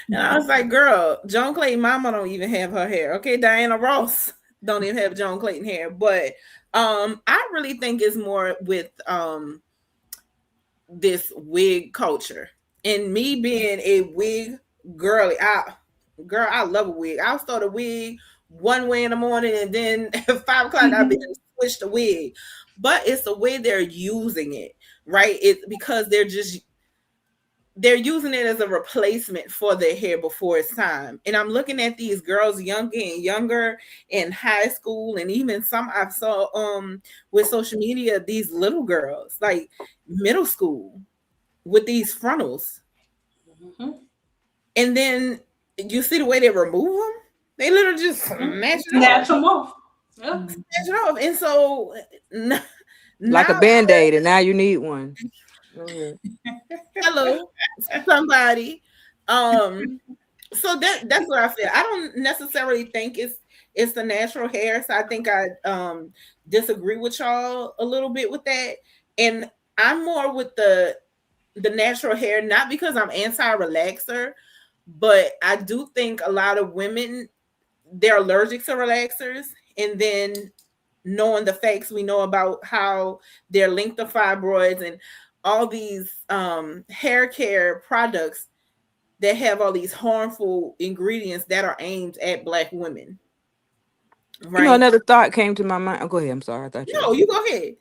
C: And I was like, girl, Joan Clayton mama don't even have her hair. Okay, Diana Ross don't even have Joan Clayton hair. But I really think it's more with this wig culture. And me being a wig girly, I love a wig. I'll start a wig one way in the morning, and then at 5 o'clock I'll be switch the wig. But it's the way they're using it, right? It's because they're using it as a replacement for their hair before it's time. And I'm looking at these girls younger and younger in high school, and even some I saw with social media, these little girls like middle school with these frontals.
A: Mm-hmm.
C: And then you see the way they remove them. They literally just snatch it off.
A: Natural move. Yeah.
C: Snatch it off. And so
D: Like a
C: now,
D: band-aid, and now you need one. Go ahead.
C: hello, somebody. So that's what I feel. I don't necessarily think it's the natural hair. So I think I disagree with y'all a little bit with that. And I'm more with the natural hair, not because I'm anti-relaxer, but I do think a lot of women, they're allergic to relaxers. And then knowing the facts we know about how they're linked to fibroids and all these hair care products that have all these harmful ingredients that are aimed at Black women. Right?
D: Another thought came to my mind. Oh, go ahead. I'm sorry. I thought you.
C: No, you go ahead.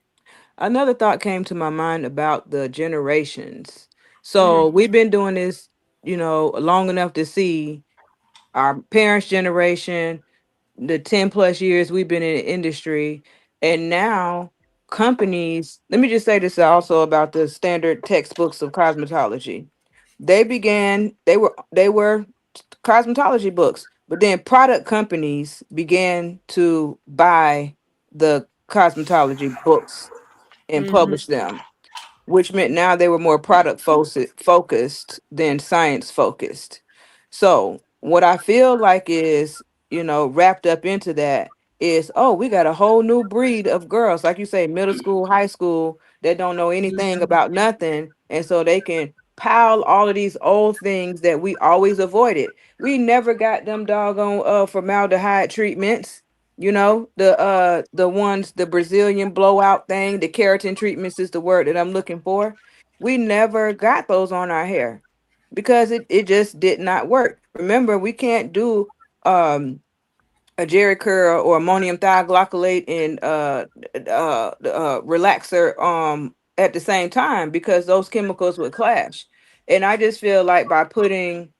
D: Another thought came to my mind about the generations.
C: Mm-hmm.
D: So we've been doing this, long enough to see our parents' generation, the 10 plus years we've been in the industry, and now companies, let me just say this also about the standard textbooks of cosmetology. They were cosmetology books, but then product companies began to buy the cosmetology books and
C: Mm-hmm.
D: publish them, which meant now they were more focused than science focused. So what I feel like is, wrapped up into that is, oh, we got a whole new breed of girls, like you say, middle school, high school, that don't know anything about nothing. And so they can pile all of these old things that we always avoided. We never got them doggone formaldehyde treatments. The ones, the Brazilian blowout thing, the keratin treatments is the word that I'm looking for. We never got those on our hair because it just did not work. Remember, we can't do a Jerry curl or ammonium thioglycolate and relaxer at the same time because those chemicals would clash. And I just feel like by putting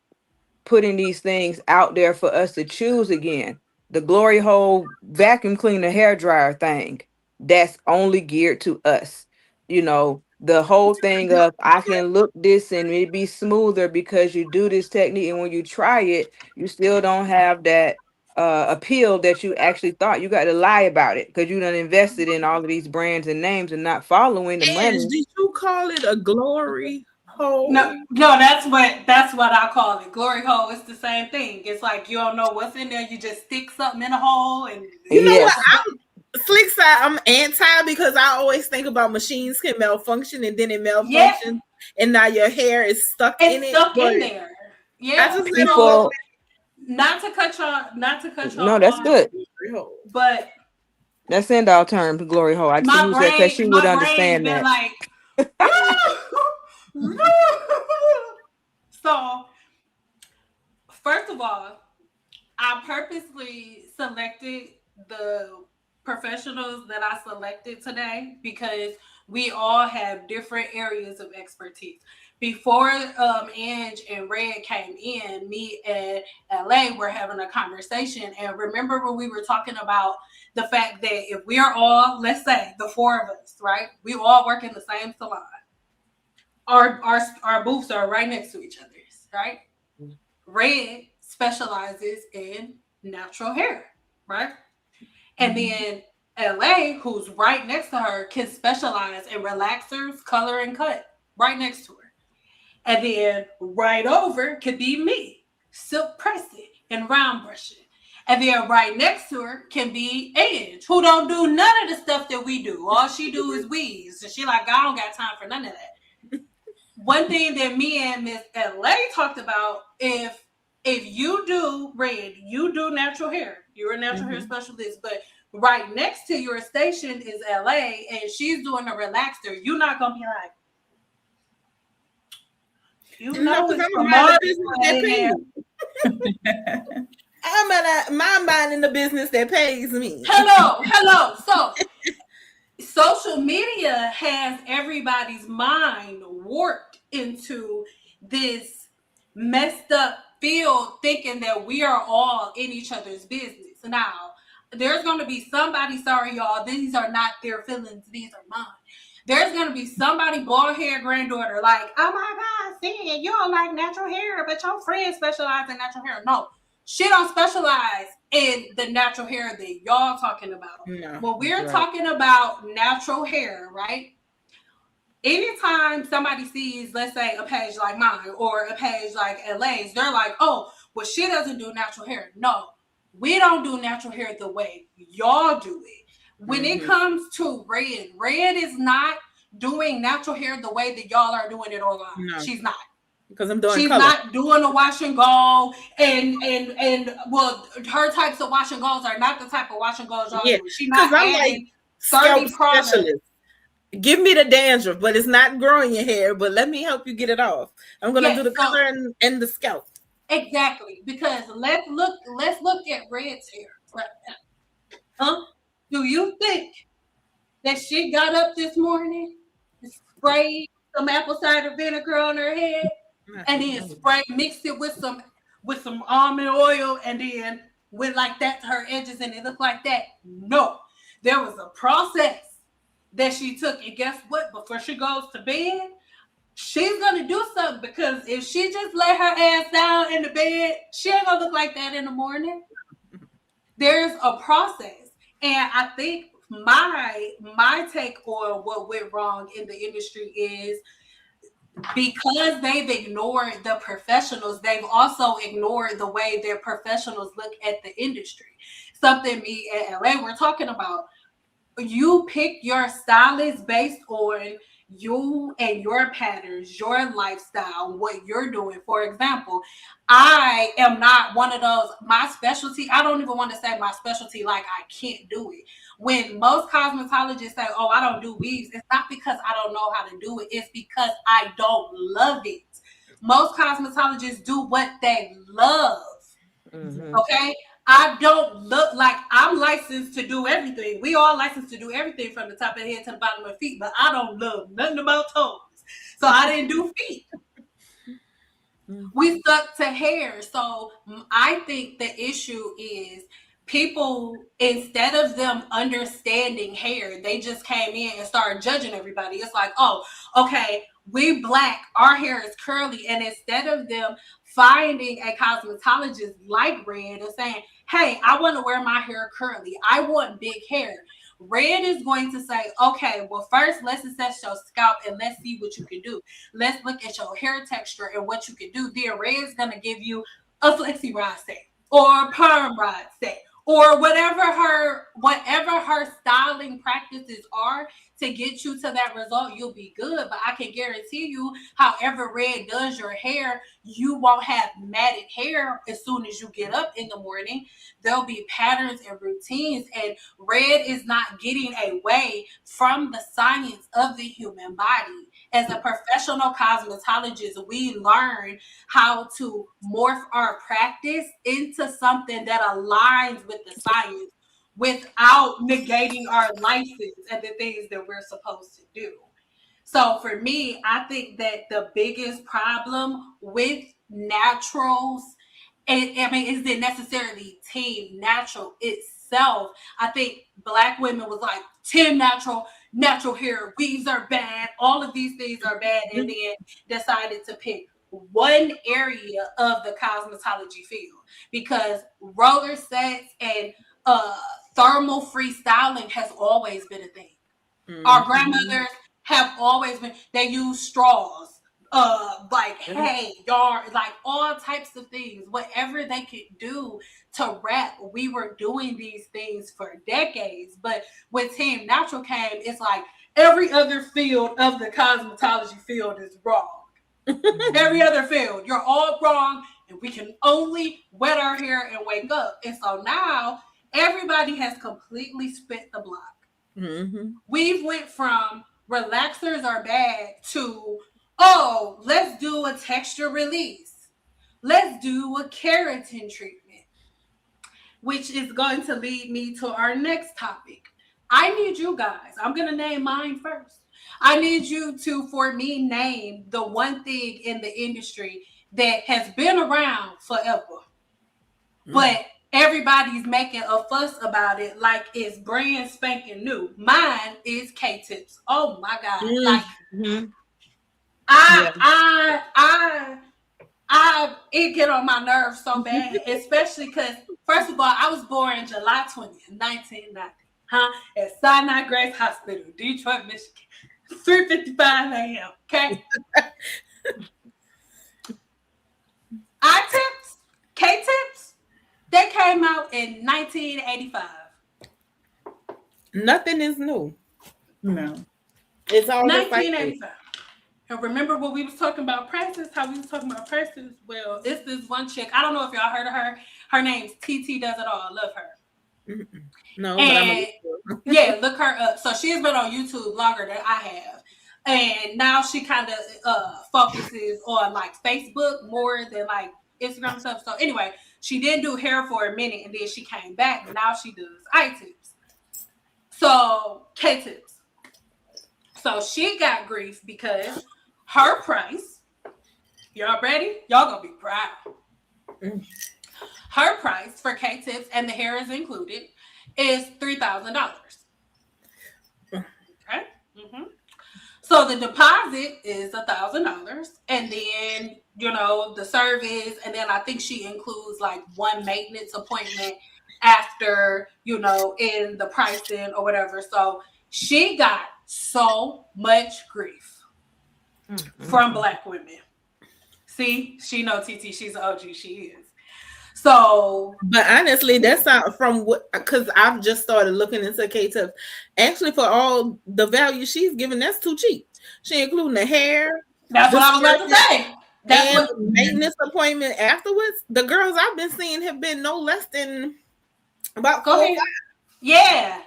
D: these things out there for us to choose again. The glory hole vacuum cleaner hair dryer thing, that's only geared to us. The whole thing of I can look this and it be smoother because you do this technique, and when you try it, you still don't have that appeal that you actually thought. You got to lie about it because you done invested in all of these brands and names and not following the
C: And
D: money.
C: did you call it a glory
A: No,
C: hole?
A: no, that's what I call it. Glory hole. It's the same thing. It's like you don't know what's in there. You just stick something in a hole, and
C: You know what?
D: Yes.
C: Slick side, I'm anti because I always think about machines can malfunction and then it
A: yeah,
C: malfunctions and now your hair is stuck in
A: it's
C: it.
A: stuck
C: But
A: in there.
C: I
A: Yeah.
C: just never looked
A: So
D: People,
A: not to cut
D: no,
A: y'all
D: that's
A: off,
D: good.
C: at the hole.
A: but
D: That's in our term, glory hole. I just use that because she would
A: my brain
D: understand
A: been
D: that.
A: like, so first of all, I purposely selected the professionals that I selected today because we all have different areas of expertise. Before Ange and Red came in, me and LA were having a conversation. And remember when we were talking about the fact that if we are all, let's say the four of us, right? We all work in the same salon. Our booths are right next to each other's, right? Red specializes in natural hair, right? And then LA, who's right next to her, can specialize in relaxers, color, and cut right next to her. And then right over could be me, silk pressing and round brushing. And then right next to her can be Ange, who don't do none of the stuff that we do. All she do is weaves. And she like, I don't got time for none of that. One thing that me and Miss LA talked about, if you do Red, you do natural hair. You're a natural hair specialist, but right next to your station is LA, and she's doing a relaxer. You're not gonna be like,
C: No, because
A: it's
C: I'm a mind
A: commodity
C: business that
A: in there.
C: pays. I'm minding the business that pays me.
A: Hello. So social media has everybody's mind warped into this messed up field thinking that we are all in each other's business. Now, there's going to be somebody, sorry y'all, these are not their feelings, these are mine. There's going to be somebody, bald hair granddaughter, like, oh my God, see, you don't like natural hair, but your friends specialize in natural hair. No, she don't specialize in the natural hair that y'all talking about.
C: No,
A: When we're
D: right.
A: talking about natural hair, right? Anytime somebody sees, let's say, a page like mine or a page like LA's, they're like, oh, well, she doesn't do natural hair. No, we don't do natural hair the way y'all do it. When it comes to Red is not doing natural hair the way that y'all are doing it online.
C: No.
A: She's not.
C: Because I'm doing
A: She's
C: color.
A: not doing a wash and go, and well, her types of wash and goes are not the type of wash and goes y'all do. She's not
C: I'm
A: adding
C: like
A: 30 products.
C: specialist. Give me the dandruff, but it's not growing your hair. But let me help you get it off. I'm gonna do the color and the scalp.
A: Exactly, because let's look at Red's hair right now. Huh? Do you think that she got up this morning and sprayed some apple cider vinegar on her head and then mixed it with some almond oil and then went like that to her edges and it looked like that? No, there was a process that she took. And guess what? Before she goes to bed, she's gonna do something, because if she just lay her ass down in the bed, she ain't gonna look like that in the morning. There's a process. And I think my take on what went wrong in the industry is because they've ignored the professionals, they've also ignored the way their professionals look at the industry. Something me and LA we're talking about. You pick your stylist based on you and your patterns, your lifestyle, what you're doing. For example, I am not one of those, my specialty, I don't even want to say my specialty like I can't do it. When most cosmetologists say, oh, I don't do weaves, it's not because I don't know how to do it, it's because I don't love it. Most cosmetologists do what they love.
D: Mm-hmm.
A: Okay. I don't look like I'm licensed to do everything. We all licensed to do everything from the top of the head to the bottom of the feet, but I don't love nothing about toes. So I didn't do feet. We stuck to hair. So I think the issue is people, instead of them understanding hair, they just came in and started judging everybody. It's like, oh, okay, we black, our hair is curly. And instead of them finding a cosmetologist like Red and saying, hey, I want to wear my hair curly, I want big hair. Red is going to say, okay, well, first let's assess your scalp and let's see what you can do. Let's look at your hair texture and what you can do. Then Red's going to give you a flexi rod set or a perm rod set or whatever her styling practices are to get you to that result. You'll be good. But I can guarantee you, however Red does your hair, you won't have matted hair as soon as you get up in the morning. There'll be patterns and routines, and Red is not getting away from the science of the human body. As a professional cosmetologist, we learn how to morph our practice into something that aligns with the science without negating our license and the things that we're supposed to do. So for me, I think that the biggest problem with naturals, and I mean, is it necessarily team natural itself? I think black women was like, 10 natural hair, weaves are bad, all of these things are bad, and then decided to pick one area of the cosmetology field, because roller sets and thermal freestyling has always been a thing. Our grandmothers have always been, they use straws, like hay, yarn, like all types of things, whatever they could do to wrap. We were doing these things for decades. But when Team Natural came, it's like every other field of the cosmetology field is wrong. Every other field, you're all wrong, and we can only wet our hair and wake up. And so now everybody has completely spit the block. We've went from relaxers are bad to, oh, let's do a texture release. Let's do a keratin treatment, which is going to lead me to our next topic. I need you guys, I'm going to name mine first. I need you to, for me, name the one thing in the industry that has been around forever, but everybody's making a fuss about it like it's brand spanking new. Mine is K-tips. Oh my God. Like, it get on my nerves so bad, especially because, first of all, I was born July 20th, 1990, at Sinai Grace Hospital, Detroit, Michigan, 3:55 a.m., okay? I-tips, K-tips, they came out in 1985.
C: Nothing is new.
B: No.
C: It's all
A: 1985. And remember what we was talking about prices, how we was talking about prices? Well, it's this one chick. I don't know if y'all heard of her. Her name's TT Does It All. I love her.
C: No,
A: and yeah, look her up. So she's been on YouTube longer than I have. And now she kind of focuses on like Facebook more than like Instagram stuff. So anyway, she did do hair for a minute and then she came back. And now she does eye tips. So K-tips. So she got grief because her price, y'all ready? Y'all gonna be proud. Her price for K-tips, and the hair is included, is $3,000. Okay. So the deposit is $1,000, and then the service, and then I think she includes like one maintenance appointment after in the pricing or whatever. So she got so much grief from Black women. See, she know TT, she's an OG, she is. So,
C: but honestly, that's not from what, because I've just started looking into K-Tubs. Actually, for all the value she's giving, that's too cheap. She including the hair,
A: that's
C: the
A: what I was about to
C: service,
A: say. That's
C: and
A: what.
C: the maintenance appointment afterwards. The girls I've been seeing have been no less than about
A: Go
C: 4
A: ahead. Yeah.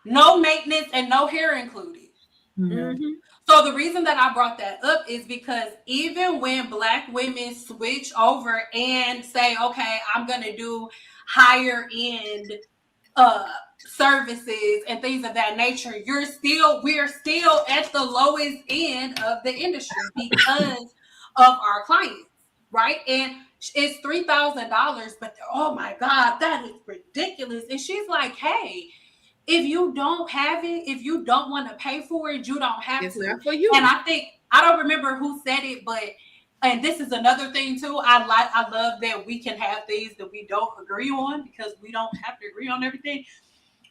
A: No maintenance and no hair included.
C: Mm-hmm.
A: So the reason that I brought that up is because even when Black women switch over and say, okay, I'm going to do higher end services and things of that nature, we're still at the lowest end of the industry because of our clients, right? And it's $3,000, but oh my God, that is ridiculous. And she's like, hey, if you don't have it, if you don't want to pay for it, you don't have
C: It's
A: to.
C: not for you.
A: And I don't remember who said it, but and this is another thing too. I love that we can have things that we don't agree on because we don't have to agree on everything.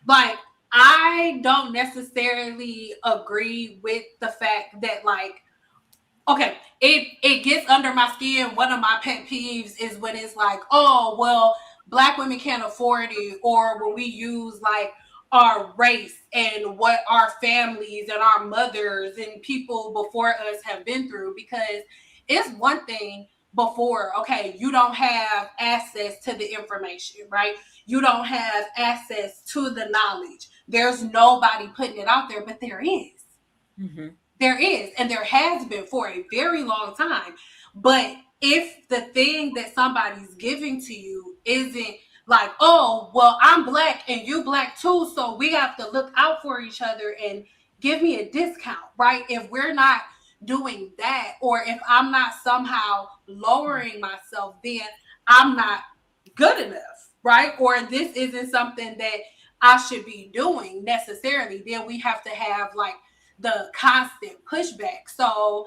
A: Like, I don't necessarily agree with the fact that, like, okay, it gets under my skin. One of my pet peeves is when it's like, oh, well, Black women can't afford it, or when we use like our race and what our families and our mothers and people before us have been through. Because it's one thing before, okay, you don't have access to the information, right? You don't have access to the knowledge. There's nobody putting it out there, but there is.
C: Mm-hmm.
A: There is, and there has been for a very long time. But if the thing that somebody's giving to you isn't like, oh, well, I'm Black and you Black too, so we have to look out for each other and give me a discount, right? If we're not doing that, or if I'm not somehow lowering myself, then I'm not good enough, right? Or this isn't something that I should be doing necessarily, then we have to have like the constant pushback. So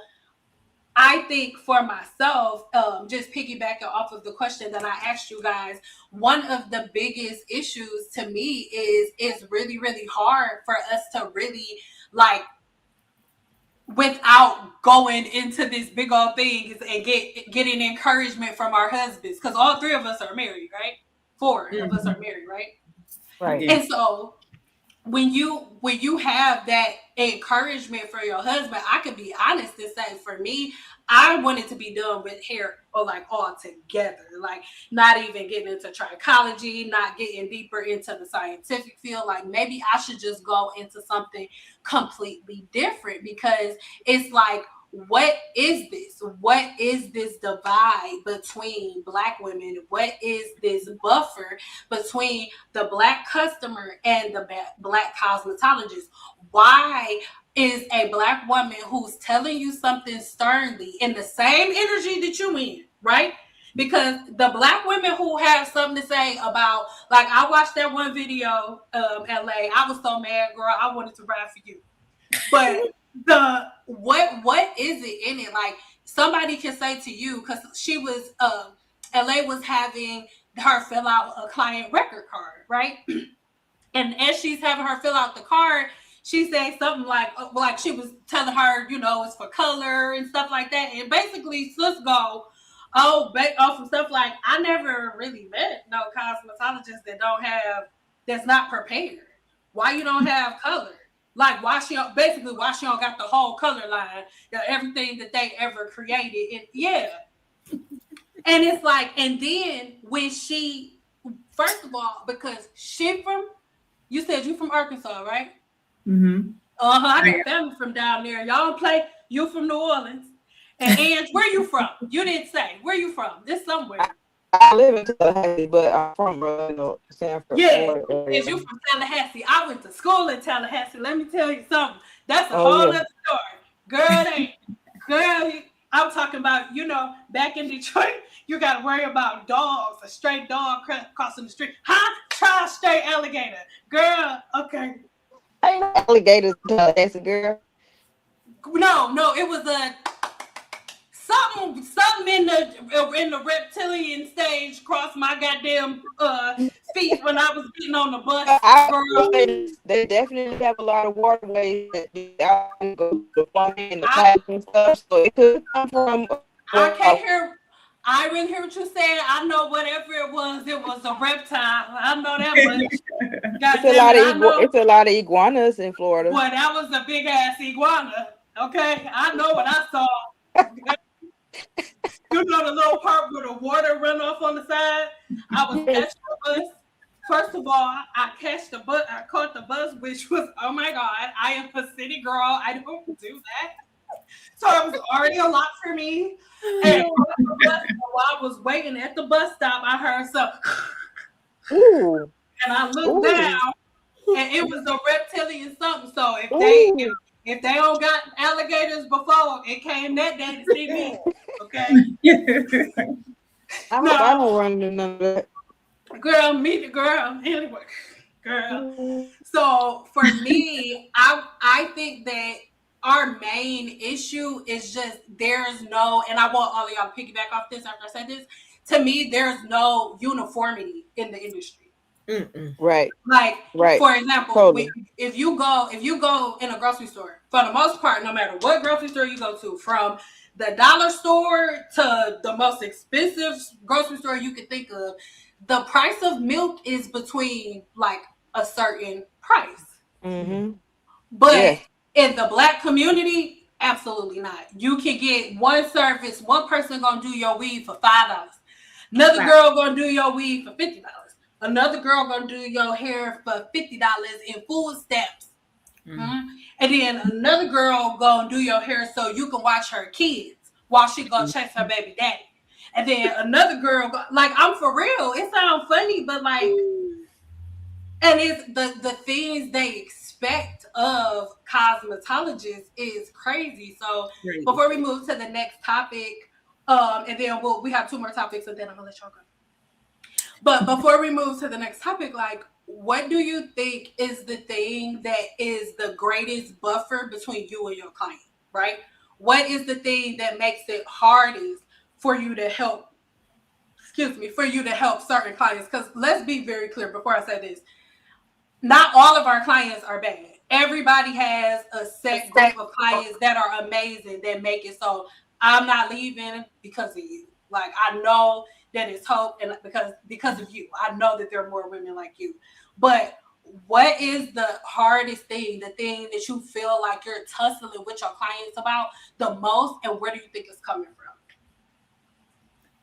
A: I think for myself, just piggybacking off of the question that I asked you guys, one of the biggest issues to me is it's really, really hard for us to really like, without going into this big old thing and getting encouragement from our husbands, because all three of us are married, right? Four of us are married, right?
D: Right.
A: And so when you have that encouragement for your husband, I could be honest and say, for me, I wanted to be done with hair or like all together, like not even getting into trichology, not getting deeper into the scientific field. Like maybe I should just go into something completely different, because it's like, what is this? What is this divide between Black women? What is this buffer between the Black customer and the Black cosmetologist? Why is a Black woman who's telling you something sternly in the same energy that you in, right? Because the Black women who have something to say about, like, I watched that one video, LA. I was so mad, girl. I wanted to ride for you. But what is it in it? Like, somebody can say to you, because she was LA was having her fill out a client record card, right? And as she's having her fill out the card, she said something like she was telling her, it's for color and stuff like that. And basically, sis go, off of stuff like, I never really met no cosmetologist that's not prepared. Why you don't have color? Like, why she don't got the whole color line, everything that they ever created. And yeah. And it's like, and then when she, first of all, because you said you from Arkansas, right?
B: Mm-hmm.
A: I got family from down there. Y'all play, you from New Orleans. And Ange, where you from? You didn't say. Where you from? This somewhere.
D: I live in Tallahassee, but I'm from Sanford.
A: Yeah, is you from Tallahassee? I went to school in Tallahassee. Let me tell you something. That's a whole other story. Girl, I'm talking about, back in Detroit, you got to worry about dogs, a stray dog crossing the street. Huh? Try a stray alligator. Girl, okay.
D: Ain't no alligators in Tallahassee, girl.
A: No, it was a something in the reptilian stage crossed my goddamn feet when I was getting on the bus,
D: I will
A: girl.
D: say this, they definitely have a lot of waterways that go to the plumbing and the
A: I
D: pipes and stuff. So it could come from
A: I
D: well,
A: can't hear. I didn't hear what you said. I know whatever it was a reptile. I know that much. God damn it, I know.
D: it's a lot of iguanas in
A: Boy,
D: Florida.
A: that was a big ass iguana. Okay, I know what I saw. You know the little part where the water run off on the side. I was
D: Yes.
A: catching the bus. First of all, I catch the bus. I caught the bus, which was, oh my god, I am a city girl. I don't do that. So it was already a lot for me. And while I was waiting at the bus stop, I heard something,
D: Ooh,
A: and I looked
D: ooh,
A: down, and it was a reptilian something. So
D: ooh.
A: if they don't got alligators before, it came that day to see me. Okay.
D: I hope I
A: No,
D: don't run into none of that.
A: girl, meet the girl. Anyway, girl.
D: Mm.
A: So for me, I think that our main issue is just there's no, and I want all of y'all to piggyback off this after I said this. To me, there's no uniformity in the industry.
C: Mm-mm.
D: Right,
A: Like,
D: right,
A: for example,
D: totally.
A: if you go in a grocery store, for the most part, no matter what grocery store you go to, from the dollar store to the most expensive grocery store you could think of, the price of milk is between like a certain price.
D: Mm-hmm.
A: But
D: Yes.
A: in the black community, absolutely not. You can get one service, one person gonna do your weave for $5. Another
C: Wow.
A: girl gonna do your weave for $50. Another girl gonna do your hair for $50 in full steps.
C: Mm.
A: Mhm. And then another girl gonna do your hair so you can watch her kids while she gonna chase her baby daddy. And then another girl, like, I'm for real. It sounds funny, but like, and it's the things they expect of cosmetologists is crazy. So
C: Great.
A: before we move to the next topic, and then we have two more topics, and then I'm gonna let y'all go. But before we move to the next topic, like, what do you think is the thing that is the greatest buffer between you and your client, right? What is the thing that makes it hardest for you to help, excuse me, for you to help certain clients? Because let's be very clear before I say this, not all of our clients are bad. Everybody has a set group of clients that are amazing that make it so I'm not leaving because of you. Like, I know that it's hope, and because of you, I know that there are more women like you. But what is the hardest thing, the thing that you feel like you're tussling with your clients about the most, and where do you think it's coming from?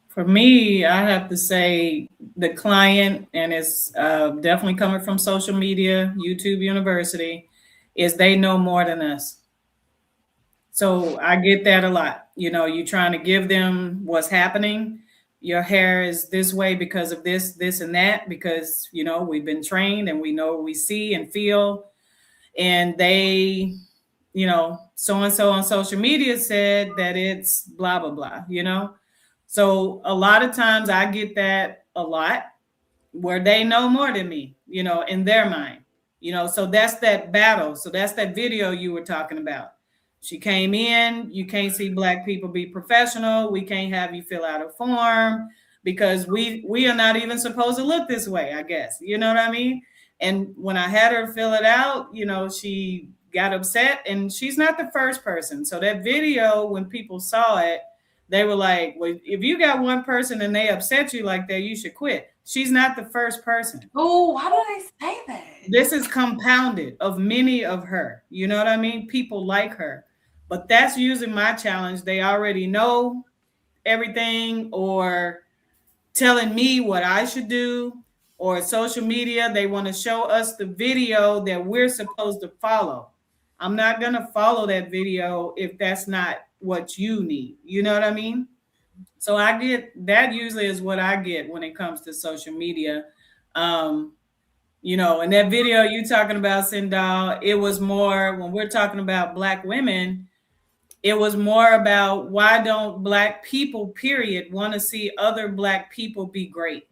B: For me, I have to say the client, and it's definitely coming from social media, YouTube University, is they know more than us. So I get that a lot. You know, you're trying to give them what's happening. Your hair is this way because of this, this, and that, because, you know, we've been trained and we know what we see and feel. And they, you know, so and so on social media said that it's blah, blah, blah, you know? So a lot of times I get that a lot where they know more than me, you know, in their mind, you know. So that's that battle. So that's that video you were talking about. She came in, you can't see black people be professional. We can't have you fill out a form because we are not even supposed to look this way, I guess. You know what I mean? And when I had her fill it out, you know, she got upset, and she's not the first person. So that video, when people saw it, they were like, well, if you got one person and they upset you like that, you should quit. She's not the first person.
A: Oh, why do they say that?
B: This is compounded of many of her. You know what I mean? People like her. But that's usually my challenge. They already know everything, or telling me what I should do, or social media, they want to show us the video that we're supposed to follow. I'm not going to follow that video if that's not what you need. You know what I mean? So I get that, usually is what I get when it comes to social media. Um, you know, and that video you talking about, Sindal, it was more when we're talking about black women, it was more about why don't black people, period, want to see other black people be great.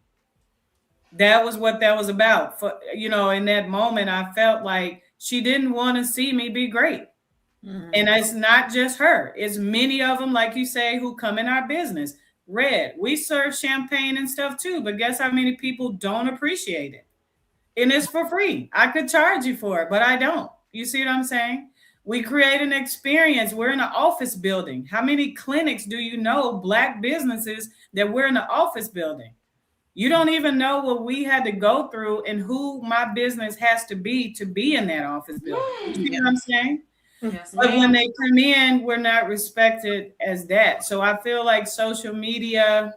B: That was what that was about. For, you know, in that moment, I felt like she didn't want to see me be great. And it's not just her. It's many of them, like you say, who come in our business. Red, we serve champagne and stuff too, but guess how many people don't appreciate it? And it's for free. I could charge you for it, but I don't. You see what I'm saying? We create an experience. We're in an office building. How many clinics do you know, Black businesses, that we're in an office building? You don't even know what we had to go through and who my business has to be in that office building. You see what I'm saying?
A: Yes,
B: But
A: ma'am.
B: when they come in, we're not respected as that. So I feel like social media,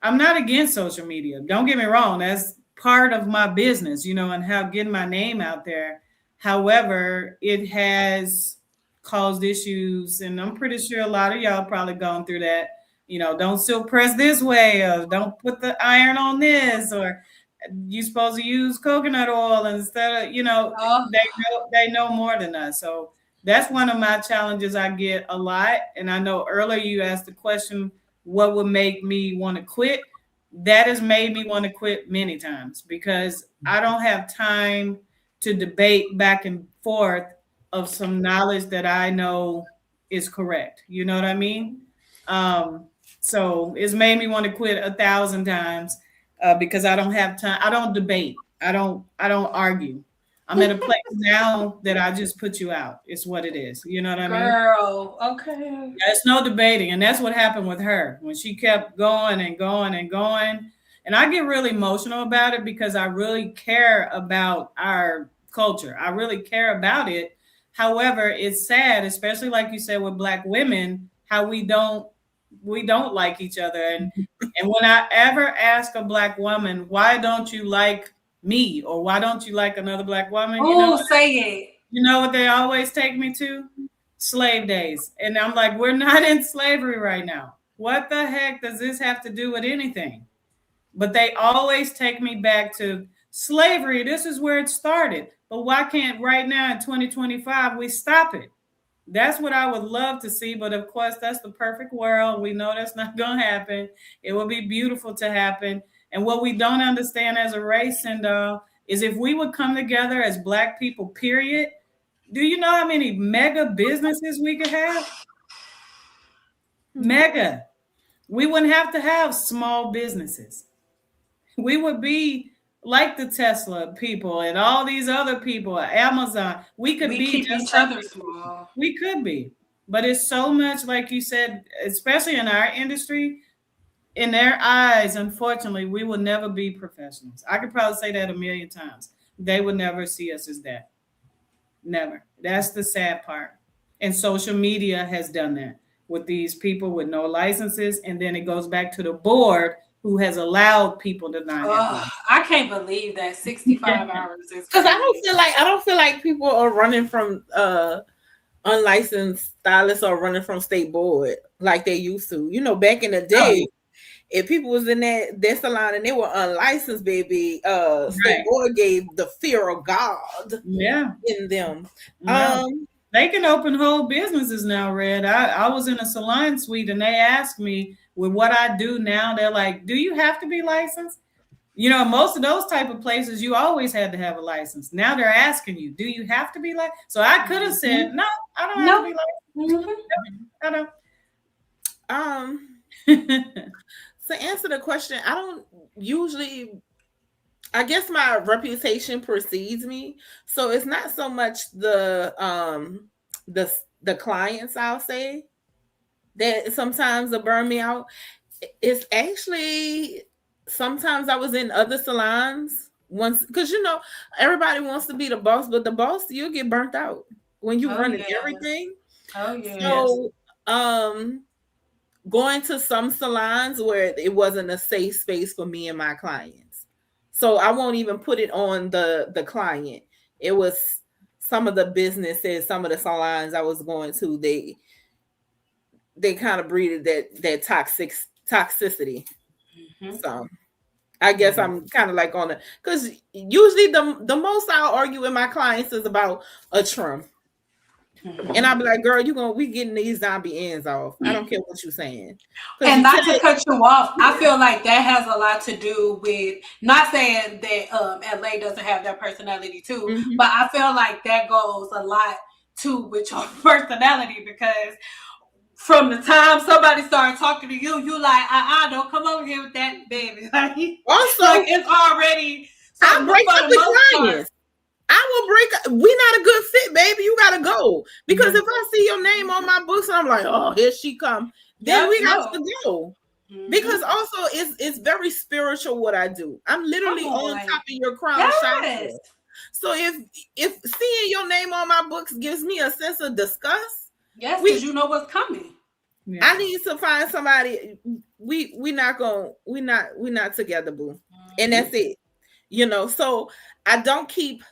B: I'm not against social media. Don't get me wrong. That's part of my business, and how getting my name out there. However, it has caused issues, and I'm pretty sure a lot of y'all probably gone through that. Don't silk press this way, or don't put the iron on this, or you supposed to use coconut oil instead of,
A: Oh,
B: they know more than us. So that's one of my challenges I get a lot. And I know earlier you asked the question, what would make me want to quit? That has made me want to quit many times because I don't have time to debate back and forth of some knowledge that I know is correct. You know what I mean? So it's made me want to quit 1,000 times because I don't have time. I don't debate. I don't argue. I'm at a place now that I just put you out. It's what it is. You know what I mean?
A: girl. Okay.
B: There's no debating. And that's what happened with her when she kept going and going and going. And I get really emotional about it because I really care about our culture. I really care about it. However, it's sad, especially like you said with Black women, how we don't like each other. And when I ever ask a Black woman, why don't you like me, or why don't you like another Black woman?
A: Say it.
B: You know what they always take me to? Slave days. And I'm like, we're not in slavery right now. What the heck does this have to do with anything? But they always take me back to slavery. This is where it started. But why can't right now in 2025 we stop it? That's what I would love to see. But of course, that's the perfect world. We know that's not going to happen. It would be beautiful to happen. And what we don't understand as a race, and is if we would come together as Black people, period. Do you know how many mega businesses we could have? Mega. We wouldn't have to have small businesses. We would be like the Tesla people and all these other people, Amazon. We could be
A: keep
B: just
A: each other small.
B: We could be. But it's so much, like you said, especially in our industry, in their eyes, unfortunately, we will never be professionals. I could probably say that 1,000,000 times. They would never see us as that. Never. That's the sad part. And social media has done that with these people with no licenses. And then it goes back to the board who has allowed people to not have
A: I can't believe that 65 hours is
C: because I don't feel like people are running from unlicensed stylists or running from state board like they used to. Back in the day, if people was in that salon and they were unlicensed, baby, state board gave the fear of God in them.
B: Yeah. They can open whole businesses now, Red. I was in a salon suite and they asked me, with what I do now, they're like, do you have to be licensed? Most of those type of places, you always had to have a license. Now they're asking you, do you have to be licensed? So I could have said, no, I don't have to be licensed. I don't.
C: To answer the question, I don't usually, I guess my reputation precedes me. So it's not so much the clients, I'll say, that sometimes will burn me out. It's actually sometimes I was in other salons once, because everybody wants to be the boss, but the boss, you'll get burnt out when you running everything.
A: Oh yeah.
C: So going to some salons where it wasn't a safe space for me and my clients. So I won't even put it on the client. It was some of the businesses, some of the salons I was going to, they kind of breeded that toxicity. So I guess I'm kind of like on it, because usually the most I'll argue with my clients is about a trim. And I'll be like, girl, we getting these zombie ends off. I don't care what you're saying.
A: And not to cut you off, I feel like that has a lot to do with, not saying that LA doesn't have that personality too, but I feel like that goes a lot too with your personality, because from the time somebody started talking to you, you like, don't come over here with that, baby. Like
C: Also,
A: it's already
C: I
A: so. But
C: break
A: for
C: up
A: the
C: with
A: most part,
C: clients. I will break. We not a good fit, baby. You gotta go. Because if I see your name on my books and I'm like, oh, here she come, then
A: yep,
C: we got
A: no.
C: to go.
A: Mm-hmm.
C: Because also it's very spiritual what I do. I'm
A: Come
C: literally on
A: on.
C: top of your crown
A: Yes.
C: chakra. So if seeing your name on my books gives me a sense of disgust,
A: Yes, because
C: we
A: you know what's coming.
B: Yeah.
C: I need to find somebody. We not going we not together, boo. And
A: Mm-hmm.
C: that's it. So I don't keep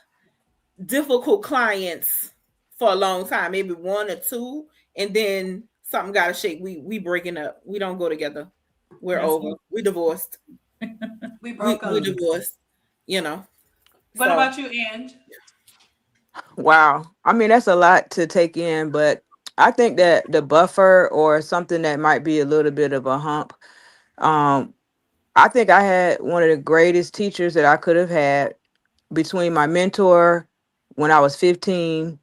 C: difficult clients for a long time, maybe one or two, and then something got to shake. We breaking up. We don't go together. We're
B: That's
C: over. We divorced.
A: We
C: We
A: broke
C: we
A: up.
C: divorced. You know.
A: What
C: So
A: about you, Ange?
D: Wow. I mean, that's a lot to take in, but I think that the buffer or something that might be a little bit of a hump. Um, I think I had one of the greatest teachers that I could have had between my mentor when I was 15,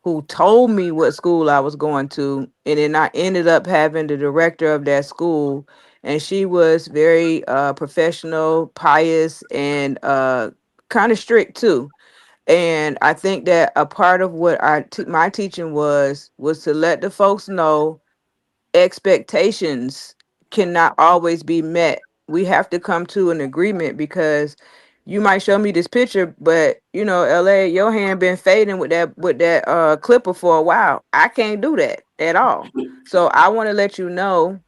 D: who told me what school I was going to, and then I ended up having the director of that school, and she was very professional, pious, and kind of strict too. And I think that a part of what my teaching was to let the folks know expectations cannot always be met. We have to come to an agreement, because you might show me this picture, but LA, your hand been fading with that clipper for a while. I can't do that at all. So I want to let you know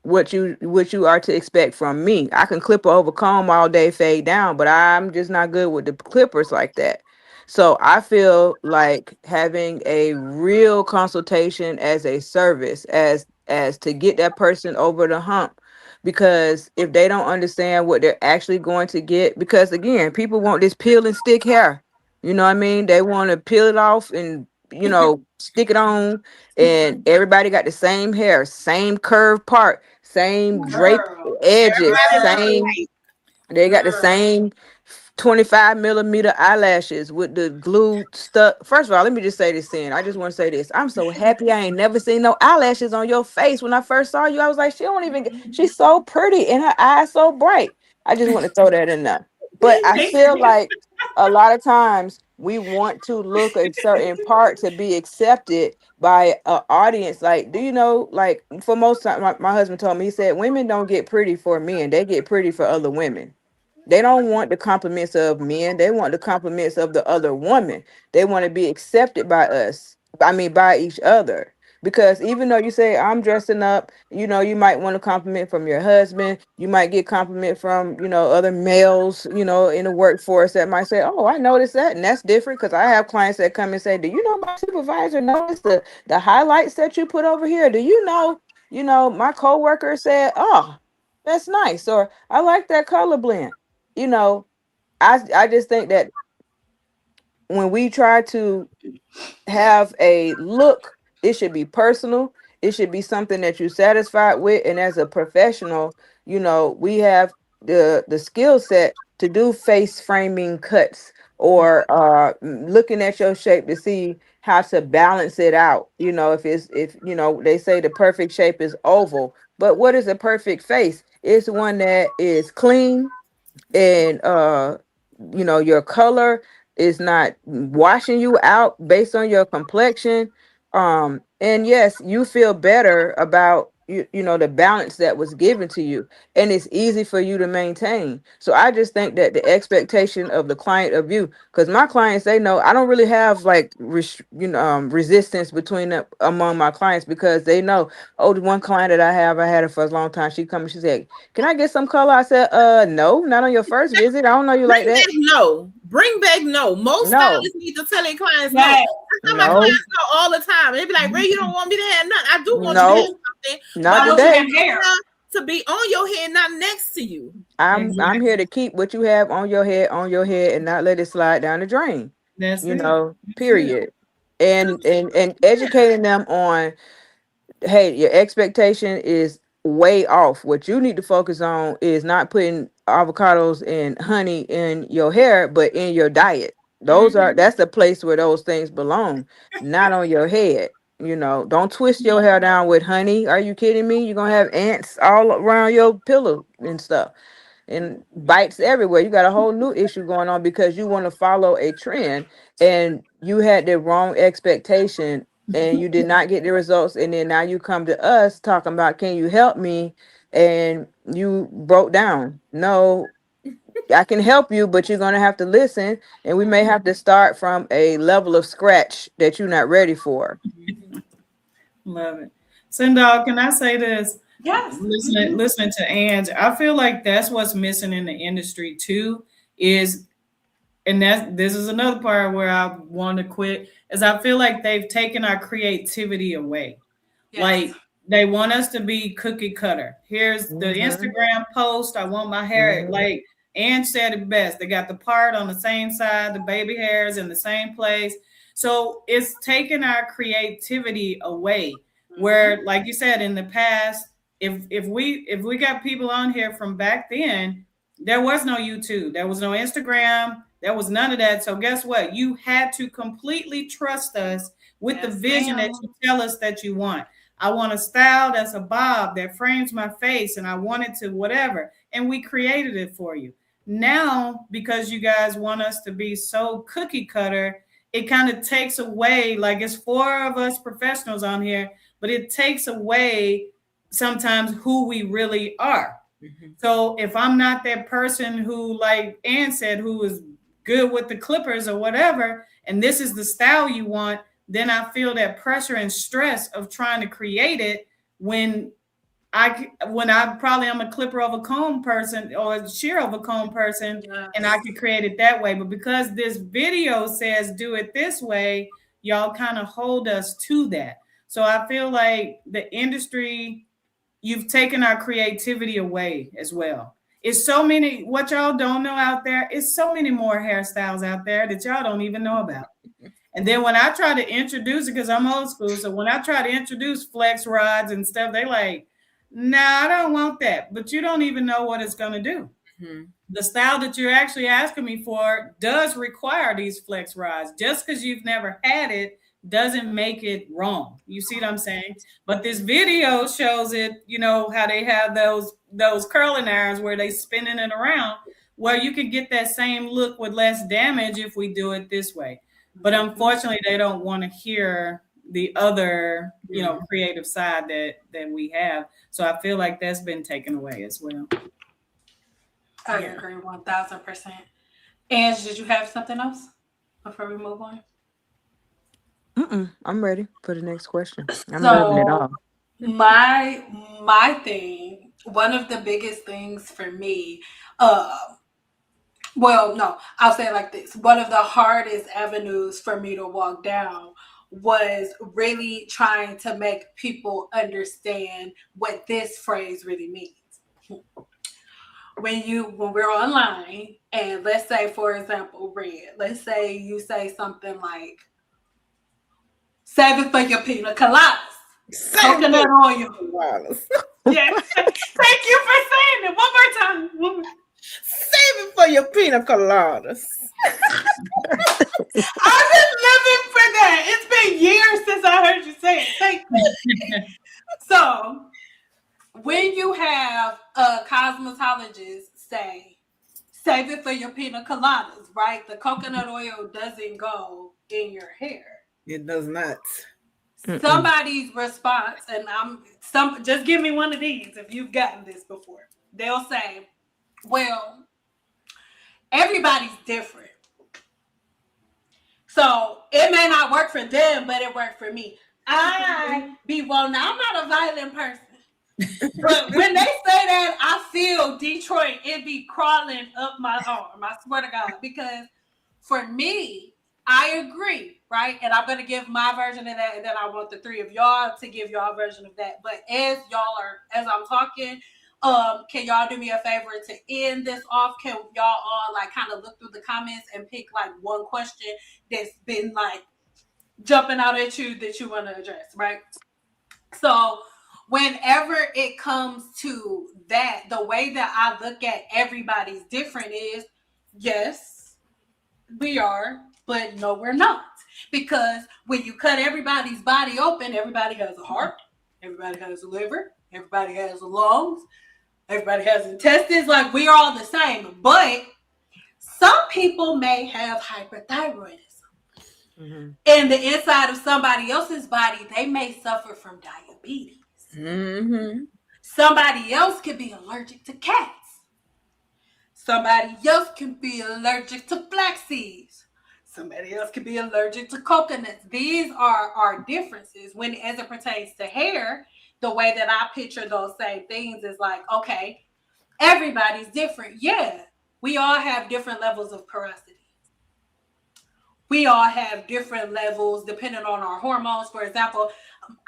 D: what you are to expect from me. I can clipper over comb all day, fade down, but I'm just not good with the clippers like that. So I feel like having a real consultation as a service, as to get that person over the hump, because if they don't understand what they're actually going to get, because again, people want this peel and stick hair. You know what I mean? They want to peel it off and stick it on, and everybody got the same hair, same curved part, same drape
A: Girl.
D: edges,
C: everybody look
A: Girl.
D: same,
C: alike.
D: they got the
A: Girl.
D: same 25 millimeter eyelashes with the glue stuck. First of all, let me just say this in. I just want to say this. I'm so happy I ain't never seen no eyelashes on your face. When I first saw you, I was like, she don't even she's so pretty and her eyes so bright. I just want to throw that in there. But I
A: Thank
D: feel
A: you.
D: like a lot of times we want to look a certain part to be accepted by an audience. Like, do you know, like for most time, my husband told me, he said, women don't get pretty for men, they get pretty for other women. They don't want the compliments of men. They want the compliments of the other woman. They want to be accepted by us. I mean, by each other. Because even though you say I'm dressing up, you might want a compliment from your husband. You might get compliment from, other males, in the workforce that might say, "Oh, I noticed that," and that's different. Because I have clients that come and say, "Do you know my supervisor noticed the highlights that you put over here? Do you know?" My coworker said, "Oh, that's nice," or "I like that color blend." you know, I just think that when we try to have a look, it should be personal. It should be something that you're satisfied with. And as a professional, we have the skill set to do face framing cuts, or looking at your shape to see how to balance it out. If they say the perfect shape is oval, but what is a perfect face? It's one that is clean, and your color is not washing you out based on your complexion. And yes, you feel better about the balance that was given to you, and it's easy for you to maintain. So I just think that the expectation of the client of you, because my clients, they know I don't really have like resistance between them among my clients, because they know. Oh, the one client that I had her for a long time, she come and she said, "Can I get some color?" I said, no, not on your first visit. I don't know you like
C: Bring
D: that."
C: back no. Bring back no. Most
D: No,
C: stylists need to tell their clients no.
A: Yes.
C: I tell my
D: no,
C: clients no all the time. They be like, Ray, you don't want me to have nothing. I do want you to have
D: no,
C: something, but
D: not
A: I
C: I
A: want
C: want
A: you to
D: today.
A: have hair.
C: to be on your head, not next to you.
D: I'm here
B: Exactly.
D: to keep what you have on your head and not let it slide down the drain.
B: That's it. That's it.
D: Period. And educating them on, hey, your expectation is way off. What you need to focus on is not putting avocados and honey in your hair, but in your diet. That's the place where those things belong, not on your head. Don't twist your hair down with honey. Are you kidding me? You're gonna have ants all around your pillow and stuff, and bites everywhere. You got a whole new issue going on because you want to follow a trend, and you had the wrong expectation, and you did not get the results, and then now you come to us talking about, can you help me, and you broke down. No, I can help you, but you're gonna have to listen, and we may have to start from a level of scratch that you're not ready for.
B: Love it. Sindal, can I say this?
A: Yes.
B: Listening to Ange, I feel like that's what's missing in the industry too. Is and this is another part where I want to quit. Is I feel like they've taken our creativity away.
A: Yes.
B: Like they want us to be cookie cutter. Here's the
D: Mhm.
B: Instagram post. I want my hair like Ange said it best. They got the part on the same side, the baby hairs in the same place. So it's taken our creativity away. Where, like you said, in the past, if we got people on here from back then, there was no YouTube, there was no Instagram, there was none of that. So guess what? You had to completely trust us with the
A: Yes,
B: vision that
A: ma'am.
B: you tell us that you want. I want a style that's a bob that frames my face, and I want it to whatever. And we created it for you. Now, because you guys want us to be so cookie cutter, it kind of takes away, like it's four of us professionals on here, but it takes away sometimes who we really are. So if I'm not that person who, like Ann said, who is good with the clippers or whatever, and this is the style you want, then I feel that pressure and stress of trying to create it when I probably am a clipper of a comb person or a shear of a comb person,
A: Yes.
B: and I could create it that way. But because this video says do it this way, y'all kind of hold us to that. So I feel like the industry, you've taken our creativity away as well. It's so many, what y'all don't know out there, it's so many more hairstyles out there that y'all don't even know about. And then when I try to introduce it, because I'm old school, so when I try to introduce flex rods and stuff, they like, nah, I don't want that. But you don't even know what it's going to do. The style that you're actually asking me for does require these flex rods. Just because you've never had it doesn't make it wrong. You see what I'm saying? But this video shows it, how they have those curling irons where they spinning it around, where you can get that same look with less damage if we do it this way. But unfortunately, they don't want to hear the other, creative side that we have. So I feel like that's been taken away as well.
A: I agree 1000%. Ange, did you have something else before we move on?
D: I'm ready for the next question. I'm loving it
A: So
D: all.
A: my thing, one of the biggest things for me, well, no, I'll say it like this. One of the hardest avenues for me to walk down was really trying to make people understand what this phrase really means. When we're online, and let's say, for example, Red, let's say you say something like, save it for your pina coladas. Coconut oil. Yes. Thank you for saying it. One more time.
C: Save it for your pina coladas.
A: I've been living for that. It's been years since I heard you say it. Thank you. So, when you have a cosmetologist say, save it for your pina coladas, right? The coconut oil doesn't go in your hair.
C: It does not.
A: Somebody's response, and just give me one of these if you've gotten this before. They'll say, well, everybody's different. So it may not work for them, but it worked for me. I'm not a violent person. But when they say that, I feel Detroit, it be crawling up my arm. I swear to God. Because for me, I agree, right? And I'm going to give my version of that, and then I want the three of y'all to give y'all version of that. But as I'm talking, can y'all do me a favor to end this off? Can y'all all like kind of look through the comments and pick like one question that's been like jumping out at you that you want to address, right? So whenever it comes to that, the way that I look at everybody's different is, yes, we are. But no, we're not. Because when you cut everybody's body open, everybody has a heart, everybody has a liver, everybody has lungs, everybody has intestines. Like, we're all the same. But some people may have hyperthyroidism.
D: Mm-hmm.
A: In the inside of somebody else's body, they may suffer from diabetes.
C: Mm-hmm.
A: Somebody else could be allergic to cats. Somebody else can be allergic to flax seeds. Somebody else could be allergic to coconuts. These are our differences. When, as it pertains to hair, the way that I picture those same things is like, okay, everybody's different. Yeah, we all have different levels of porosity. We all have different levels depending on our hormones. For example,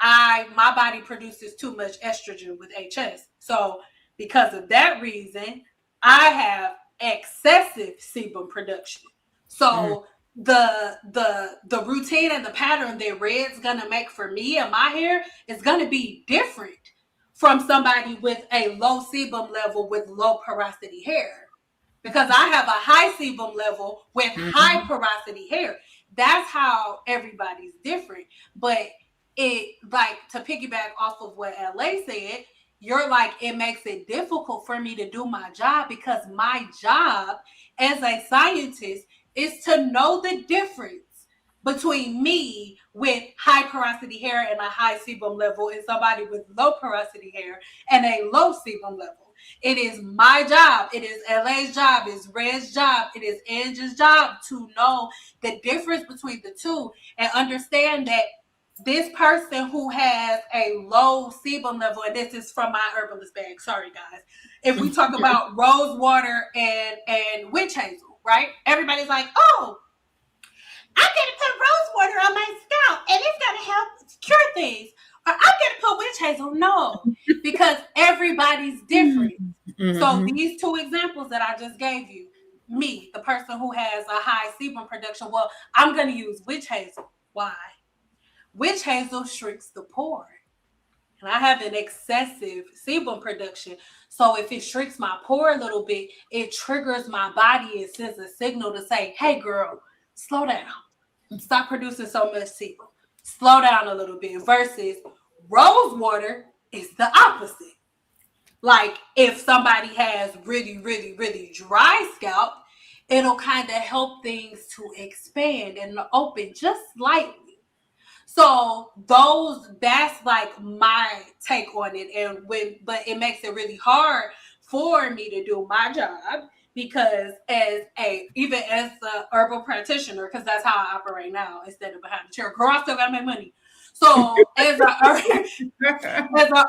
A: my body produces too much estrogen with HS. So because of that reason, I have excessive sebum production. So the routine and the pattern that Red's gonna make for me and my hair is gonna be different from somebody with a low sebum level with low porosity hair. Because I have a high sebum level with high porosity hair. That's how everybody's different. But it, like, to piggyback off of what LA said, you're like, it makes it difficult for me to do my job because my job as a scientist is to know the difference between me with high porosity hair and a high sebum level and somebody with low porosity hair and a low sebum level. It is my job. It is LA's job. It's Red's job. It is Angie's job to know the difference between the two and understand that this person who has a low sebum level, and this is from my herbalist bag. Sorry, guys. If we talk about rose water and witch hazel, right? Everybody's like, oh, I'm going to put rose water on my scalp and it's going to help cure things. Or I'm going to put witch hazel. No, because everybody's different. So these two examples that I just gave you, me, the person who has a high sebum production, well, I'm going to use witch hazel. Why? Witch hazel shrinks the pore. And I have an excessive sebum production. So if it shrinks my pore a little bit, it triggers my body and sends a signal to say, hey, girl, slow down. Stop producing so much sebum. Slow down a little bit. Versus rose water is the opposite. Like, if somebody has really, really, really dry scalp, it'll kind of help things to expand and open just slightly. So that's like my take on it. But it makes it really hard for me to do my job because even as a herbal practitioner, because that's how I operate now instead of behind the chair. Girl, I still gotta make money. So as a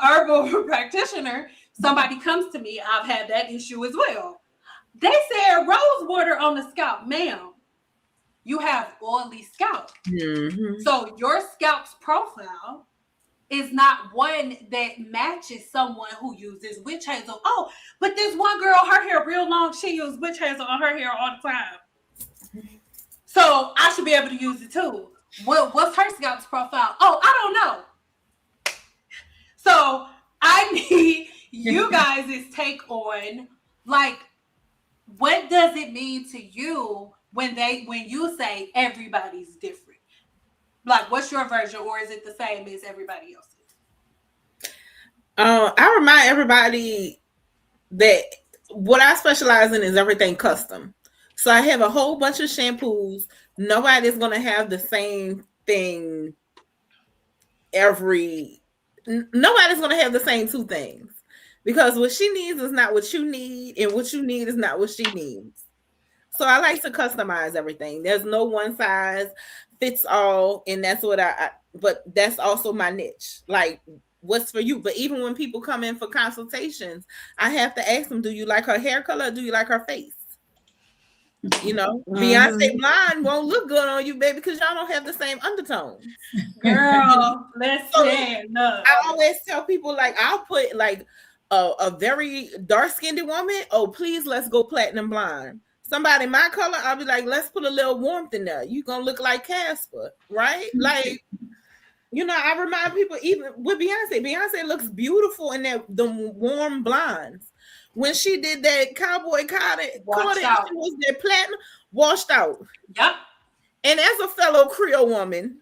A: herbal practitioner, somebody comes to me, I've had that issue as well. They said rose water on the scalp, ma'am. You have oily scalp. So your scalp's profile is not one that matches someone who uses witch hazel. Oh, but this one girl, her hair real long, she used witch hazel on her hair all the time. So I should be able to use it too. What's her scalp's profile? Oh, I don't know. So I need you guys' take on, like, what does it mean to you when you say everybody's different? Like, what's your version, or is it the same as everybody else's?
C: I remind everybody that what I specialize in is everything custom. So I have a whole bunch of shampoos. Nobody's going to have the same thing nobody's going to have the same two things because what she needs is not what you need, and what you need is not what she needs. So I like to customize everything. There's no one size fits all, and that's what but that's also my niche. Like, what's for you? But even when people come in for consultations, I have to ask them, do you like her hair color or do you like her face? You know, Beyonce blonde won't look good on you, baby, because y'all don't have the same undertones.
A: Girl, listen.
C: I always tell people, like, I'll put like a very dark-skinned woman, oh, please, let's go platinum blonde. Somebody my color, I'll be like, let's put a little warmth in there. You're gonna look like Casper, right? Like, you know, I remind people, even with Beyonce looks beautiful in the warm blondes. When she did that cowboy cotton, she was that platinum, washed out.
A: Yep.
C: And as a fellow Creole woman,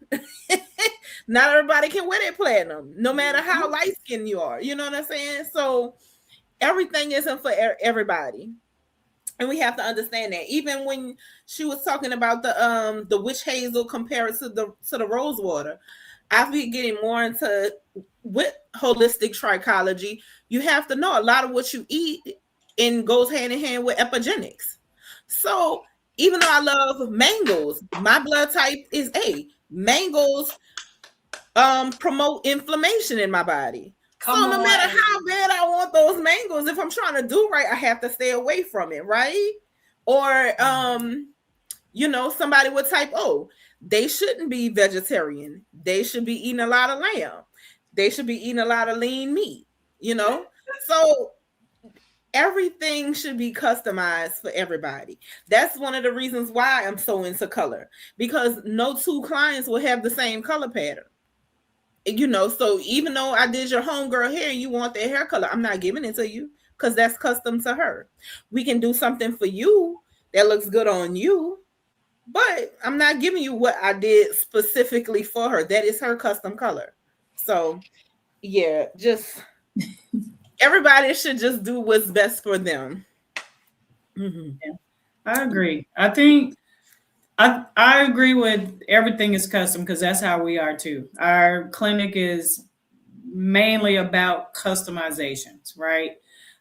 C: not everybody can wear that platinum, no matter how light skinned you are. You know what I'm saying? So everything isn't for everybody. And we have to understand that. Even when she was talking about the witch hazel compared to the rose water, I've been getting more into with holistic trichology. You have to know a lot of what you eat and goes hand in hand with epigenetics. So even though I love mangoes, my blood type is A. Mangoes promote inflammation in my body. So no matter how bad I want those mangoes, if I'm trying to do right, I have to stay away from it, right? Or somebody with type O, they shouldn't be vegetarian. They should be eating a lot of lamb. They should be eating a lot of lean meat, So everything should be customized for everybody. That's one of the reasons why I'm so into color, because no two clients will have the same color pattern. So even though I did your homegirl hair and you want their hair color, I'm not giving it to you because that's custom to her. We can do something for you that looks good on you, but I'm not giving you what I did specifically for her. That is her custom color. So yeah, just everybody should just do what's best for them.
B: Mm-hmm. Yeah, I agree. I think I agree with everything is custom because that's how we are too. Our clinic is mainly about customizations, right?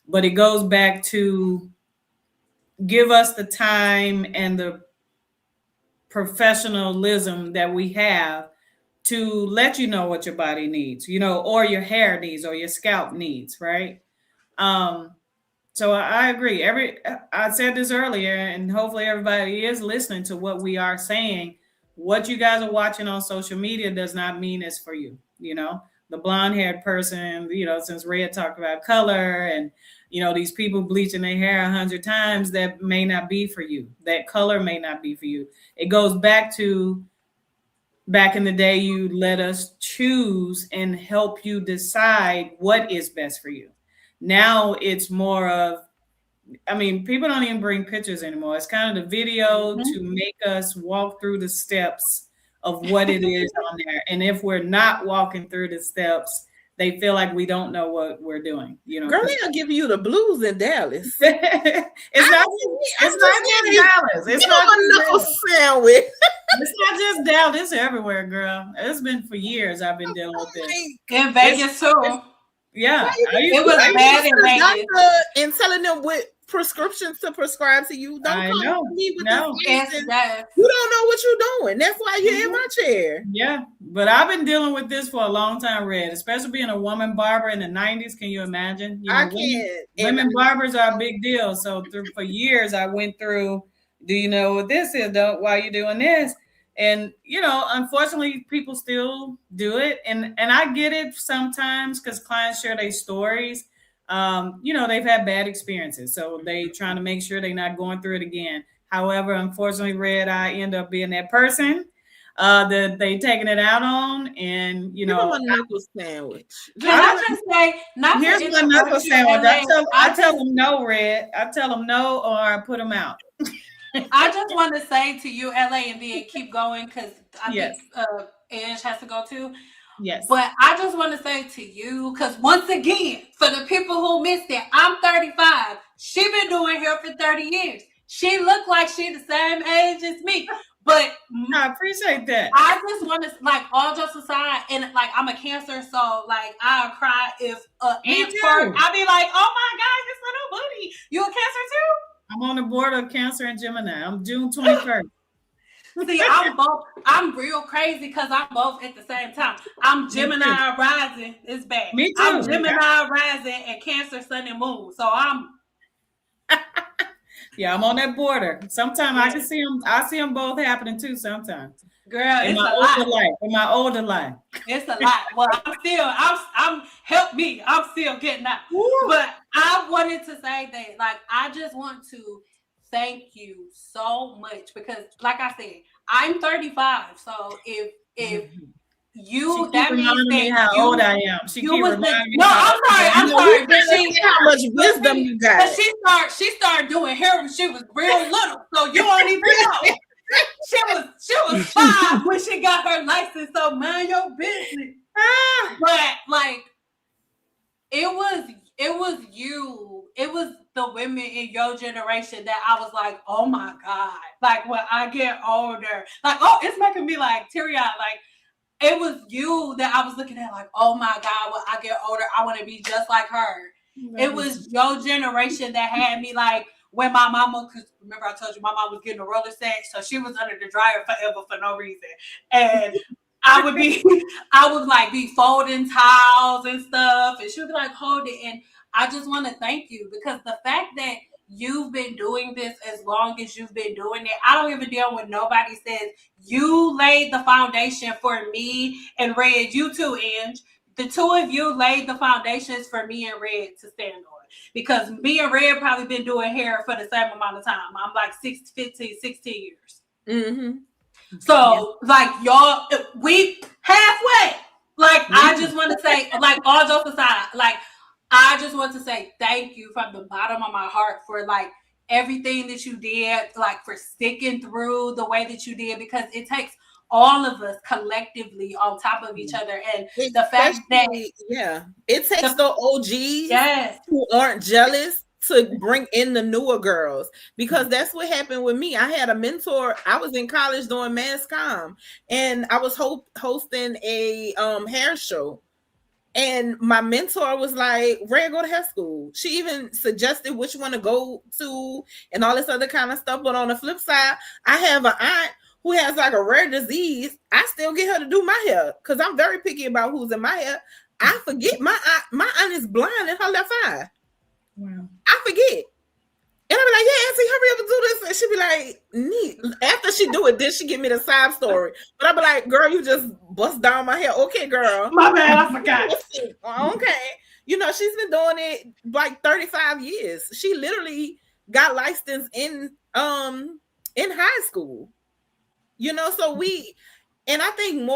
B: But it goes back to give us the time and the professionalism that we have to let you know what your body needs, or your hair needs or your scalp needs, right? So I agree. I said this earlier, and hopefully everybody is listening to what we are saying. What you guys are watching on social media does not mean it's for you. The blonde-haired person, since Red talked about color and, these people bleaching their hair 100 times, that may not be for you. That color may not be for you. It goes back to back in the day, you let us choose and help you decide what is best for you. Now it's more of, people don't even bring pictures anymore. It's kind of the video to make us walk through the steps of what it is on there. And if we're not walking through the steps, they feel like we don't know what we're doing.
C: Girl, they'll give you the blues in Dallas.
B: It's not just Dallas. It's not
C: a sandwich.
B: It's not just Dallas. It's everywhere, girl. It's been for years I've been dealing with this.
A: In Vegas too.
B: Yeah,
A: it was bad in Vegas.
C: And telling them what prescriptions to prescribe to you. Don't come to me with this. You don't know what you're doing. That's why you're in my chair.
B: Yeah, but I've been dealing with this for a long time, Red. Especially being a woman barber in the 90s. Can you imagine?
C: I can't.
B: Women barbers are a big deal. So for years, I went through. Do you know what this is? Why are you doing this? And, unfortunately, people still do it. And I get it sometimes because clients share their stories. They've had bad experiences. So they trying to make sure they're not going through it again. However, unfortunately, Red, I end up being that person that they taking it out on. And,
C: Give them a knuckle sandwich.
A: Can I just say,
B: here's my knuckle sandwich. I tell them no, Red. I tell them no, or I put them out.
A: I just want to say to you, LA, and then keep going because I think Ange has to go too.
B: Yes.
A: But I just want to say to you, because once again, for the people who missed it, I'm 35. She been doing hair for 30 years. She look like she the same age as me. But
B: I appreciate that.
A: I just want to, all jokes aside, and I'm a Cancer, so I'll cry if ant fart. I'll be like, oh my God, this little booty. You a Cancer too?
B: I'm on the board of Cancer and Gemini. I'm June 21st.
A: See, I'm both. I'm real crazy because I'm both at the same time. I'm Gemini rising. It's bad.
B: Me too.
A: I'm Gemini rising and Cancer sun and moon. So I'm.
B: Yeah, I'm on that border. Sometimes I can see them. I see them both happening too. Sometimes,
A: girl,
B: in my older life,
A: it's a lot. Well, I'm help me. I'm still getting out. Woo. But I wanted to say that, I just want to thank you so much because, like I said, I'm 35. So if you, that means that
B: how old I am. She keep reminding me.
A: No, I'm sorry. But
C: how much wisdom you got.
A: But she started doing hair when she was real little. So you don't even know. She was 5 when she got her license, so mind your business. But like, it was the women in your generation that I was like, oh my God. Like when I get older, like, oh, it's making me like teary-eyed. Like it was you that I was looking at like, oh my God, when I get older, I want to be just like her. It was your generation that had me like, when my mama, because remember I told you my mom was getting a roller set, so she was under the dryer forever for no reason. And I would be, I would like be folding towels and stuff, and she would be like, hold it. And I just want to thank you because the fact that you've been doing this as long as you've been doing it, I don't even deal with nobody says you laid the foundation for me and Red. You too, Ange. The two of you laid the foundations for me and Red to stand on. Because me and Red probably been doing hair for the same amount of time. I'm like 16 years.
C: Mm-hmm.
A: So, like, y'all, we halfway. Like, I just want to say, like, all jokes aside, like, I just want to say thank you from the bottom of my heart for, like, everything that you did, like, for sticking through the way that you did, because it takes all of us collectively on top of each other. And the fact that,
C: it takes the OGs
A: yes,
C: who aren't jealous to bring in the newer girls, because that's what happened with me. I had a mentor. I was in college doing mass comm, and I was hosting a hair show. And my mentor was like, Ray, go to hair school. She even suggested which one to go to and all this other kind of stuff. But on the flip side, I have an aunt who has like a rare disease. I still get her to do my hair because I'm very picky about who's in my hair. I forget my aunt is blind in her left eye.
B: Wow.
C: I forget. And I'll be like, yeah, Auntie, hurry up and do this. And she'll be like, neat. After she do it, then she give me the side story. But I'll be like, girl, you just bust down my hair. Okay, girl.
A: My bad, I forgot.
C: Okay. You know, she's been doing it like 35 years. She literally got licensed in high school. You know, so and I think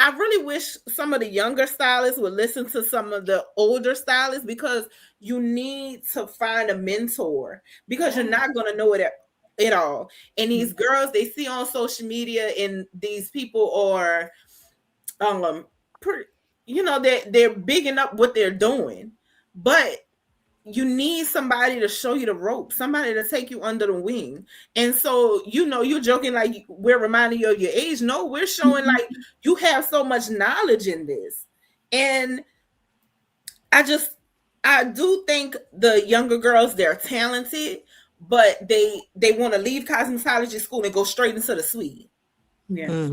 C: I really wish some of the younger stylists would listen to some of the older stylists, because you need to find a mentor, because you're not going to know it at all. And these girls, they see on social media, and these people are, they're bigging up what they're doing, but you need somebody to show you the rope, somebody to take you under the wing. And so, you're joking like we're reminding you of your age. No, we're showing like you have so much knowledge in this. And I do think the younger girls, they're talented, but they want to leave cosmetology school and go straight into the suite.
B: Yeah.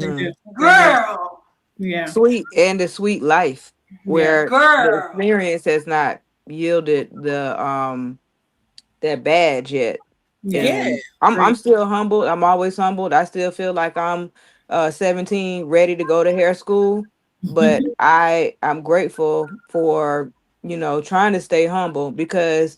A: Girl.
B: Yeah.
D: Sweet, and the sweet life where the experience has not yielded the that badge yet.
C: Yeah.
D: I'm still humbled. I'm always humbled. I still feel like I'm 17, ready to go to hair school. But I'm grateful for, trying to stay humble, because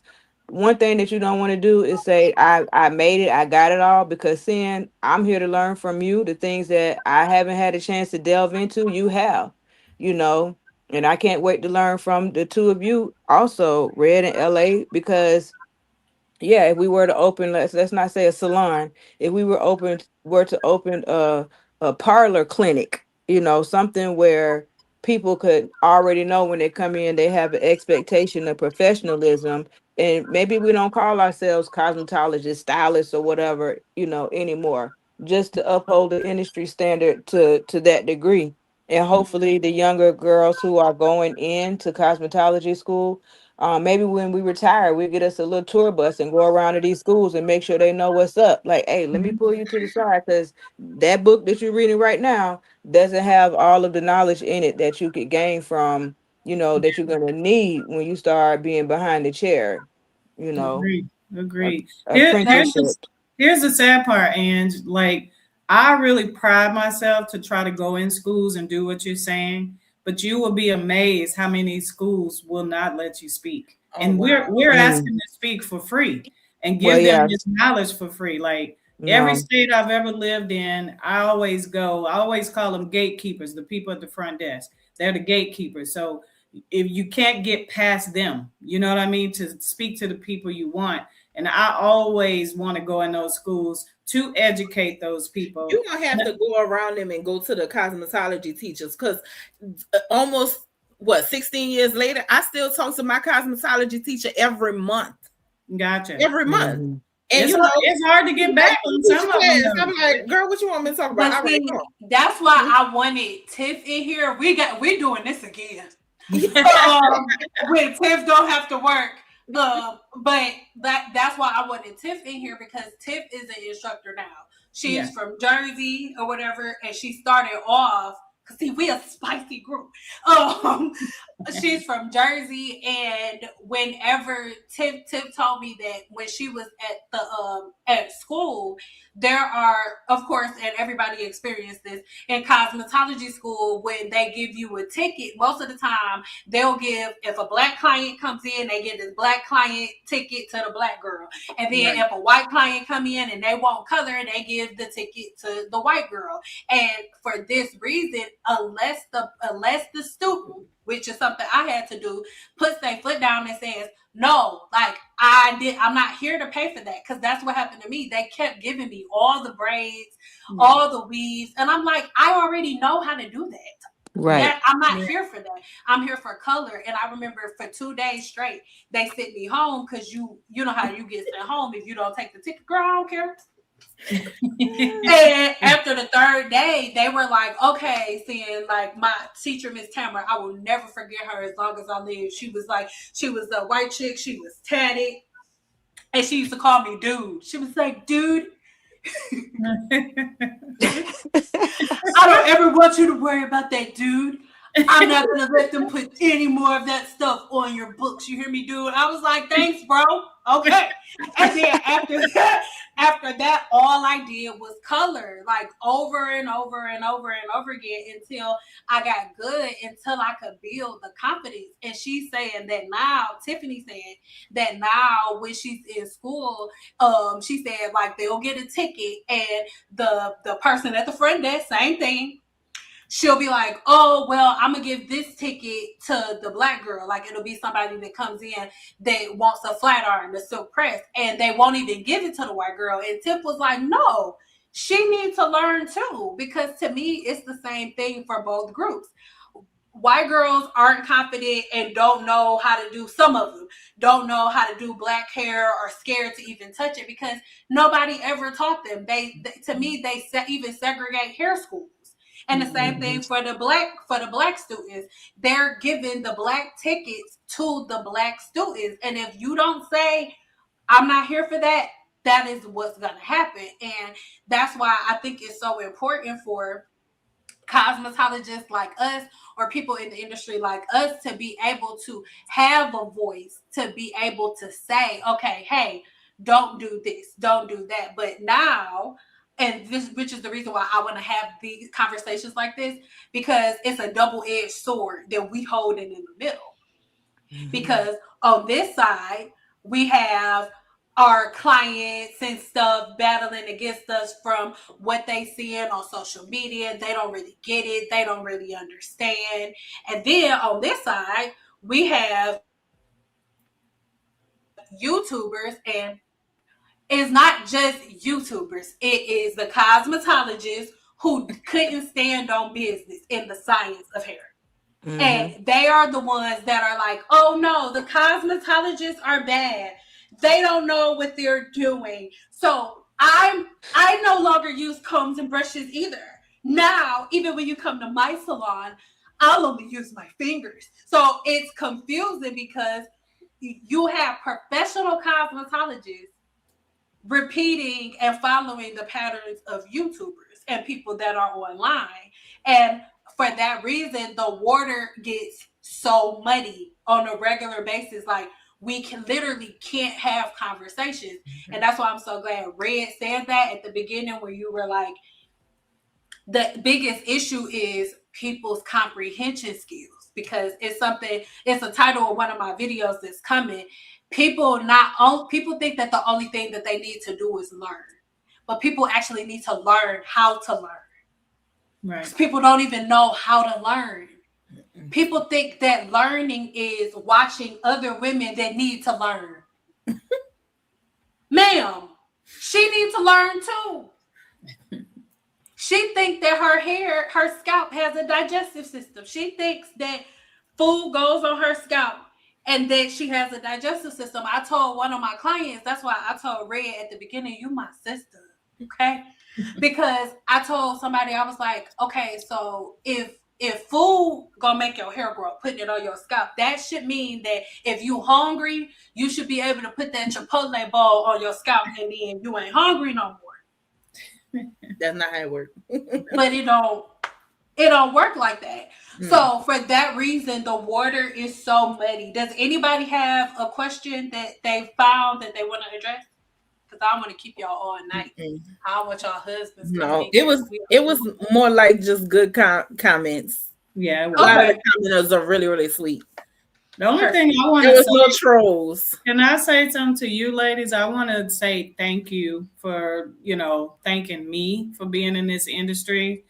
D: one thing that you don't want to do is say, I made it, I got it all, because then I'm here to learn from you. The things that I haven't had a chance to delve into, you have, and I can't wait to learn from the two of you also, Red and LA, because if we were to open, let's not say a salon, if we were to open a parlor clinic, something where people could already know when they come in, they have an expectation of professionalism, and maybe we don't call ourselves cosmetologists, stylists, or whatever, anymore, just to uphold the industry standard to that degree. And hopefully the younger girls who are going into cosmetology school, maybe when we retire, we get us a little tour bus and go around to these schools and make sure they know what's up. Like, hey, let me pull you to the side, because that book that you're reading right now doesn't have all of the knowledge in it that you could gain from, that you're going to need when you start being behind the chair,
B: Agreed.
D: apprenticeship.
B: Here's the sad part, and like, I really pride myself to try to go in schools and do what you're saying, but you will be amazed how many schools will not let you speak. And we're asking to speak for free and give them this knowledge for free. Like, every state I've ever lived in, I always call them gatekeepers, the people at the front desk. They're the gatekeepers. So if you can't get past them, you know what I mean, to speak to the people you want. And I always want to go in those schools to educate those people.
C: You're gonna have to go around them and go to the cosmetology teachers, because almost 16 years later, I still talk to my cosmetology teacher every month.
B: Gotcha.
C: Every month.
D: Mm-hmm.
C: And
B: it's hard to get back on some of them.
C: I'm like, girl, what you want me to talk about?
A: But see, that's why I wanted Tiff in here. We're doing this again. When Tiff don't have to work. But that's why I wanted Tiff in here, because Tiff is an instructor now. She's from Jersey or whatever, and she started off, because see, we a spicy group. She's from Jersey, and whenever Tiff told me that when she was at school, there are, of course, and everybody experienced this in cosmetology school, when they give you a ticket, most of the time they'll give, if a black client comes in, they give this black client ticket to the black girl, and then if a white client come in and they want color, they give the ticket to the white girl. And for this reason, unless the student, which is something I had to do, puts their foot down and says, no, like I'm not here to pay for that, because that's what happened to me. They kept giving me all the braids, all the weaves, and I'm like, I already know how to do that.
D: Right.
A: I'm not here for that. I'm here for color. And I remember for 2 days straight, they sent me home, because you know how you get sent home if you don't take the ticket. Girl, I don't care. And after the 3rd day, they were like, okay, seeing like my teacher, Miss Tamara, I will never forget her as long as I live. She was a white chick. She was tatted, and she used to call me dude. She was like, dude, I don't ever want you to worry about that, dude. I'm not gonna let them put any more of that stuff on your books. You hear me, dude? I was like, thanks, bro. Okay. And then after that, all I did was color, like over and over and over and over again, until I got good, until I could build the confidence. And she's saying that now, Tiffany said that now when she's in school, she said like they'll get a ticket, and the person at the front desk, same thing. She'll be like, oh, well, I'm going to give this ticket to the black girl. Like, it'll be somebody that comes in that wants a flat iron, the silk press, and they won't even give it to the white girl. And Tiff was like, no, she needs to learn too, because to me, it's the same thing for both groups. White girls aren't confident and don't know how to do, some of them don't know how to do black hair, or scared to even touch it because nobody ever taught them. They to me, they even segregate hair schools. And the same thing for the black students. They're giving the black tickets to the black students. And if you don't say, I'm not here for that, that is what's going to happen. And that's why I think it's so important for cosmetologists like us, or people in the industry like us, to be able to have a voice, to be able to say, okay, hey, don't do this, don't do that. But now, and this, which is the reason why I want to have these conversations like this, because it's a double-edged sword that we hold in the middle. Mm-hmm. Because on this side, we have our clients and stuff battling against us from what they seeing on social media. They don't really get it. They don't really understand. And then on this side, we have YouTubers, and it's not just YouTubers. It is the cosmetologists who couldn't stand on business in the science of hair. Mm-hmm. And they are the ones that are like, oh no, the cosmetologists are bad. They don't know what they're doing. So I no longer use combs and brushes either. Now, even when you come to my salon, I'll only use my fingers. So it's confusing, because you have professional cosmetologists repeating and following the patterns of YouTubers and people that are online. And for that reason, the water gets so muddy on a regular basis. Like, we can't have conversations. Mm-hmm. And that's why I'm so glad Red said that at the beginning, where you were like, the biggest issue is people's comprehension skills, because it's a title of one of my videos that's coming. People think that the only thing that they need to do is learn, but people actually need to learn how to learn. Right. People don't even know how to learn. People think that learning is watching other women that need to learn. Ma'am, she needs to learn too. She thinks that her scalp has a digestive system. She thinks that food goes on her scalp and that she has a digestive system. I told one of my clients, that's why I told Red at the beginning, you my sister, okay? Because I told somebody, I was like, okay, so if food gonna make your hair grow, putting it on your scalp, that should mean that if you hungry, you should be able to put that Chipotle bowl on your scalp and then you ain't hungry no more.
C: That's not how it works.
A: But it don't work like that. So for that reason, the water is so muddy. Does anybody have a question that they found that they want to address? Because I want to keep y'all all night. I don't want y'all husbands.
C: No, it was more like just good comments.
B: Yeah,
C: a lot of the commenters are really, really sweet.
B: The only thing I want
C: to say,
B: no
C: trolls.
B: Can I say something to you, ladies? I want to say thank you for thanking me for being in this industry.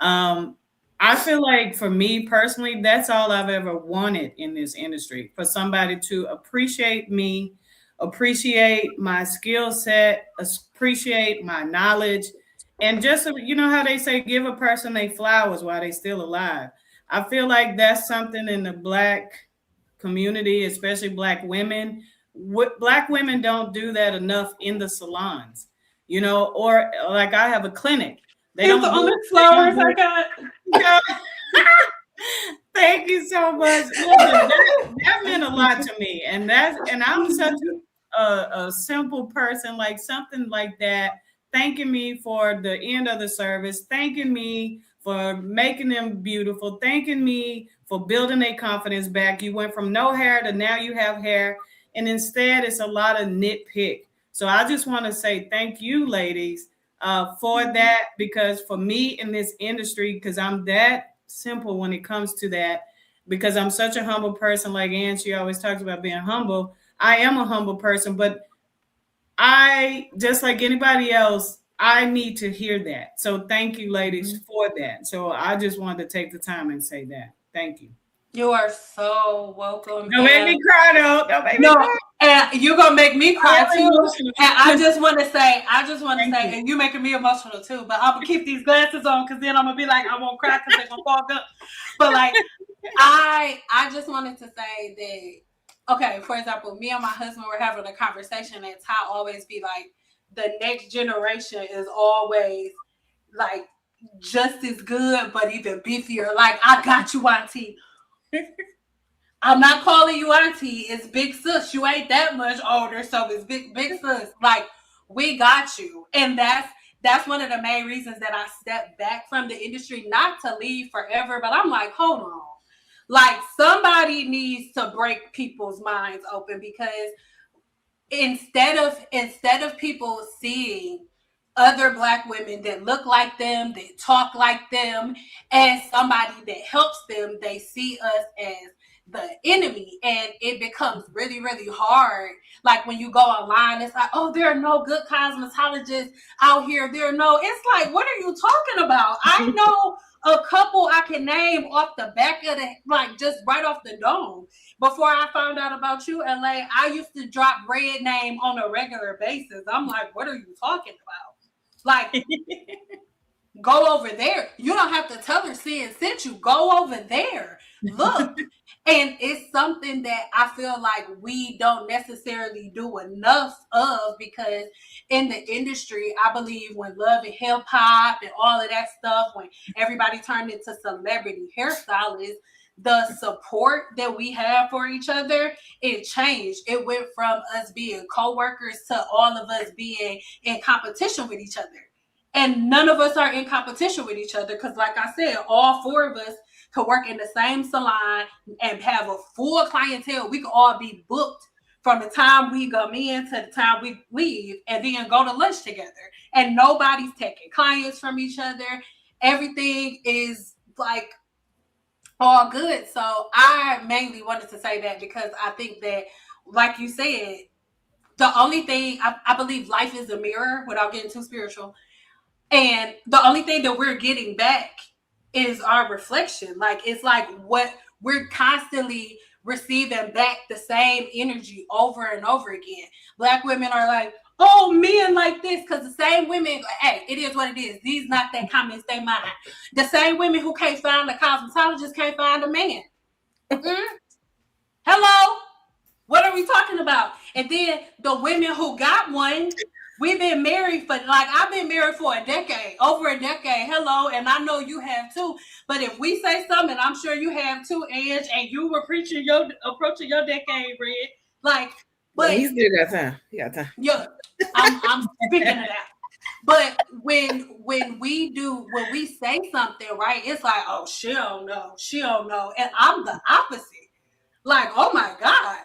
B: I feel like for me personally, that's all I've ever wanted in this industry, for somebody to appreciate me, appreciate my skill set, appreciate my knowledge, and just how they say, give a person their flowers while they still alive. I feel like that's something in the Black community, especially Black women. Black women don't do that enough in the salons, or like I have a clinic.
A: They don't do the flowers I got.
B: Thank you so much. Listen, that meant a lot to me, and I'm such a simple person, like something like that. Thanking me for the end of the service, thanking me for making them beautiful, thanking me for building their confidence back. You went from no hair to now you have hair, and instead it's a lot of nitpick. So I just want to say thank you, ladies, for that, because for me in this industry, because I'm that simple when it comes to that, because I'm such a humble person. Like Ann, she always talks about being humble. I am a humble person, but I, just like anybody else, I need to hear that. So thank you, ladies, for that. So I just wanted to take the time and say that. Thank you.
A: You are so welcome.
B: Don't make me cry, though. Don't make me cry.
A: And you're gonna make me cry too. And I just want to say, and you making me emotional too. But I'm gonna keep these glasses on, because then I'm gonna be like, I won't cry because they're gonna fog up. But like, I just wanted to say that, okay, for example, me and my husband were having a conversation, and Ty always be like, the next generation is always like just as good, but even beefier. Like, I got you, auntie. I'm not calling you auntie. It's big sis. You ain't that much older, so it's big sis. Like, we got you. And that's one of the main reasons that I stepped back from the industry, not to leave forever, but I'm like, hold on. Like, somebody needs to break people's minds open, because instead of people seeing other Black women that look like them, that talk like them, as somebody that helps them, they see us as the enemy, and it becomes really, really hard. Like, when you go online, it's like, oh, there are no good cosmetologists out here. It's like, what are you talking about? I know a couple I can name off the back of the, like, just right off the dome. Before I found out about you, LA, I used to drop Red name on a regular basis. I'm like, what are you talking about? Like, go over there. You don't have to tell her Sin sent you. Go over there. Look. And it's something that I feel like we don't necessarily do enough of, because in the industry, I believe when love and hip hop and all of that stuff, when everybody turned into celebrity hairstylists, the support that we have for each other, it changed. It went from us being co-workers to all of us being in competition with each other. And none of us are in competition with each other, because like I said, all four of us could work in the same salon and have a full clientele. We could all be booked from the time we come in to the time we leave, and then go to lunch together. And nobody's taking clients from each other. Everything is like all good. So I mainly wanted to say that, because I think that, like you said, the only thing, I believe life is a mirror, without getting too spiritual. And the only thing that we're getting back is our reflection. Like, it's like what we're constantly receiving back, the same energy over and over again. Black women are like, oh, men like this, because the same women, hey, it is what it is. These not their comments, they mine. The same women who can't find a cosmetologist can't find a man. Hello? What are we talking about? And then the women who got one, we've been married for, like, I've been married for a decade, over a decade. Hello, and I know you have too. But if we say something, I'm sure you have too, Edge, and you were approaching your decade, Red. Like, but
C: he's still got time. He got time.
A: yeah, I'm speaking of that. But when we say something, right, it's like, oh, she don't know. And I'm the opposite. Like, oh my God.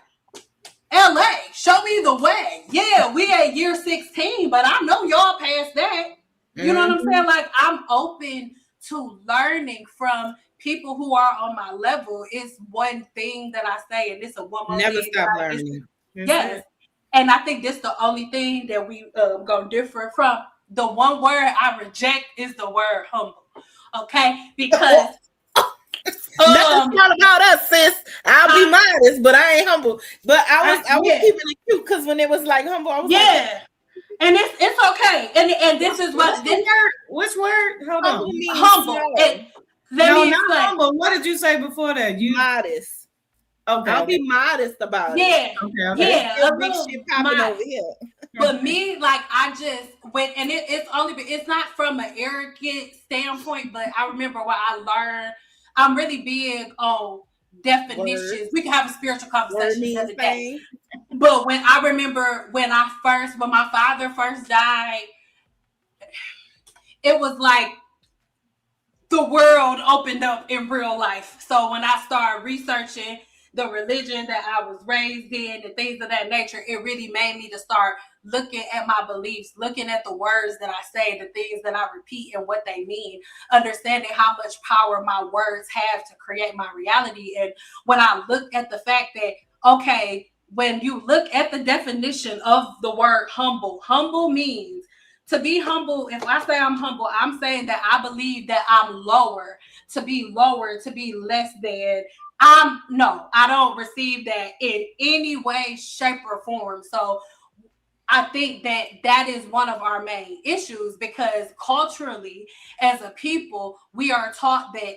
A: LA, show me the way. Yeah, we at year 16, but I know y'all past that. You know what I'm saying? Like, I'm open to learning from people who are on my level. It's one thing that I say, and it's a one more
C: Never
A: thing.
C: stop learning.
A: Yes. And I think this the only thing that we gonna differ from. The one word I reject is the word humble. Okay? Because
C: Nothing's not about us, sis. I'll be modest, but I ain't humble. But I was keeping it cute because when it was like humble, I was like,
A: and it's okay. And this is what this
B: word. Which word? Hold on.
A: Humble.
B: Not humble. What did you say before that? You
C: modest.
B: Okay.
C: I'll be modest about
A: it.
B: Okay.
A: Yeah.
C: A big shit popping over here.
A: But me, like, I just went, and it's not from an arrogant standpoint, but I remember what I learned. I'm really big on definitions. Words. We can have a spiritual conversation the other day. But when I remember when my father first died, it was like the world opened up in real life. So when I started researching the religion that I was raised in and things of that nature, it really made me to start looking at my beliefs, looking at the words that I say, the things that I repeat and what they mean, understanding how much power my words have to create my reality. And when I look at the fact that, okay, when you look at the definition of the word humble means to be humble. If I say I'm humble, I'm saying that I believe that I'm lower, to be less than. I don't receive that in any way, shape, or form. So I think that is one of our main issues, because culturally, as a people, we are taught that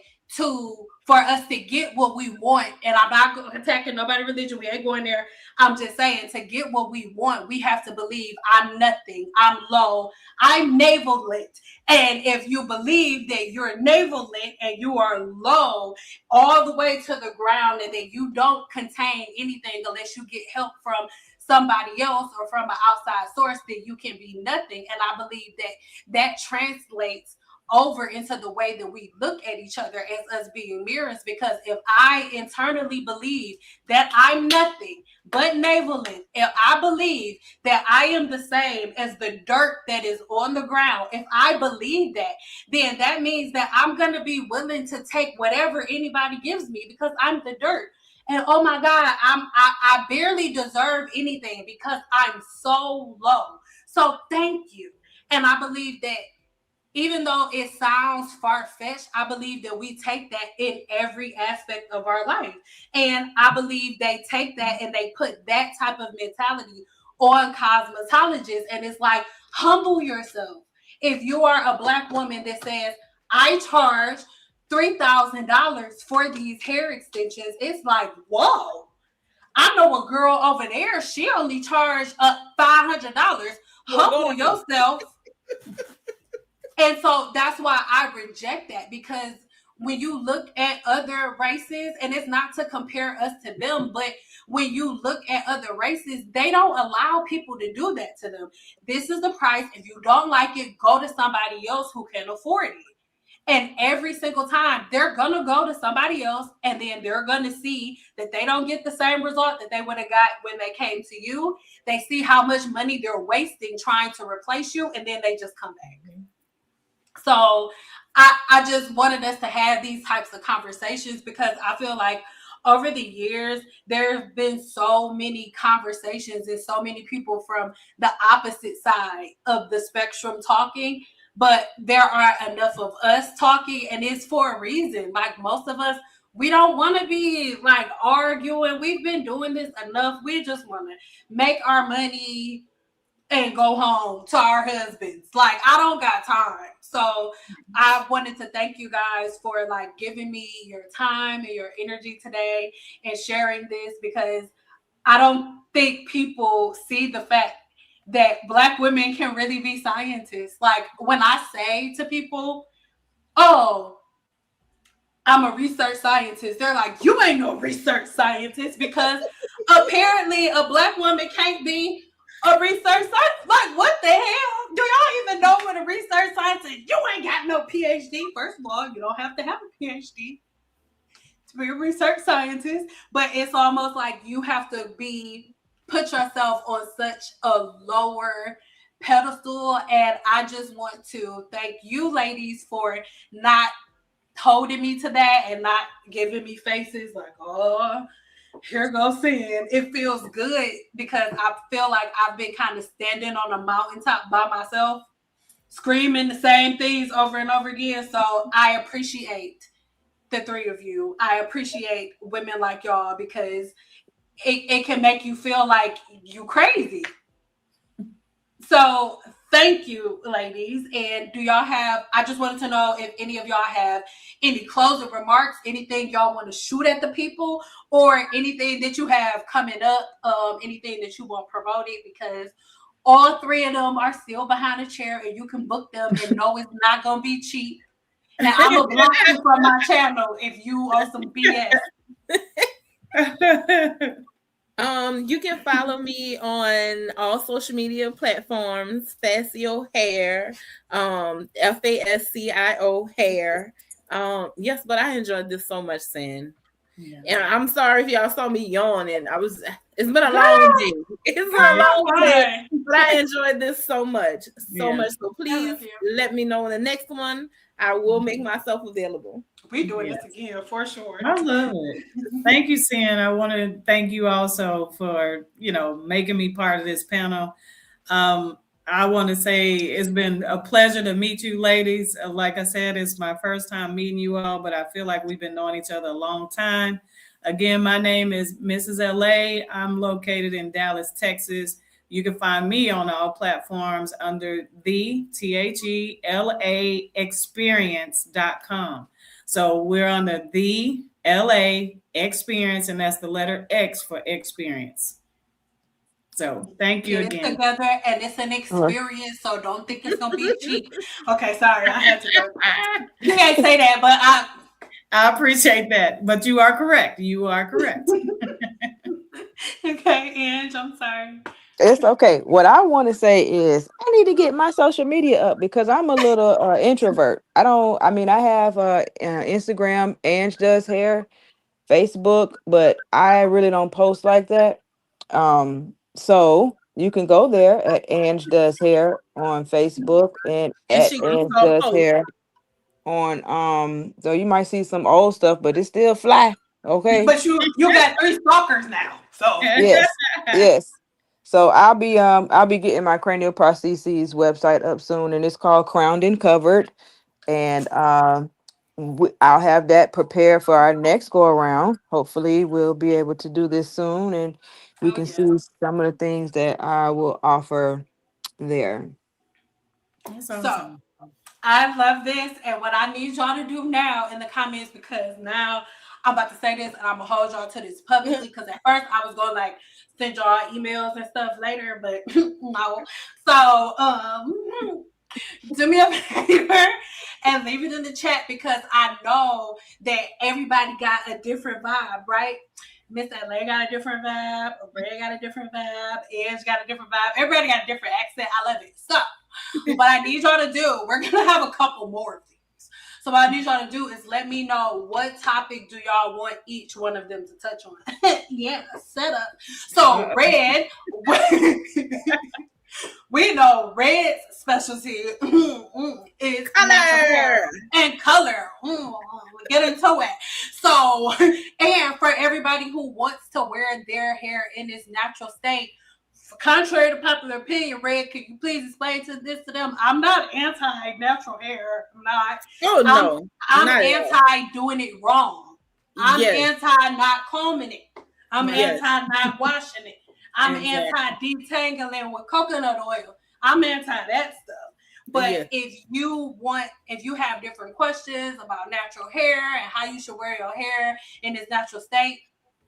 A: for us to get what we want, and I'm not attacking nobody's religion, we ain't going there. I'm just saying, to get what we want, we have to believe I'm nothing, I'm low, I'm navel lit. And if you believe that you're navel lit and you are low all the way to the ground, and that you don't contain anything unless you get help from somebody else or from an outside source, then you can be nothing. And I believe that translates over into the way that we look at each other as us being mirrors. Because if I internally believe that I'm nothing but naveling, if I believe that I am the same as the dirt that is on the ground, if I believe that, then that means that I'm going to be willing to take whatever anybody gives me, because I'm the dirt. And oh my God, I barely deserve anything because I'm so low. So thank you. And I believe that even though it sounds far-fetched, I believe that we take that in every aspect of our life. And I believe they take that and they put that type of mentality on cosmetologists. And it's like, humble yourself. If you are a Black woman that says, I charge $3,000 for these hair extensions, it's like, whoa. I know a girl over there, she only charged $500. Humble yourself. And so that's why I reject that, because when you look at other races, and it's not to compare us to them, but when you look at other races, they don't allow people to do that to them. This is the price. If you don't like it, go to somebody else who can afford it. And every single time they're going to go to somebody else, and then they're going to see that they don't get the same result that they would have got when they came to you. They see how much money they're wasting trying to replace you, and then they just come back. Mm-hmm. So I just wanted us to have these types of conversations, because I feel like over the years, there have been so many conversations and so many people from the opposite side of the spectrum talking, but there are enough of us talking, and it's for a reason. Like, most of us, we don't want to be like arguing. We've been doing this enough. We just want to make our money and go home to our husbands. Like, I don't got time. So I wanted to thank you guys for like giving me your time and your energy today and sharing this, because I don't think people see the fact that Black women can really be scientists. Like, when I say to people, oh, I'm a research scientist, they're like, you ain't no research scientist, because apparently a Black woman can't be a research scientist. Like, what the hell? Do y'all even know what a research scientist is? You ain't got no PhD. First of all, you don't have to have a PhD to be a research scientist, but it's almost like you have to put yourself on such a lower pedestal. And I just want to thank you ladies for not holding me to that and not giving me faces like, oh, here goes sin. It feels good because I feel like I've been kind of standing on a mountaintop by myself, screaming the same things over and over again. So I appreciate the three of you. I appreciate women like y'all, because it can make you feel like you crazy. So thank you, ladies. And do y'all have, I just wanted to know if any of y'all have any closing remarks, anything y'all want to shoot at the people, or anything that you have coming up, anything that you want promoted, because all three of them are still behind a chair and you can book them and know it's not going to be cheap. And I'm going to block you from my channel if you are some BS.
C: You can follow me on all social media platforms, Fascio Hair, FASCIO Hair. Yes, but I enjoyed this so much, Sin. Yeah. And I'm sorry if y'all saw me yawning. It's been a long day. It's been a long day, but I enjoyed this so much. So please let me know in the next one. I will make myself available.
A: We're doing this again for sure.
B: I love it. Thank you, Sin. I want to thank you also for, making me part of this panel. I want to say it's been a pleasure to meet you ladies. Like I said, it's my first time meeting you all, but I feel like we've been knowing each other a long time. Again, my name is Mrs. LA. I'm located in Dallas, Texas. You can find me on all platforms under the THELA experience.com. So we're under the LA experience, and that's the letter X for experience. So thank you again.
A: It's together and it's an experience, so don't think it's gonna be cheap. Okay, sorry, I had to go. You can't say that, but
B: I appreciate that. But you are correct. You are correct.
A: Okay, Ange, I'm sorry.
D: It's okay. What I want to say is I need to get my social media up because I'm a little introvert. I have Instagram, Ange Does Hair, Facebook, but I really don't post like that. So you can go there at Ange Does Hair on Facebook and at Ange Does Hair on so you might see some old stuff, but it's still fly. Okay.
A: But you got 3 stalkers now. So
D: yes. So I'll be getting my cranial prostheses website up soon, and it's called Crowned and Covered, and I'll have that prepared for our next go around. Hopefully, we'll be able to do this soon, and we can see some of the things that I will offer there.
A: So I love this, and what I need y'all to do now in the comments, because now I'm about to say this and I'm gonna hold y'all to this publicly, because at first I was going like send y'all emails and stuff later, but no. So do me a favor and leave it in the chat, because I know that everybody got a different vibe, right? Miss LA got a different vibe, Ray got a different vibe, Edge got a different vibe, everybody got a different accent. I love it. So what I need y'all to do, we're gonna have a couple more of these. So what I need y'all to do is let me know what topic do y'all want each one of them to touch on. Yeah, set up. So Red, we know Red's specialty is
C: color
A: and color. Get into it. So, and for everybody who wants to wear their hair in its natural state, contrary to popular opinion, Red, can you please explain this to them? I'm not anti-natural hair. I'm not.
C: Oh, no.
A: I'm anti doing it wrong. I'm anti not combing it. I'm anti not washing it. I'm
B: Exactly.
A: anti-detangling with coconut oil. I'm anti that stuff. But
C: Yeah.
A: if you have different questions about natural hair and how you should wear your hair in its natural state,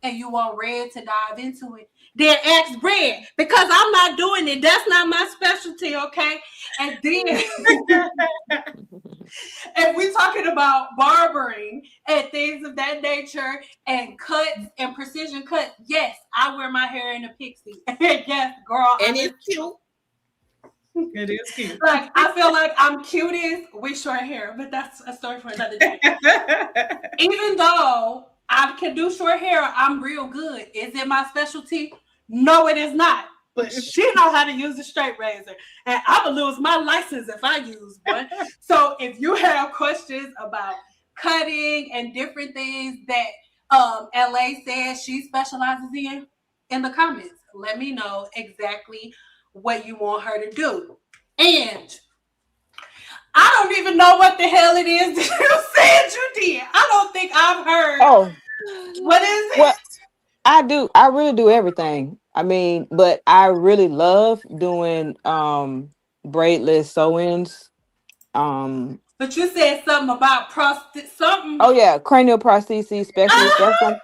A: and you want Red to dive into it, then ask Red, because I'm not doing it. That's not my specialty, okay? And then if we're talking about barbering and things of that nature and cuts and precision cuts, yes, I wear my hair in a pixie. Yes, girl.
C: And it's cute.
B: It is cute.
A: Like, I feel like I'm cutest with short hair, but that's a story for another day. Even though I can do short hair, I'm real good. Is it my specialty? No, it is not. But she know how to use a straight razor, and I'm gonna lose my license if I use one. So if you have questions about cutting and different things that LA says she specializes in the comments, let me know exactly what you want her to do. And I don't even know what the hell it is that you said you did. I don't think I've heard.
D: Oh,
A: What is it?
D: well, I really do everything. I mean, but I really love doing braidless sew-ins.
A: But you said something about something.
D: Oh yeah, cranial prosthesis specialist. That's
A: Ah,
D: one.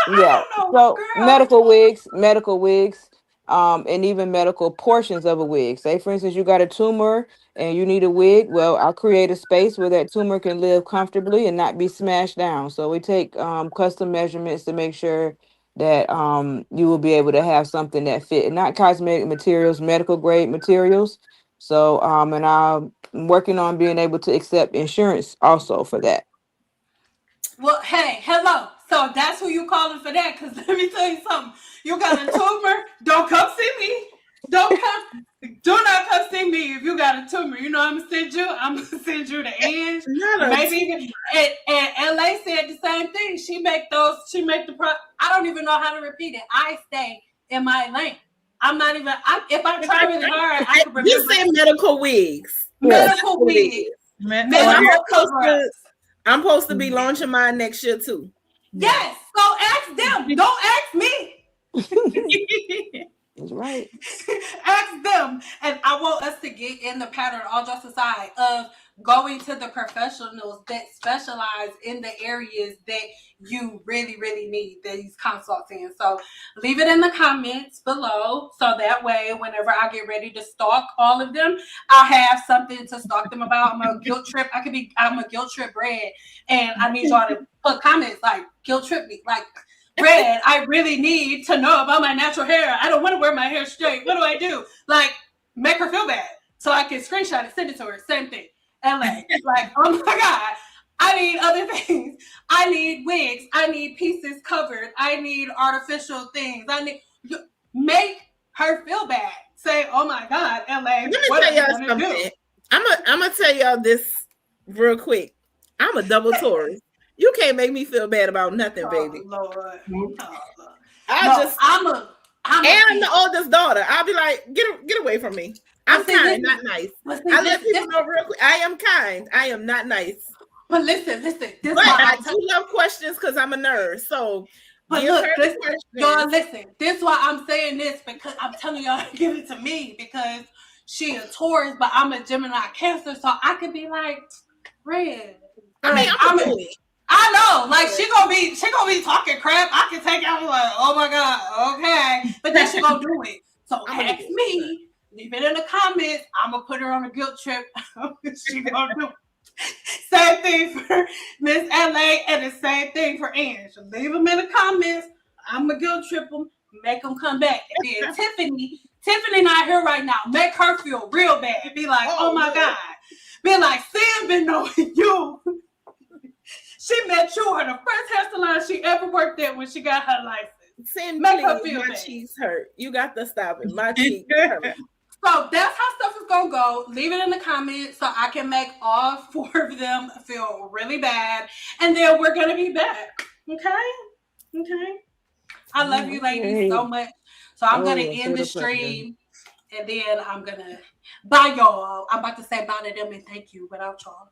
A: girl,
D: Yeah.
A: I don't know,
D: So
A: girl.
D: medical wigs, and even medical portions of a wig. Say for instance, you got a tumor and you need a wig. Well, I'll create a space where that tumor can live comfortably and not be smashed down. So we take custom measurements to make sure that you will be able to have something that fit, and not cosmetic materials, medical grade materials. So and I'm working on being able to accept insurance also for that.
A: Well, hey, hello. So that's who you calling for that? Because let me tell you something. You got a tumor. Don't come see me. Don't come. Do not come see me if you got a tumor. You know I'm gonna send you. I'm gonna send you to Ange.
C: Not a
A: Maybe even and LA said the same thing. She make the I don't even know how to repeat it. I stay in my lane. I'm not even. If I try really hard, I can
C: You
A: remember
C: said medical wigs.
A: medical wigs,
B: Man,
C: And I'm
A: medical
C: supposed
A: cover-ups.
C: to be
A: Mm-hmm.
C: launching mine next year too.
A: Yes. So ask them. Don't ask me.
D: That's right.
A: Ask them. And I want us to get in the pattern, all jokes aside, of going to the professionals that specialize in the areas that you really, really need these consults in. So leave it in the comments below. So that way, whenever I get ready to stalk all of them, I'll have something to stalk them about. I'm a guilt trip. I'm a guilt trip Red. And I need y'all to put comments like guilt trip me. Like, Red, I really need to know about my natural hair. I don't want to wear my hair straight. What do I do? Like, make her feel bad so I can screenshot it, send it to her. Same thing. LA. Like, oh my God. I need other things. I need wigs. I need pieces covered. I need artificial things. Make her feel bad. Say, oh my God, LA,
C: Let me
A: what
C: tell
A: are you
C: y'all
A: gonna
C: something.
A: do?
C: I'm gonna tell y'all this real quick. I'm a double Taurus. You can't make me feel bad about nothing, baby.
A: Oh Lord. Oh, Lord.
C: I'm
A: I'm
C: the oldest daughter. I'll be like, get away from me. I'm kind, not nice. I let people know real quick. I am kind. I am not nice.
A: But listen.
C: But I do love questions because I'm a nerd. So,
A: but look, y'all listen. This is why I'm saying this, because I'm telling y'all to give it to me, because she a Taurus, but I'm a Gemini Cancer, so I could be like, Red.
C: I mean,
A: I know, like she gonna be talking crap. I can take out like, oh my God, okay, but then she gonna do it. So ask me, leave it in the comments. I'm gonna put her on a guilt trip. She gonna do it. Same thing for Miss LA, and the same thing for Ange. Leave them in the comments. I'm gonna guilt trip them, make them come back. And then Tiffany not here right now. Make her feel real bad. Be like, oh my God. Be like, Sam been knowing you. She met you at the first hair salon she ever worked at when she got her license.
C: Sam,
A: make her feel
C: my
A: bad.
C: Cheeks hurt. You got to stop it. My cheeks hurt.
A: So that's how stuff is gonna go. Leave it in the comments so I can make all 4 of them feel really bad, and then we're gonna be back. Okay. I love you ladies so much. So I'm gonna end the stream, and then I'm gonna bye y'all. I'm about to say bye to them and thank you without y'all.